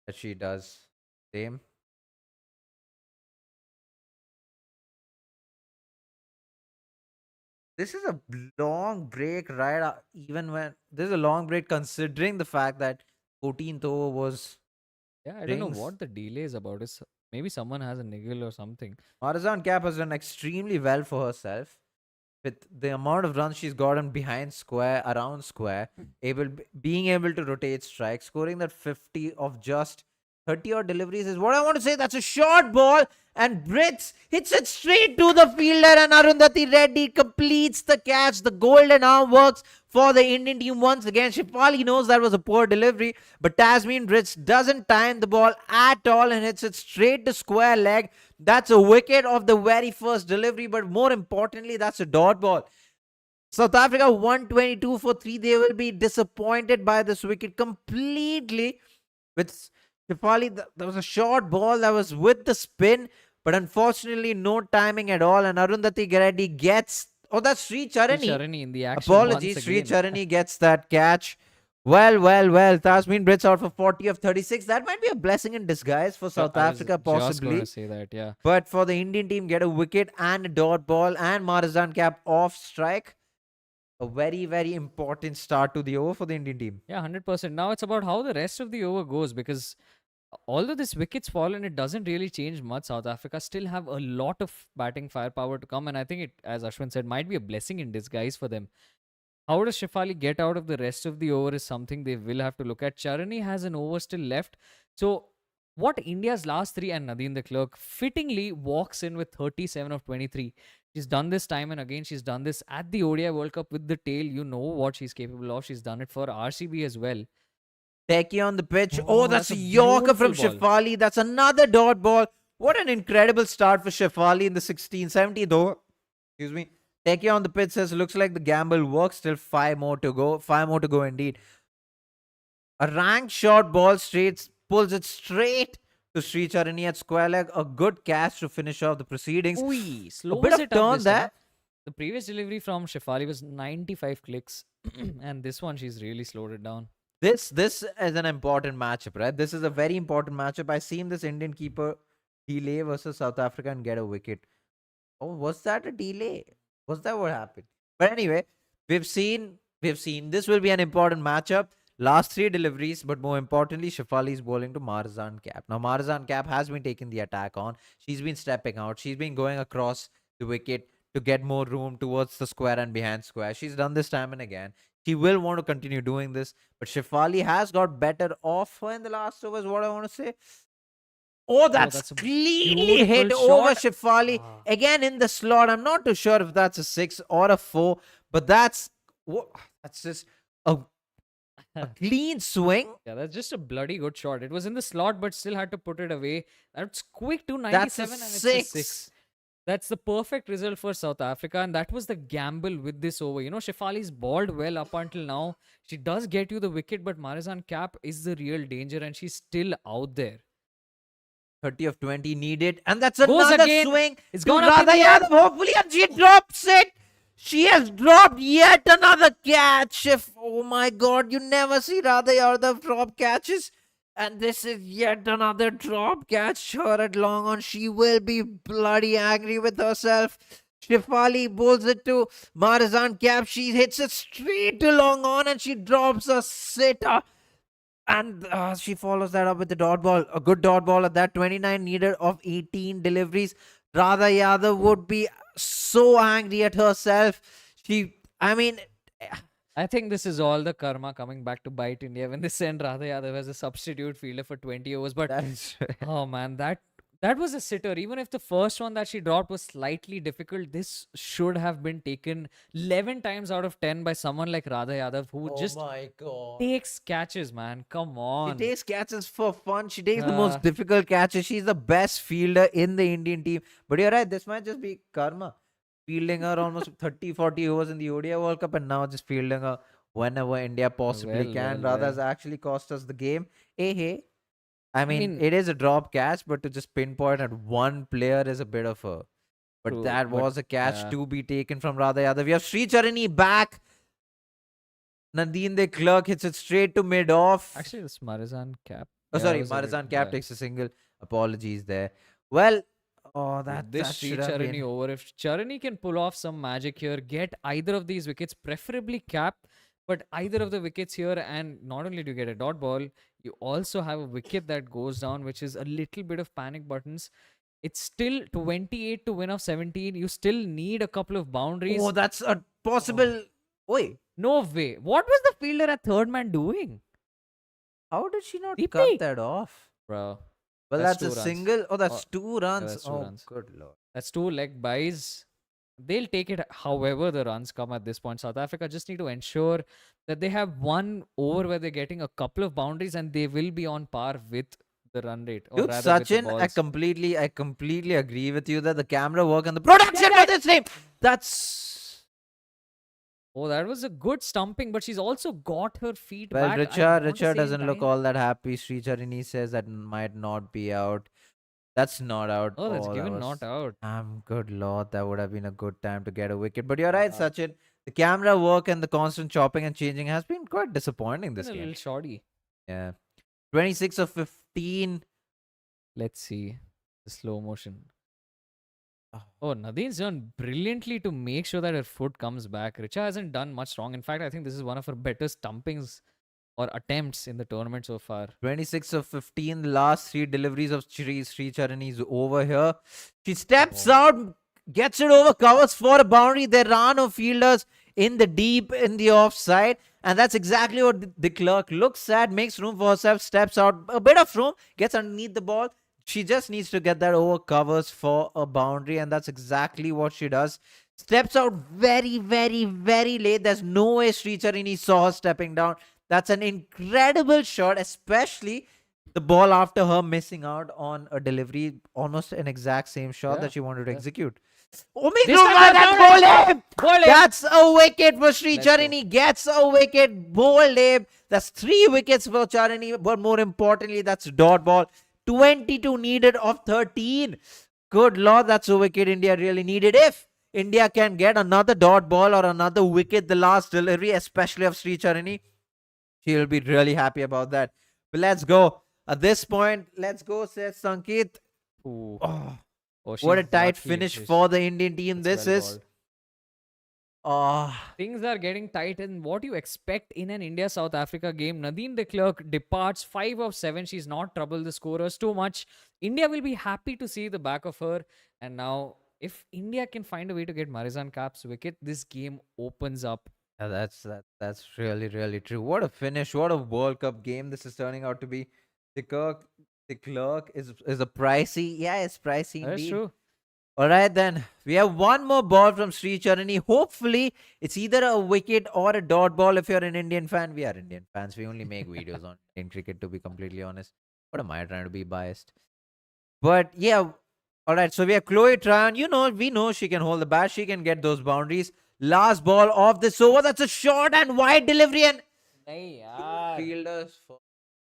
that she does same. This is a long break, right? Even when this is a long break, considering the fact that 14th over was. Yeah, I don't know what the delay is about. It's maybe someone has a niggle or something. Marzan Cap has done extremely well for herself. With the amount of runs she's gotten behind square, around square, being able to rotate strikes, scoring that 50 of just 30 odd deliveries is what I want to say. That's a short ball, and Brits hits it straight to the fielder, and Arundhati Reddy completes the catch. The golden arm works for the Indian team once again. Shefali knows that was a poor delivery, but Tasmin Brits doesn't time the ball at all and hits it straight to square leg. That's a wicket of the very first delivery, but more importantly, that's a dot ball. South Africa 122 for 3. They will be disappointed by this wicket completely. With Shefali, there was a short ball that was with the spin, but unfortunately, no timing at all. And Arundhati Reddy gets. Oh, that's Sri Charani. Charani in the action. Apologies, Sri Charani gets that catch Well. Tasmin Brits out for 40 of 36. That might be a blessing in disguise for South I was Africa, just going to possibly. say that, yeah. But for the Indian team, get a wicket and a dot ball and Marizan Cap off strike. A very important start to the over for the Indian team. Yeah, 100%. Now it's about how the rest of the over goes because although this wicket's fallen, it doesn't really change much. South Africa still have a lot of batting firepower to come, and I think it, as Ashwin said, might be a blessing in disguise for them. How does Shefali get out of the rest of the over is something they will have to look at. Charani has an over still left. So, what India's last three and Nadine the Clerk fittingly walks in with 37 of 23. She's done this time and again. She's done this at the ODI World Cup with the tail. You know what she's capable of. She's done it for RCB as well. Techie on the pitch. Oh, Oh, that's that's a a Yorker from beautiful ball. Shefali. That's another dot ball. What an incredible start for Shefali in the 16-17th over. Excuse me. Techie on the pitch says, looks like the gamble works. Still 5 more to go. 5 more to go indeed. A ranked short ball straight pulls it straight to Sri Charani at square leg. A good catch to finish off the proceedings. Ui, A bit slows of it up turn this there. time. The previous delivery from Shefali was 95 clicks, and this one she's really slowed it down. This is an important matchup, right? This is a very important matchup. I seen this Indian keeper delay versus South Africa and get a wicket. Oh, was that a delay? Was that what happened? But anyway, we've seen this will be an important matchup. Last three deliveries, but more importantly, Shefali is bowling to Marzan Cap. Now, Marzan Cap has been taking the attack on. She's been stepping out. She's been going across the wicket to get more room towards the square and behind square. She's done this time and again. She will want to continue doing this, but Shefali has got better off her in the last over, is what I want to say. Oh, that's that's a cleanly hit beautiful over shot. Shefali. Ah. Again in the slot. I'm not too sure if that's a 6 or a 4, but that's just a clean swing. Yeah, that's just a bloody good shot. It was in the slot, but still had to put it away. That's quick to That's a 97, and it's a 6. 6. That's the perfect result for South Africa, and that was the gamble with this over. You know, Shefali's balled well up until now. She does get you the wicket, but Marizan Cap is the real danger, and she's still out there. 30 of 20 needed. And that's Goes another again. swing. It's to gone up in Radha the air. Yadav, hopefully, and she drops it. She has dropped yet another catch. Oh my god, you never see Radha Yadav drop catches. And this is yet another drop catch. Her at long on. She will be bloody angry with herself. Shefali bowls it to Marizan Cap. She hits it straight to long on and she drops a sitter. And she follows that up with the dot ball. A good dot ball at that. 29 needed of 18 deliveries. Radha Yadav would be so angry at herself. I think this is all the karma coming back to bite India when they send Radha Yadav as a substitute fielder for 20 overs. But That's oh man, that was a sitter. Even if the first one that she dropped was slightly difficult, this should have been taken 11 times out of 10 by someone like Radha Yadav who just my god. takes catches, man. Come She on. takes catches for fun. She takes the Uh, most difficult catches. She's the best fielder in the Indian team. But you're right, this might just be karma. Fielding her almost 30, 40 overs in the ODI World Cup and now just fielding her whenever India possibly Well, can. well, Radha has well. actually cost us the game. Hey. I mean, mean, it is a drop catch, but to just pinpoint at one player is a bit of a. But true, that but was a catch yeah. to be taken from Radha Yadav. We have Sri Charani back. Nadine the Clerk hits it straight to mid off. Actually, this Marizan Cap. Oh, Yeah, sorry, was a bit- Marizan Cap yeah. takes a single. Apologies there. Well, This that Sri should have Charani been. over. If Charani can pull off some magic here, get either of these wickets, preferably Cap, but either of the wickets here, and not only do you get a dot ball, you also have a wicket that goes down, which is a little bit of panic buttons. It's still 28 to win of 17. You still need a couple of boundaries. Oh, that's a possible. Oi, No way. What was the fielder at third man doing? how did she not DP. cut that off? Bro, Well, That's that's a 2 runs. single. Oh, that's Oh, 2 runs. that's 2 Oh, runs. good lord. that's 2 leg buys. They'll take it however the runs come at this point. South Africa just need to ensure that they have one over where they're getting a couple of boundaries and they will be on par with the run rate. Or Dude, rather with the Sachin, balls. I completely agree with you that the camera work and the production for this name. That's Oh, that was a good stumping, but she's also got her feet well, back. Richard doesn't look all that happy. Sri Charini says that might not be out. That's not out. Oh, that's that given was- not out. Good lord, that would have been a good time to get a wicket. But you're right, Uh, Sachin. The camera work and the constant chopping and changing has been quite disappointing Been this a game. little shoddy. Yeah. 26 of 15. Let's see the slow motion. Oh, Oh, Nadine's done brilliantly to make sure that her foot comes back. Richa hasn't done much wrong. In fact, I think this is one of her better stumpings or attempts in the tournament so far. 26 of 15. The last three deliveries of Sri Charani is over here. She steps Oh. out, gets it over, covers for a boundary. There are no fielders in the deep, in the offside. And that's exactly what the clerk looks at, makes room for herself, steps out, a bit of room, gets underneath the ball. She just needs to get that over, covers for a boundary, and that's exactly what she does. Steps out very, very, very late. There's no way Sri Charini saw her stepping down. That's an incredible shot, especially the ball after her missing out on a delivery, almost an exact same shot Yeah, that she wanted to yeah. execute. Oh my This God, time that's down bowled. Bowled. That's a wicket for Sri Let's go. Charini. Gets a wicket. Bowled. That's 3 wickets for Charini. But more importantly, that's dot ball. 22 needed of 13. Good Lord, that's a wicket India really needed. If India can get another dot ball or another wicket, the last delivery, especially of Sri Charini, she will be really happy about that. But let's go. At this point, let's go, says Sankeet. Ooh. Oh, Oh, what a she's tight lucky. finish for the Indian team It's this well is. bowled. Things are getting tight, and what you expect in an India South Africa game. Nadine de Klerk departs 5 of 7. She's not troubled the scorers too much. India will be happy to see the back of her. And now, if India can find a way to get Marizan Kap's wicket, this game opens up. Yeah, that's really, really true. What a finish. What a World Cup game this is turning out to be. The clerk is a pricey. Yeah, it's pricey That's indeed. true. All right, then. We have one more ball from Sri Charani. Hopefully, it's either a wicket or a dot ball. If you're an Indian fan, we are Indian fans. We only make videos on Indian cricket, to be completely honest. What am I trying to be biased? But yeah, all right. So we have Chloe Tryon. We know she can hold the bat. She can get those boundaries. Last ball of this over. That's a short and wide delivery. And Nahi two yaar. fielders for.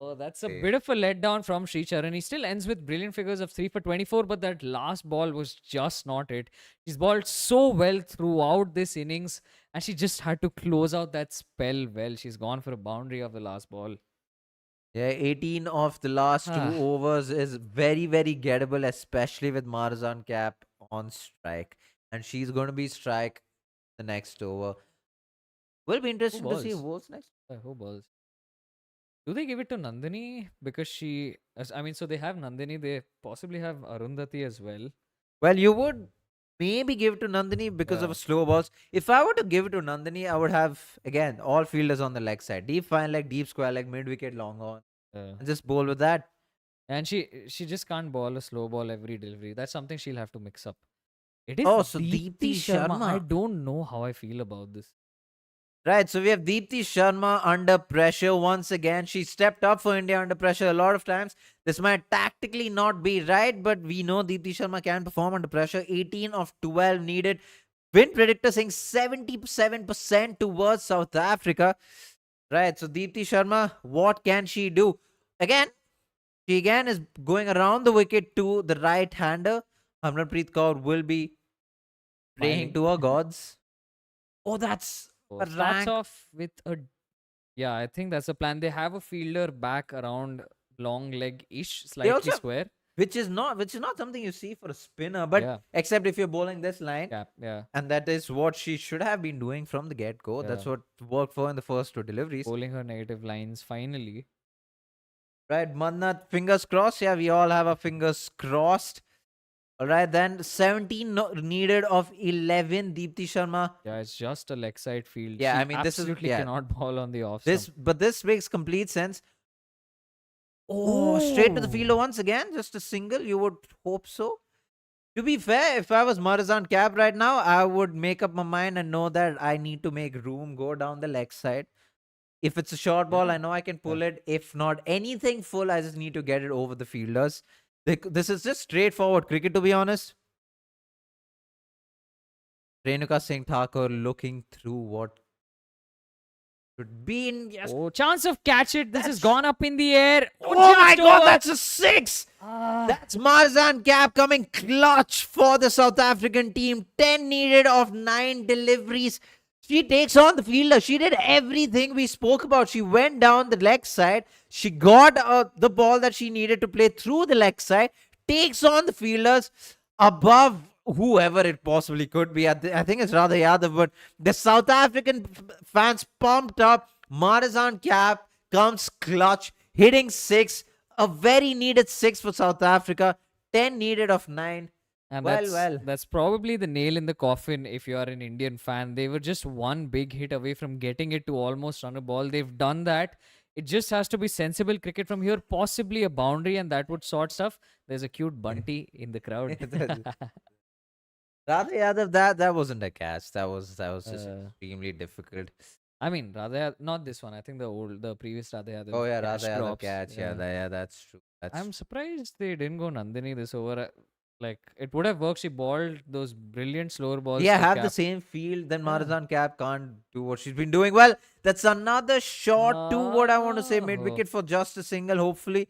Oh, that's a Okay. bit of a letdown from Sri Charani. Still ends with brilliant figures of 3 for 24, but that last ball was just not it. She's bowled so well throughout this innings, and she just had to close out that spell well. She's gone for a boundary of the last ball. Yeah, 18 of the last two Ah. overs is very, very gettable, especially with Marzan Cap on strike. And she's going to be strike the next over. Will be Who interesting to see who balls? bowls next. Who balls? Do they give it to Nandini? Because I mean, so they have Nandini, they possibly have Arundhati as well. Well, you would maybe give it to Nandini because of Yeah. a slow balls. If I were to give it to Nandini, I would have, again, all fielders on the leg side. Deep fine leg, deep square leg, mid wicket, long on. Yeah. And just bowl with that. And she just can't bowl a slow ball every delivery. That's something she'll have to mix up. It is Oh, so Deepti Deepti Sharma. I Sharma. don't know how I feel about this. Right, so we have Deepti Sharma under pressure once again. She stepped up for India under pressure a lot of times. This might tactically not be right, but we know Deepti Sharma can perform under pressure. 18 of 12 needed. Win predictor saying 77% towards South Africa. Right, so Deepti Sharma, what can she do? She again is going around the wicket to the right-hander. Harmanpreet Kaur will be praying Smiling. to her gods. Oh, that's So a starts rank. off with a yeah, I think that's the plan. They have a fielder back around long leg ish, slightly also- square. which is not something you see for a spinner, but Yeah. except if you're bowling this line, Cap, yeah. and that is what she should have been doing from the get-go. That's Yeah. what worked for in the first two deliveries. Bowling her negative lines finally. Right, Mannat, fingers crossed. Yeah, we all have our fingers crossed. All right, then 17 needed of 11. Deepti Sharma. Yeah, it's just a leg side field. Yeah, She I mean, this is- absolutely yeah. cannot bowl on the off This, stump. but this makes complete sense. Oh, straight to the Oh. fielder once again. Just a single. You would hope so. To be fair, if I was Marizan Cap right now, I would make up my mind and know that I need to make room, go down the leg side. If it's a short ball, Yeah. I know I can pull it. If not anything full, I just need to get it over the fielders. This is just straightforward cricket, to be honest. Renuka Singh Thakur looking through what should be in. Yes. Oh, chance of catch it. This has That's- gone up in the air. Oh my just God, over. that's a 6. Ah. That's Marzan Cap coming clutch for the South African team. 10 needed of 9 deliveries. She takes on the fielder. She did everything we spoke about. She went down the leg side. She got the ball that she needed to play through the leg side, takes on the fielders above whoever it possibly could be. I think it's rather Yadav, but the South African fans pumped up. Marizan Cap comes clutch, hitting six, a very needed six for South Africa, 10 needed of 9. And Well. that's probably the nail in the coffin if you are an Indian fan. They were just one big hit away from getting it to almost run a ball. They've done that. It just has to be sensible cricket from here, possibly a boundary, and that would sort stuff. There's a cute bunty in the crowd. Radha Yadav, that wasn't a catch. That was just extremely difficult. I mean, Radha, not this one. I think the previous Radha Yadav. Oh yeah, catch Radha Yadav drops. catch. Yeah, that's true. I'm surprised they didn't go Nandini this over. Like, it would have worked. She balled those brilliant slower balls. Yeah, to have the Cap. same field. Then Yeah. Marizan Cap can't do what she's been doing. Well, that's another shot to what I want to say mid wicket for just a single. Hopefully,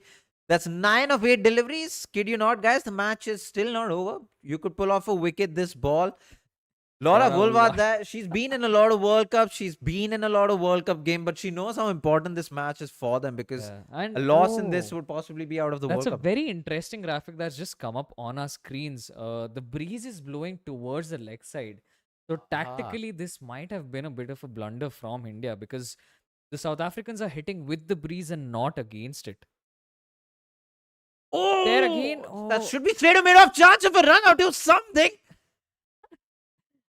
that's 9 of 8 deliveries. Kid you not, guys. The match is still not over. You could pull off a wicket this ball. Laura Woolward, that she's been in a lot of World Cups. She's been in a lot of World Cup game, but she knows how important this match is for them because And a loss in this would possibly be out of the that's World a Cup. very interesting graphic that's just come up on our screens. The breeze is blowing towards the leg side. So tactically, this might have been a bit of a blunder from India because the South Africans are hitting with the breeze and not against it. Oh, There again. that Oh, should be straight a mid-off chance of a run out to something.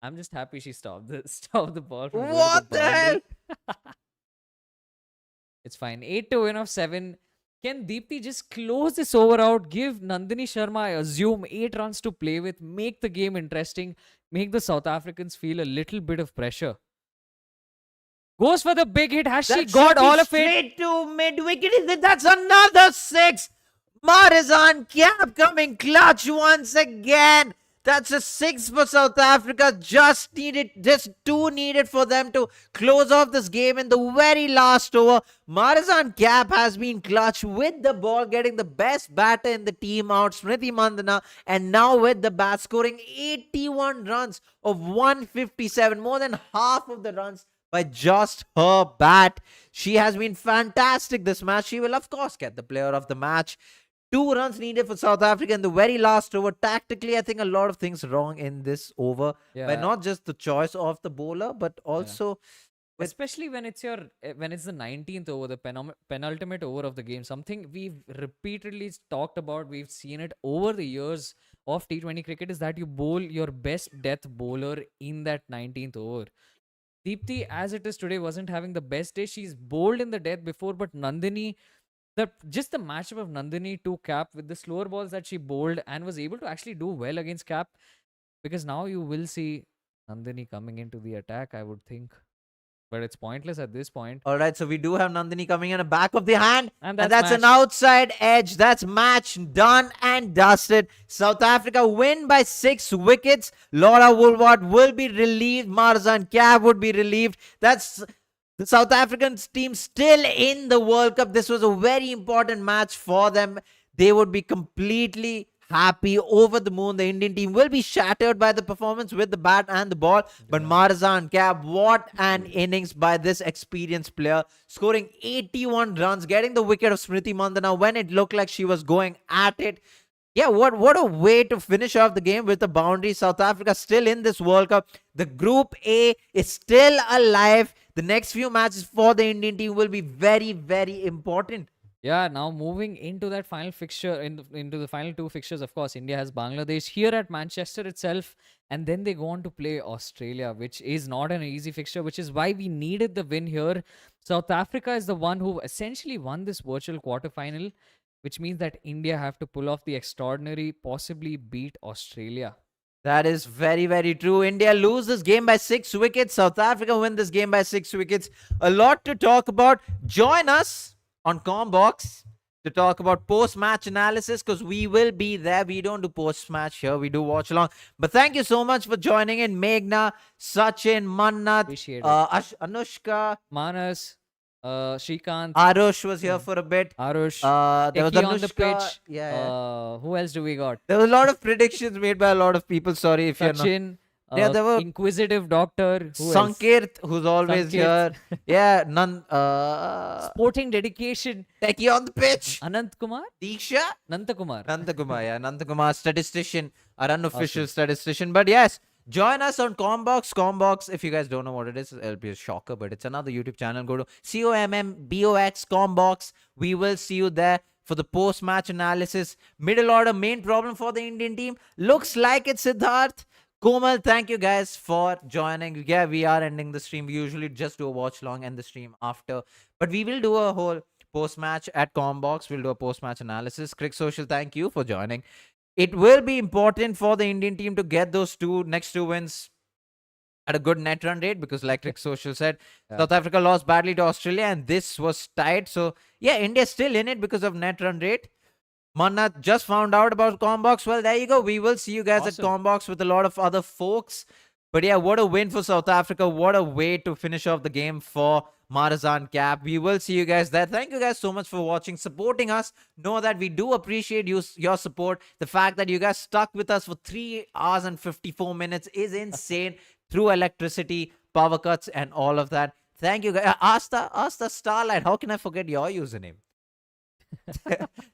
I'm just happy she stopped the ball from going to What the boundary. hell? It's fine. 8 to win of 7. Can Deepthi just close this over out? Give Nandini Sharma, I assume, 8 runs to play with. Make the game interesting. Make the South Africans feel a little bit of pressure. Goes for the big hit. Has she That got should be all of it? straight to mid-wicket. That's another 6. Marizan Cap coming clutch once again. That's a 6 for South Africa. Just 2 needed for them to close off this game in the very last over. Marizan Cap has been clutch with the ball, getting the best batter in the team out, Smriti Mandana, and now with the bat, scoring 81 runs of 157, more than half of the runs by just her bat. She has been fantastic this match. She will, of course, get the player of the match. 2 runs needed for South Africa in the very last over. Tactically, I think a lot of things wrong in this over. By not just the choice of the bowler, but also especially when it's the 19th over, the penultimate over of the game. Something we've repeatedly talked about. We've seen it over the years of T20 cricket is that you bowl your best death bowler in that 19th over. Deepthi, as it is today, wasn't having the best day. She's bowled in the death before, but Nandini, just the matchup of Nandini to Cap with the slower balls that she bowled and was able to actually do well against Cap, because now you will see Nandini coming into the attack, I would think. But it's pointless at this point. All right, so we do have Nandini coming in the back of the hand. And that's an outside edge. That's match done and dusted. South Africa win by 6 wickets. Laura Woolward will be relieved. Marizan Cap would be relieved. That's the South African team still in the World Cup. This was a very important match for them. They would be completely happy, over the moon. The Indian team will be shattered by the performance with the bat and the ball. But Marizan Cap, what an innings by this experienced player, scoring 81 runs, getting the wicket of Smriti Mandana when it looked like she was going at it. Yeah, what a way to finish off the game with a boundary. South Africa still in this World Cup. The Group A is still alive. The next few matches for the Indian team will be very, very important. Yeah, now moving into that final fixture, into the final 2 fixtures, of course, India has Bangladesh here at Manchester itself, and then they go on to play Australia, which is not an easy fixture, which is why we needed the win here. South Africa is the one who essentially won this virtual quarterfinal, which means that India have to pull off the extraordinary, possibly beat Australia. That is very, very true. India lose this game by 6 wickets. South Africa win this game by 6 wickets. A lot to talk about. Join us on Combox to talk about post-match analysis, because we will be there. We don't do post-match here. We do watch along. But thank you so much for joining in. Meghna, Sachin, Mannat, Appreciate it. Anushka, Manas, Shrikant, Arush was here for a bit. Arush, There was Techie on the Anushka. pitch. Yeah. Who else do we got? There was a lot of predictions made by a lot of people. Sorry if you're not. Sachin, Yeah, there were Inquisitive Doctor. Who else? Sankirt, who's always Sanket. here. Yeah, Sporting dedication. Techie on the pitch. Anant Kumar? Diksha? Nanta Kumar. Nandakumar, yeah, Nandakumar, statistician, our unofficial Awesome. statistician. But yes, join us on Combox. Combox, if you guys don't know what it is, it'll be a shocker, but it's another YouTube channel. Go to COMMBOX Combox. We will see you there for the post-match analysis. Middle order, main problem for the Indian team. Looks like it's Siddharth. Komal, thank you guys for joining. Yeah, we are ending the stream. We usually just do a watch long and the stream after. But we will do a whole post-match at Combox. We'll do a post-match analysis. Crick Social, thank you for joining. It will be important for the Indian team to get those next two wins at a good net run rate because like Crick Social said, South Africa lost badly to Australia and this was tight. So yeah, India's still in it because of net run rate. Manna just found out about Combox. Well, there you go. We will see you guys at Combox with a lot of other folks. But yeah, what a win for South Africa. What a way to finish off the game for Marazan Cap. We will see you guys there. Thank you guys so much for watching, supporting us. Know that we do appreciate your support. The fact that you guys stuck with us for 3 hours and 54 minutes is insane through electricity, power cuts, and all of that. Thank you guys. Asta Starlight. How can I forget your username?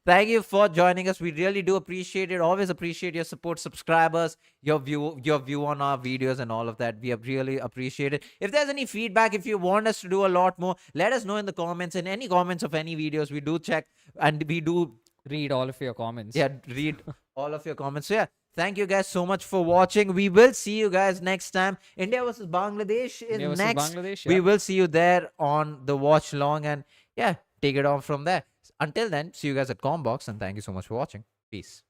Thank you for joining us. We really do appreciate it. Always appreciate your support, subscribers, your view on our videos and all of that. We really appreciate it. If there's any feedback, if you want us to do a lot more, let us know in the comments. In any comments of any videos, we do check and we do read all of your comments. Yeah, read all of your comments. So yeah, thank you guys so much for watching. We will see you guys next time. India versus Bangladesh is India versus next. Bangladesh, We will see you there on the watch long and yeah, take it on from there. Until then, see you guys at Combox and thank you so much for watching. Peace.